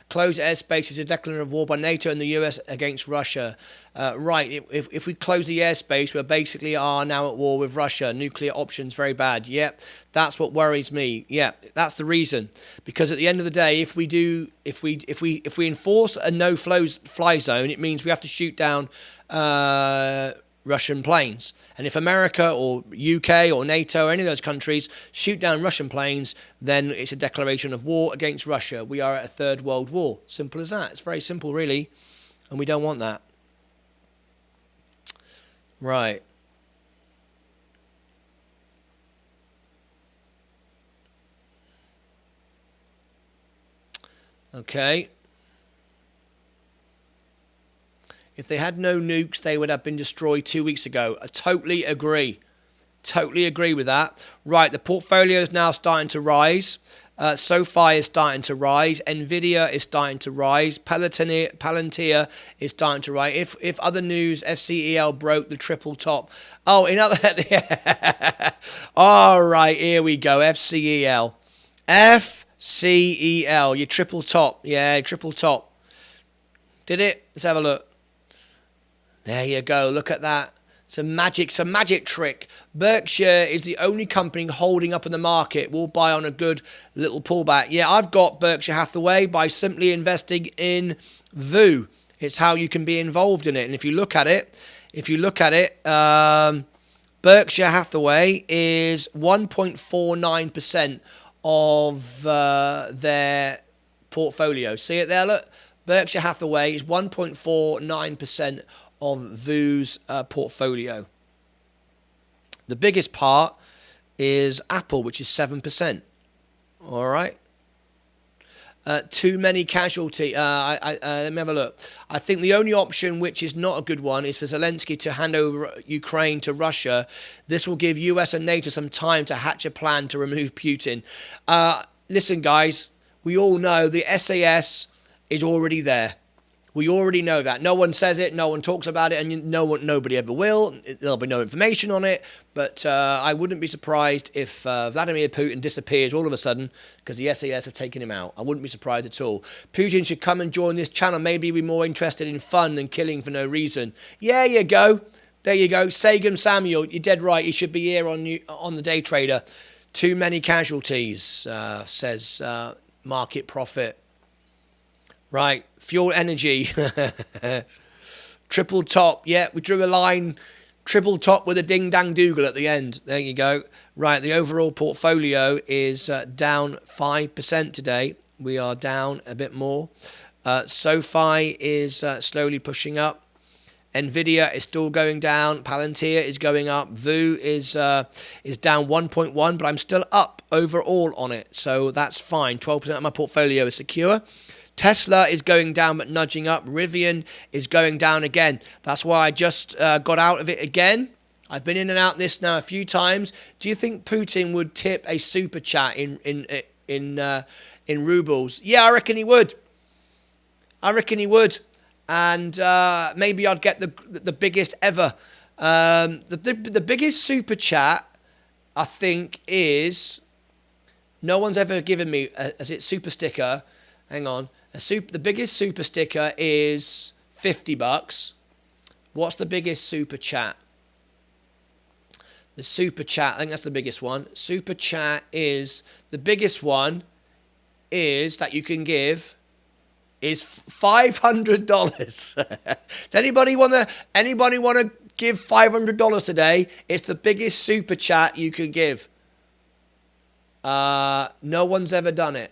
Closed airspace is a declaration of war by NATO and the US against Russia. Right, if we close the airspace, we basically are now at war with Russia. Nuclear options, very bad. Yep, that's what worries me. Yep, that's the reason. Because at the end of the day, if we enforce a no-fly zone, it means we have to shoot down Russian planes. And if America or UK or NATO or any of those countries shoot down Russian planes, then it's a declaration of war against Russia. We are at a third world war. Simple as that. It's very simple, really. And we don't want that. Right. Okay. If they had no nukes, they would have been destroyed 2 weeks ago. I totally agree. Totally agree with that. Right, the portfolio is now starting to rise. SoFi is starting to rise. Nvidia is starting to rise. Palantir is starting to rise. If other news, FCEL broke the triple top. Oh, in other... All right, here we go. FCEL. FCEL, your triple top. Yeah, triple top. Did it? Let's have a look. There you go. Look at that. It's a magic trick. Berkshire is the only company holding up in the market. We'll buy on a good little pullback. Yeah, I've got Berkshire Hathaway by simply investing in VU. It's how you can be involved in it. And if you look at it, Berkshire Hathaway is 1.49% of their portfolio. See it there? Look, Berkshire Hathaway is 1.49% of VU's portfolio. The biggest part is Apple, which is 7%. All right. Too many casualty. Let me have a look. I think the only option, which is not a good one, is for Zelensky to hand over Ukraine to Russia. This will give US and NATO some time to hatch a plan to remove Putin. Listen, guys, we all know the SAS is already there. We already know that. No one says it, no one talks about it, and nobody ever will. There'll be no information on it. But I wouldn't be surprised if Vladimir Putin disappears all of a sudden because the SAS have taken him out. I wouldn't be surprised at all. Putin should come and join this channel. Maybe we're more interested in fun than killing for no reason. Yeah, you go. There you go. Sagam Samuel, you're dead right. He should be here on the Day Trader. Too many casualties, says Market Profit. Right, fuel energy. Triple top. Yeah, we drew a line. Triple top with a ding-dang dougal at the end. There you go. Right, the overall portfolio is down 5% today. We are down a bit more. SoFi is slowly pushing up. Nvidia is still going down. Palantir is going up. VU is down 1.1, but I'm still up overall on it. So that's fine. 12% of my portfolio is secure. Tesla is going down but nudging up. Rivian is going down again. That's why I just got out of it again. I've been in and out this now a few times. Do you think Putin would tip a super chat in rubles? Yeah, I reckon he would. And maybe I'd get the biggest ever. The biggest super chat, I think, is no one's ever given me as its super sticker. Hang on, the biggest super sticker is $50. What's the biggest super chat? The super chat, I think that's the biggest one. Super chat is the biggest one is that you can give. Is $500. Does anybody wanna give $500 today? It's the biggest super chat you can give. No one's ever done it.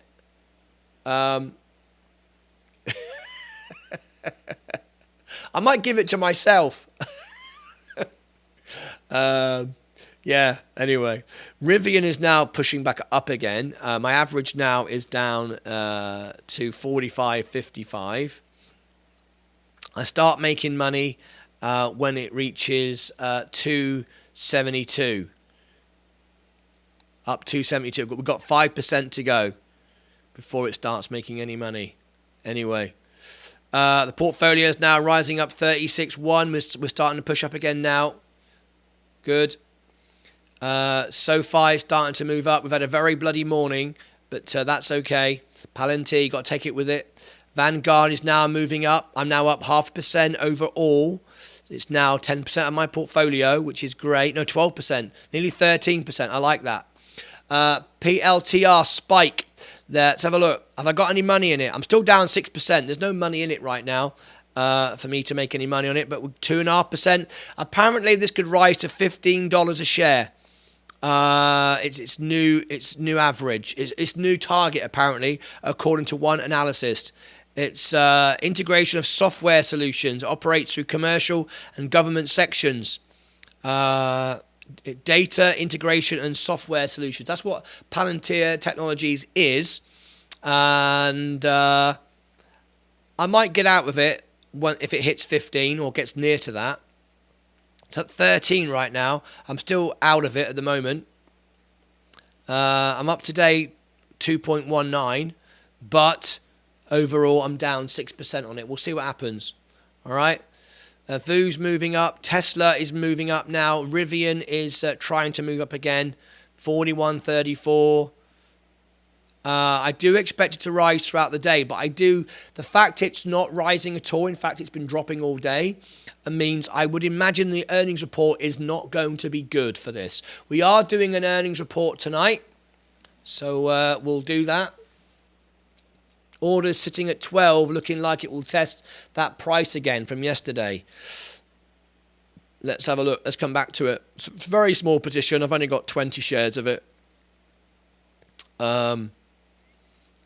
I might give it to myself. Yeah, anyway. Rivian is now pushing back up again. My average now is down to 45.55. I start making money when it reaches 272. Up 272. We've got 5% to go before it starts making any money. Anyway. The portfolio is now rising up 36.1. We're starting to push up again now. Good. SoFi is starting to move up. We've had a very bloody morning, but that's okay. Palantir, got to take it with it. Vanguard is now moving up. I'm now up 0.5% overall. It's now 10% of my portfolio, which is great. No, 12%, nearly 13%. I like that. PLTR spike. Let's have a look. Have I got any money in it? I'm still down 6%. There's no money in it right now. For me to make any money on it, but with 2.5%. Apparently, this could rise to $15 a share. It's new average. It's new target apparently, according to one analyst. It's integration of software solutions. It operates through commercial and government sections. Data integration and software solutions. That's what Palantir Technologies is, and I might get out of it if it hits 15 or gets near to that. It's at 13 right now. I'm still out of it at the moment. I'm up to date 2.19, but overall I'm down 6% on it. We'll see what happens. All right. VU's moving up. Tesla is moving up now. Rivian is trying to move up again. 41.34. I do expect it to rise throughout the day, but the fact it's not rising at all, in fact it's been dropping all day, means I would imagine the earnings report is not going to be good for this. We are doing an earnings report tonight, so we'll do that. Orders sitting at 12, looking like it will test that price again from yesterday. Let's have a look. Let's come back to it. It's a very small position. I've only got 20 shares of it.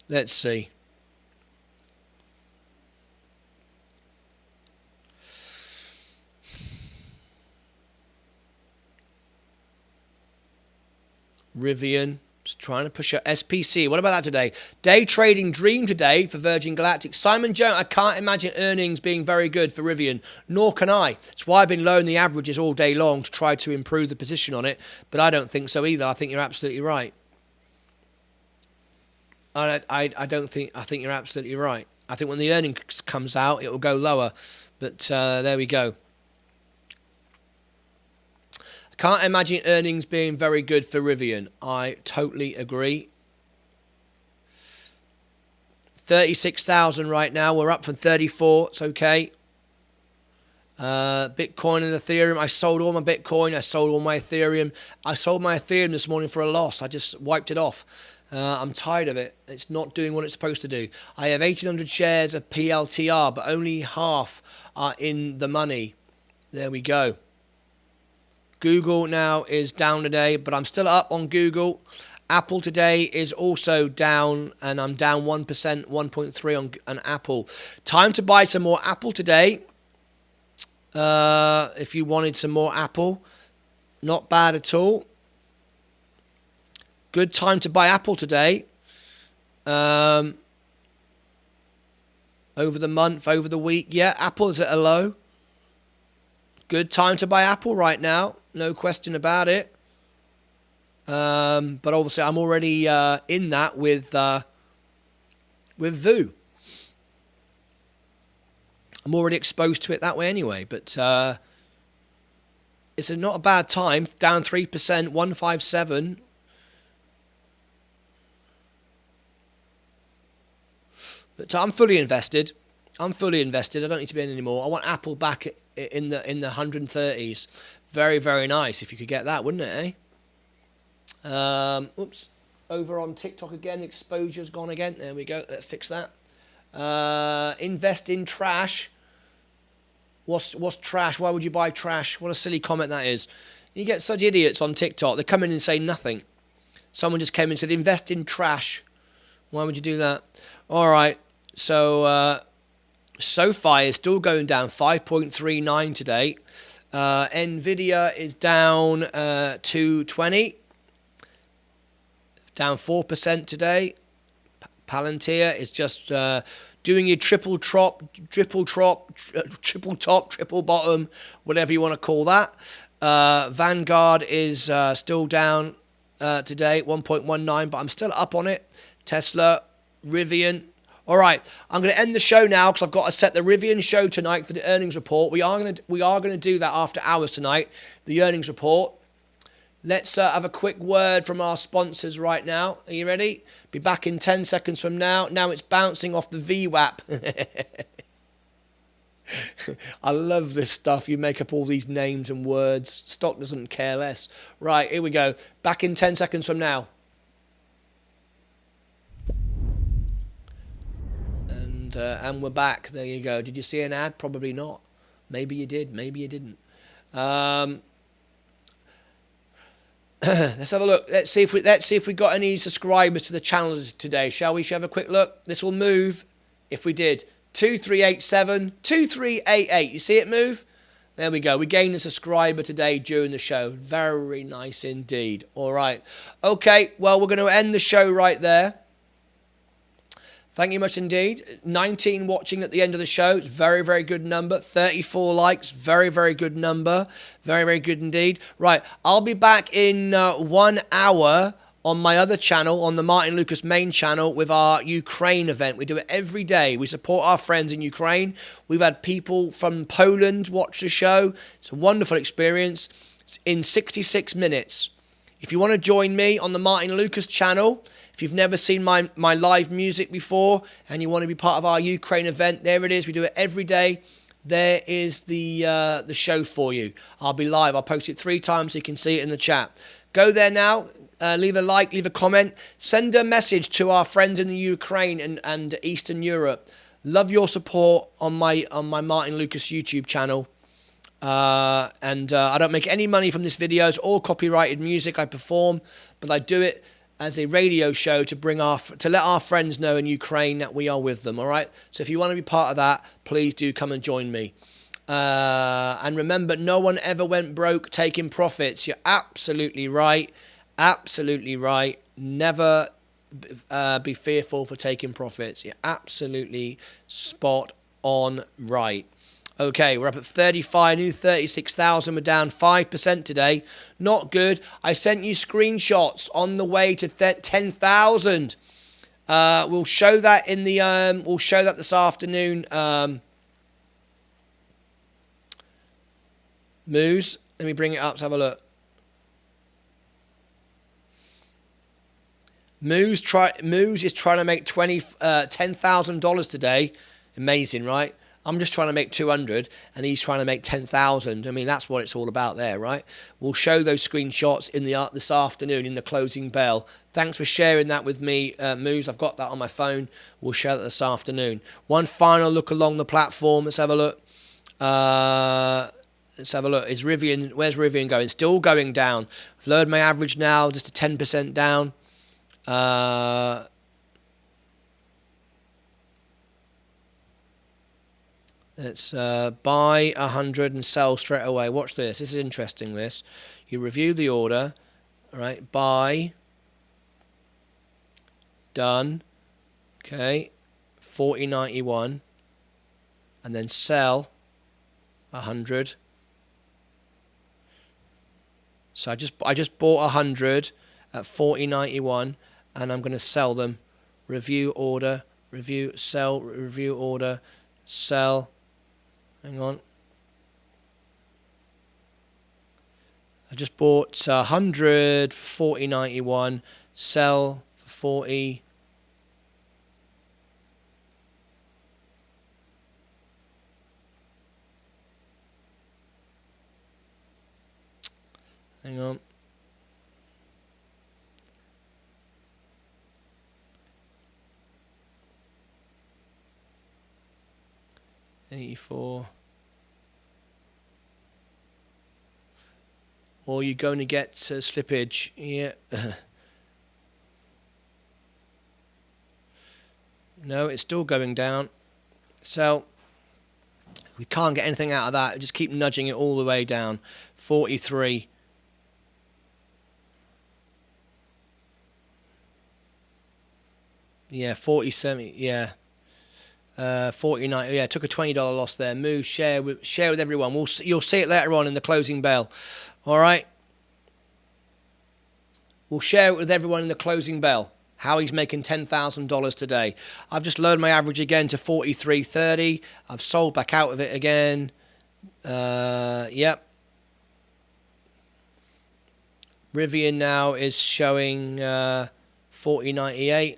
Let's see. Rivian, just trying to push up. SPC, what about that today? Day trading dream today for Virgin Galactic. Simon Jones, I can't imagine earnings being very good for Rivian, nor can I. That's why I've been lowering the averages all day long to try to improve the position on it, but I don't think so either. I think you're absolutely right. I think you're absolutely right. I think when the earnings comes out, it will go lower. But there we go. I can't imagine earnings being very good for Rivian. I totally agree. 36,000 right now. We're up from 34. It's okay. Bitcoin and Ethereum. I sold all my Bitcoin. I sold all my Ethereum. I sold my Ethereum this morning for a loss. I just wiped it off. I'm tired of it. It's not doing what it's supposed to do. I have 1,800 shares of PLTR, but only half are in the money. There we go. Google now is down today, but I'm still up on Google. Apple today is also down, and I'm down 1%, 1.3 on Apple. Time to buy some more Apple today. If you wanted some more Apple, not bad at all. Good time to buy Apple today. Over the month, over the week. Yeah, Apple is at a low. Good time to buy Apple right now. No question about it. But obviously I'm already in that with VU. I'm already exposed to it that way anyway. But it's not a bad time. Down 3%, 157. But I'm fully invested. I don't need to be in anymore. I want Apple back in the 130s. Very, very nice if you could get that, wouldn't it, eh? Oops. Over on TikTok again. Exposure's gone again. There we go. Let's fix that. Invest in trash. What's trash? Why would you buy trash? What a silly comment that is. You get such idiots on TikTok. They come in and say nothing. Someone just came in and said, invest in trash. Why would you do that? All right. So, SoFi is still going down 5.39 today. Nvidia is down 220. Down 4% today. Palantir is just doing your triple top, triple bottom, whatever you want to call that. Vanguard is still down today, 1.19, but I'm still up on it. Tesla, Rivian. All right, I'm going to end the show now because I've got to set the Rivian show tonight for the earnings report. We are going to do that after hours tonight, the earnings report. Let's have a quick word from our sponsors right now. Are you ready? Be back in 10 seconds from now. Now it's bouncing off the VWAP. I love this stuff. You make up all these names and words. Stock doesn't care less. Right, here we go. Back in 10 seconds from now. And we're back. There you go. Did you see an ad? Probably not. Maybe you did. Maybe you didn't. Let's have a look. Let's see if we got any subscribers to the channel today. Shall we? Shall we have a quick look? This will move if we did. 2387, 2388. You see it move? There we go. We gained a subscriber today during the show. Very nice indeed. All right. Okay. Well, we're going to end the show right there. Thank you much indeed. 19 watching at the end of the show. It's very, very good number. 34 likes. Very, very good number. Very, very good indeed. Right. I'll be back in 1 hour on my other channel, on the Martyn Lucas main channel, with our Ukraine event. We do it every day. We support our friends in Ukraine. We've had people from Poland watch the show. It's a wonderful experience. It's in 66 minutes. If you want to join me on the Martyn Lucas channel, if you've never seen my live music before and you want to be part of our Ukraine event, there it is. We do it every day. There is the show for you. I'll be live. I'll post it 3 times so you can see it in the chat. Go there now. Leave a like, leave a comment. Send a message to our friends in the Ukraine and Eastern Europe. Love your support on my Martyn Lucas YouTube channel. I don't make any money from this video. It's all copyrighted music I perform, but I do it as a radio show to let our friends know in Ukraine that we are with them. All right. So if you want to be part of that, please do come and join me. And remember, no one ever went broke taking profits. You're absolutely right. Absolutely right. Never be fearful for taking profits. You're absolutely spot on right. Okay, we're up at 35, new 36,000. We're down 5% today. Not good. I sent you screenshots on the way to 10,000. We'll show that in the we'll show that this afternoon. Moose, let me bring it up. Let's have a look. Moose is trying to make $10,000 today. Amazing, right? I'm just trying to make 200, and he's trying to make 10,000. I mean, that's what it's all about there, right? We'll show those screenshots in the this afternoon in the closing bell. Thanks for sharing that with me, Moose. I've got that on my phone. We'll share that this afternoon. One final look along the platform. Let's have a look. Let's have a look. Is Rivian? Where's Rivian going? Still going down. I've lowered my average now, just to 10% down. Let's buy 100 and sell straight away. Watch this. This is interesting, this. You review the order. All right. Buy. Done. Okay. 40.91. And then sell 100. So I just bought 100 at 40.91, and I'm going to sell them. Review order. Review. Sell. Review order. Sell. Hang on. I just bought 100 for 40.91. Sell for 40. Hang on. $84. Or you're going to get slippage. Yeah. No, it's still going down. So we can't get anything out of that. Just keep nudging it all the way down. 43. Yeah, 47. Yeah. 49. Yeah, took a $20 loss there. Move, share with everyone. You'll see it later on in the closing bell. All right. We'll share it with everyone in the closing bell. How he's making $10,000 today. I've just lowered my average again to 43.30. I've sold back out of it again. Yep. Rivian now is showing 40.98.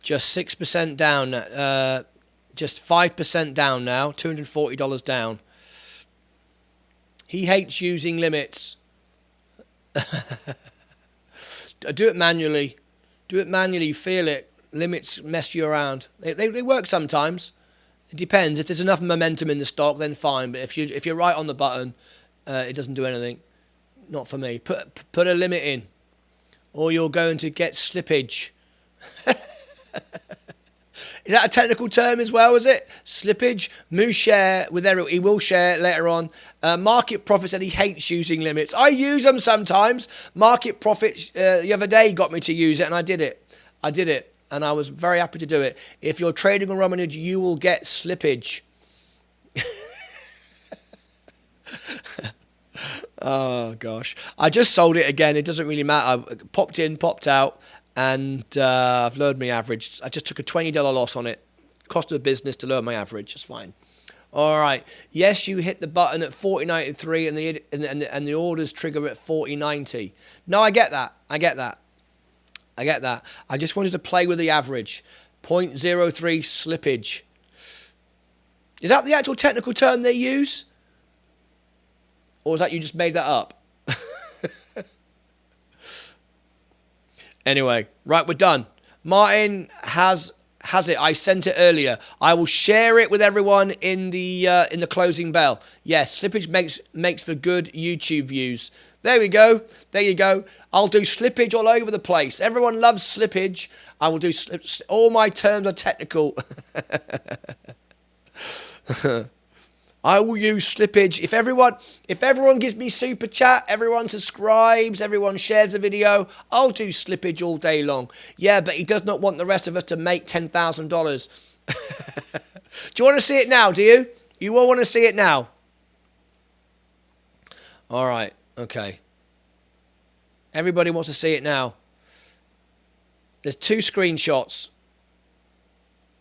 Just 6% down. Just 5% down now. $240 down. He hates using limits. Do it manually. Do it manually. Feel it. Limits mess you around. They work sometimes. It depends. If there's enough momentum in the stock, then fine. But if you're right on the button, it doesn't do anything. Not for me. Put a limit in, or you're going to get slippage. Is that a technical term as well, is it? Slippage. Moo share with everyone. He will share later on. Market Profit said he hates using limits. I use them sometimes. Market Profit the other day got me to use it, and I did it. And I was very happy to do it. If you're trading on Robinhood, you will get slippage. Oh, gosh. I just sold it again. It doesn't really matter. I popped in, popped out. And I've lowered my average. I just took a $20 loss on it. Cost of the business to lower my average. It's fine. All right. Yes, you hit the button at 40.93 and the orders trigger at 40.90. No, I get that. I get that. I just wanted to play with the average. 0.03 slippage. Is that the actual technical term they use? Or is that you just made that up? Anyway, right, we're done. Martyn has it. I sent it earlier. I will share it with everyone in the closing bell. Yes, slippage makes for good YouTube views. There we go. There you go. I'll do slippage all over the place. Everyone loves slippage. I will do all my terms are technical. I will use slippage. If everyone gives me super chat, everyone subscribes, everyone shares the video, I'll do slippage all day long. Yeah, but he does not want the rest of us to make $10,000. Do you want to see it now, do you? You all want to see it now? All right, okay. Everybody wants to see it now. There's 2 screenshots.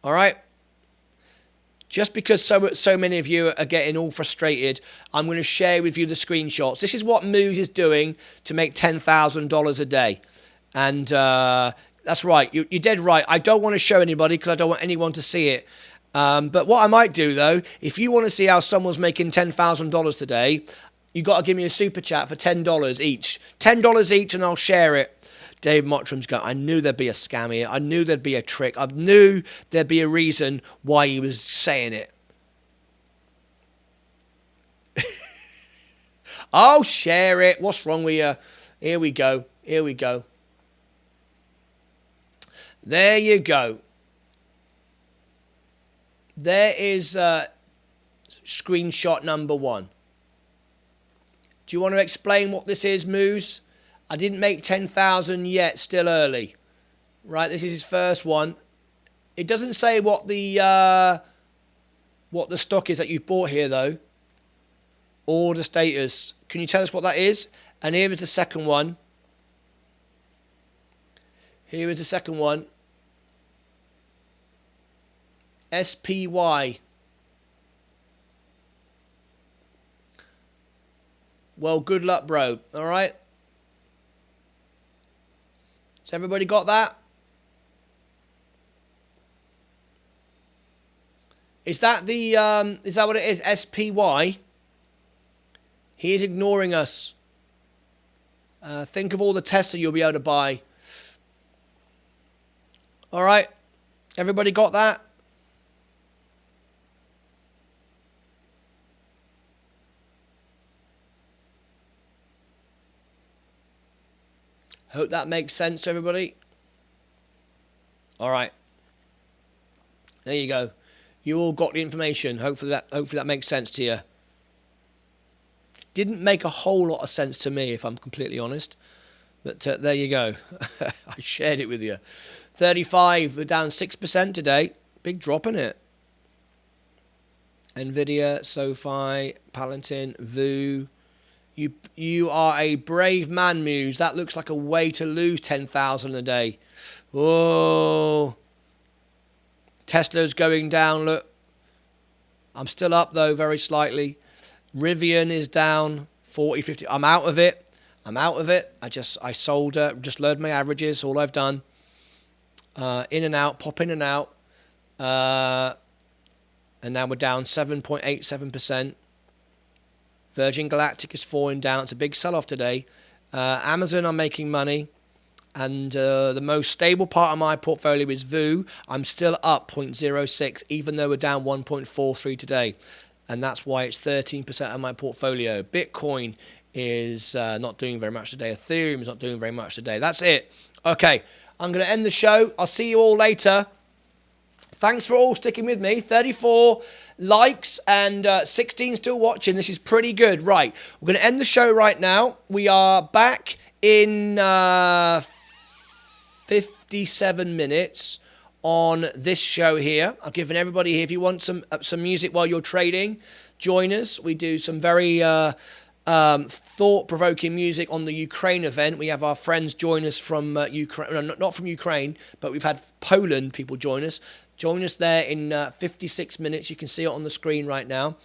All right? Just because so many of you are getting all frustrated, I'm going to share with you the screenshots. This is what Moose is doing to make $10,000 a day. And that's right. You're dead right. I don't want to show anybody because I don't want anyone to see it. But what I might do, though, if you want to see how someone's making $10,000 today, you got to give me a super chat for $10 each. $10 each and I'll share it. Dave Mottram's going, I knew there'd be a scam here. I knew there'd be a trick. I knew there'd be a reason why he was saying it. I'll share it. What's wrong with you? Here we go. Here we go. There you go. There is screenshot number 1. Do you want to explain what this is, Moose? I didn't make 10,000 yet, still early. Right, this is his first one. It doesn't say what the stock is that you've bought here, though. Order status. Can you tell us what that is? And here is the second one. Here is the second one. SPY. Well, good luck, bro. All right. Has everybody got that? Is that the is that what it is? SPY. He is ignoring us. Think of all the tests that you'll be able to buy. All right. Everybody got that? Hope that makes sense to everybody. All right. There you go. You all got the information. Hopefully that makes sense to you. Didn't make a whole lot of sense to me, if I'm completely honest. But there you go. I shared it with you. 35, we're down 6% today. Big drop in it. Nvidia, SoFi, Palantir, VU. You are a brave man, Muse. That looks like a way to lose 10,000 a day. Oh. Tesla's going down, look. I'm still up, though, very slightly. Rivian is down 40, 50. I'm out of it. I'm out of it. I sold, just load my averages, all I've done. In and out, pop in and out. And now we're down 7.87%. Virgin Galactic is falling down. It's a big sell-off today. Amazon are making money. And the most stable part of my portfolio is VU. I'm still up 0.06, even though we're down 1.43 today. And that's why it's 13% of my portfolio. Bitcoin is not doing very much today. Ethereum is not doing very much today. That's it. Okay, I'm going to end the show. I'll see you all later. Thanks for all sticking with me. 34 likes and 16 still watching. This is pretty good. Right, we're going to end the show right now. We are back in 57 minutes on this show here. I've given everybody here, if you want some music while you're trading, join us. We do some very thought-provoking music on the Ukraine event. We have our friends join us from Ukraine, not from Ukraine, but we've had Poland people join us. Join us there in 56 minutes. You can see it on the screen right now.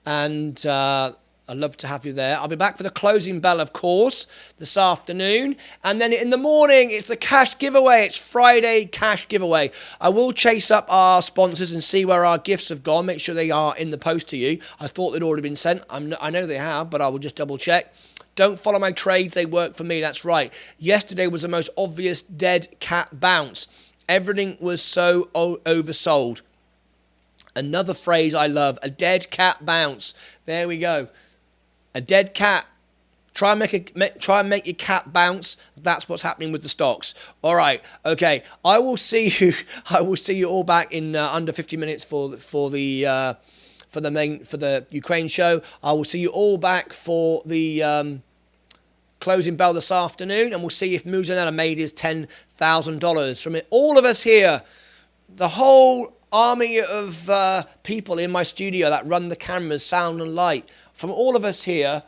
And I'd love to have you there. I'll be back for the closing bell, of course, this afternoon. And then in the morning, it's the cash giveaway. It's Friday cash giveaway. I will chase up our sponsors and see where our gifts have gone. Make sure they are in the post to you. I thought they'd already been sent. I know they have, but I will just double check. Don't follow my trades. They work for me. That's right. Yesterday was the most obvious dead cat bounce. Everything was so oversold. Another phrase I love, a dead cat bounce. There we go. A dead cat. Try and make your cat bounce. That's what's happening with the stocks. All right. Okay. I will see you all back in under 50 minutes for the Ukraine show. I will see you all back for the closing bell this afternoon, and we'll see if Muzanella made his $10,000 from it. All of us here, the whole army of people in my studio that run the cameras, sound and light, from all of us here,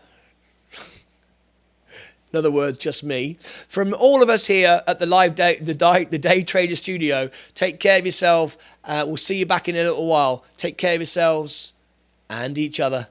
In other words, just me. From all of us here at the live day, the Day Trader Studio, take care of yourself. We'll see you back in a little while. Take care of yourselves and each other.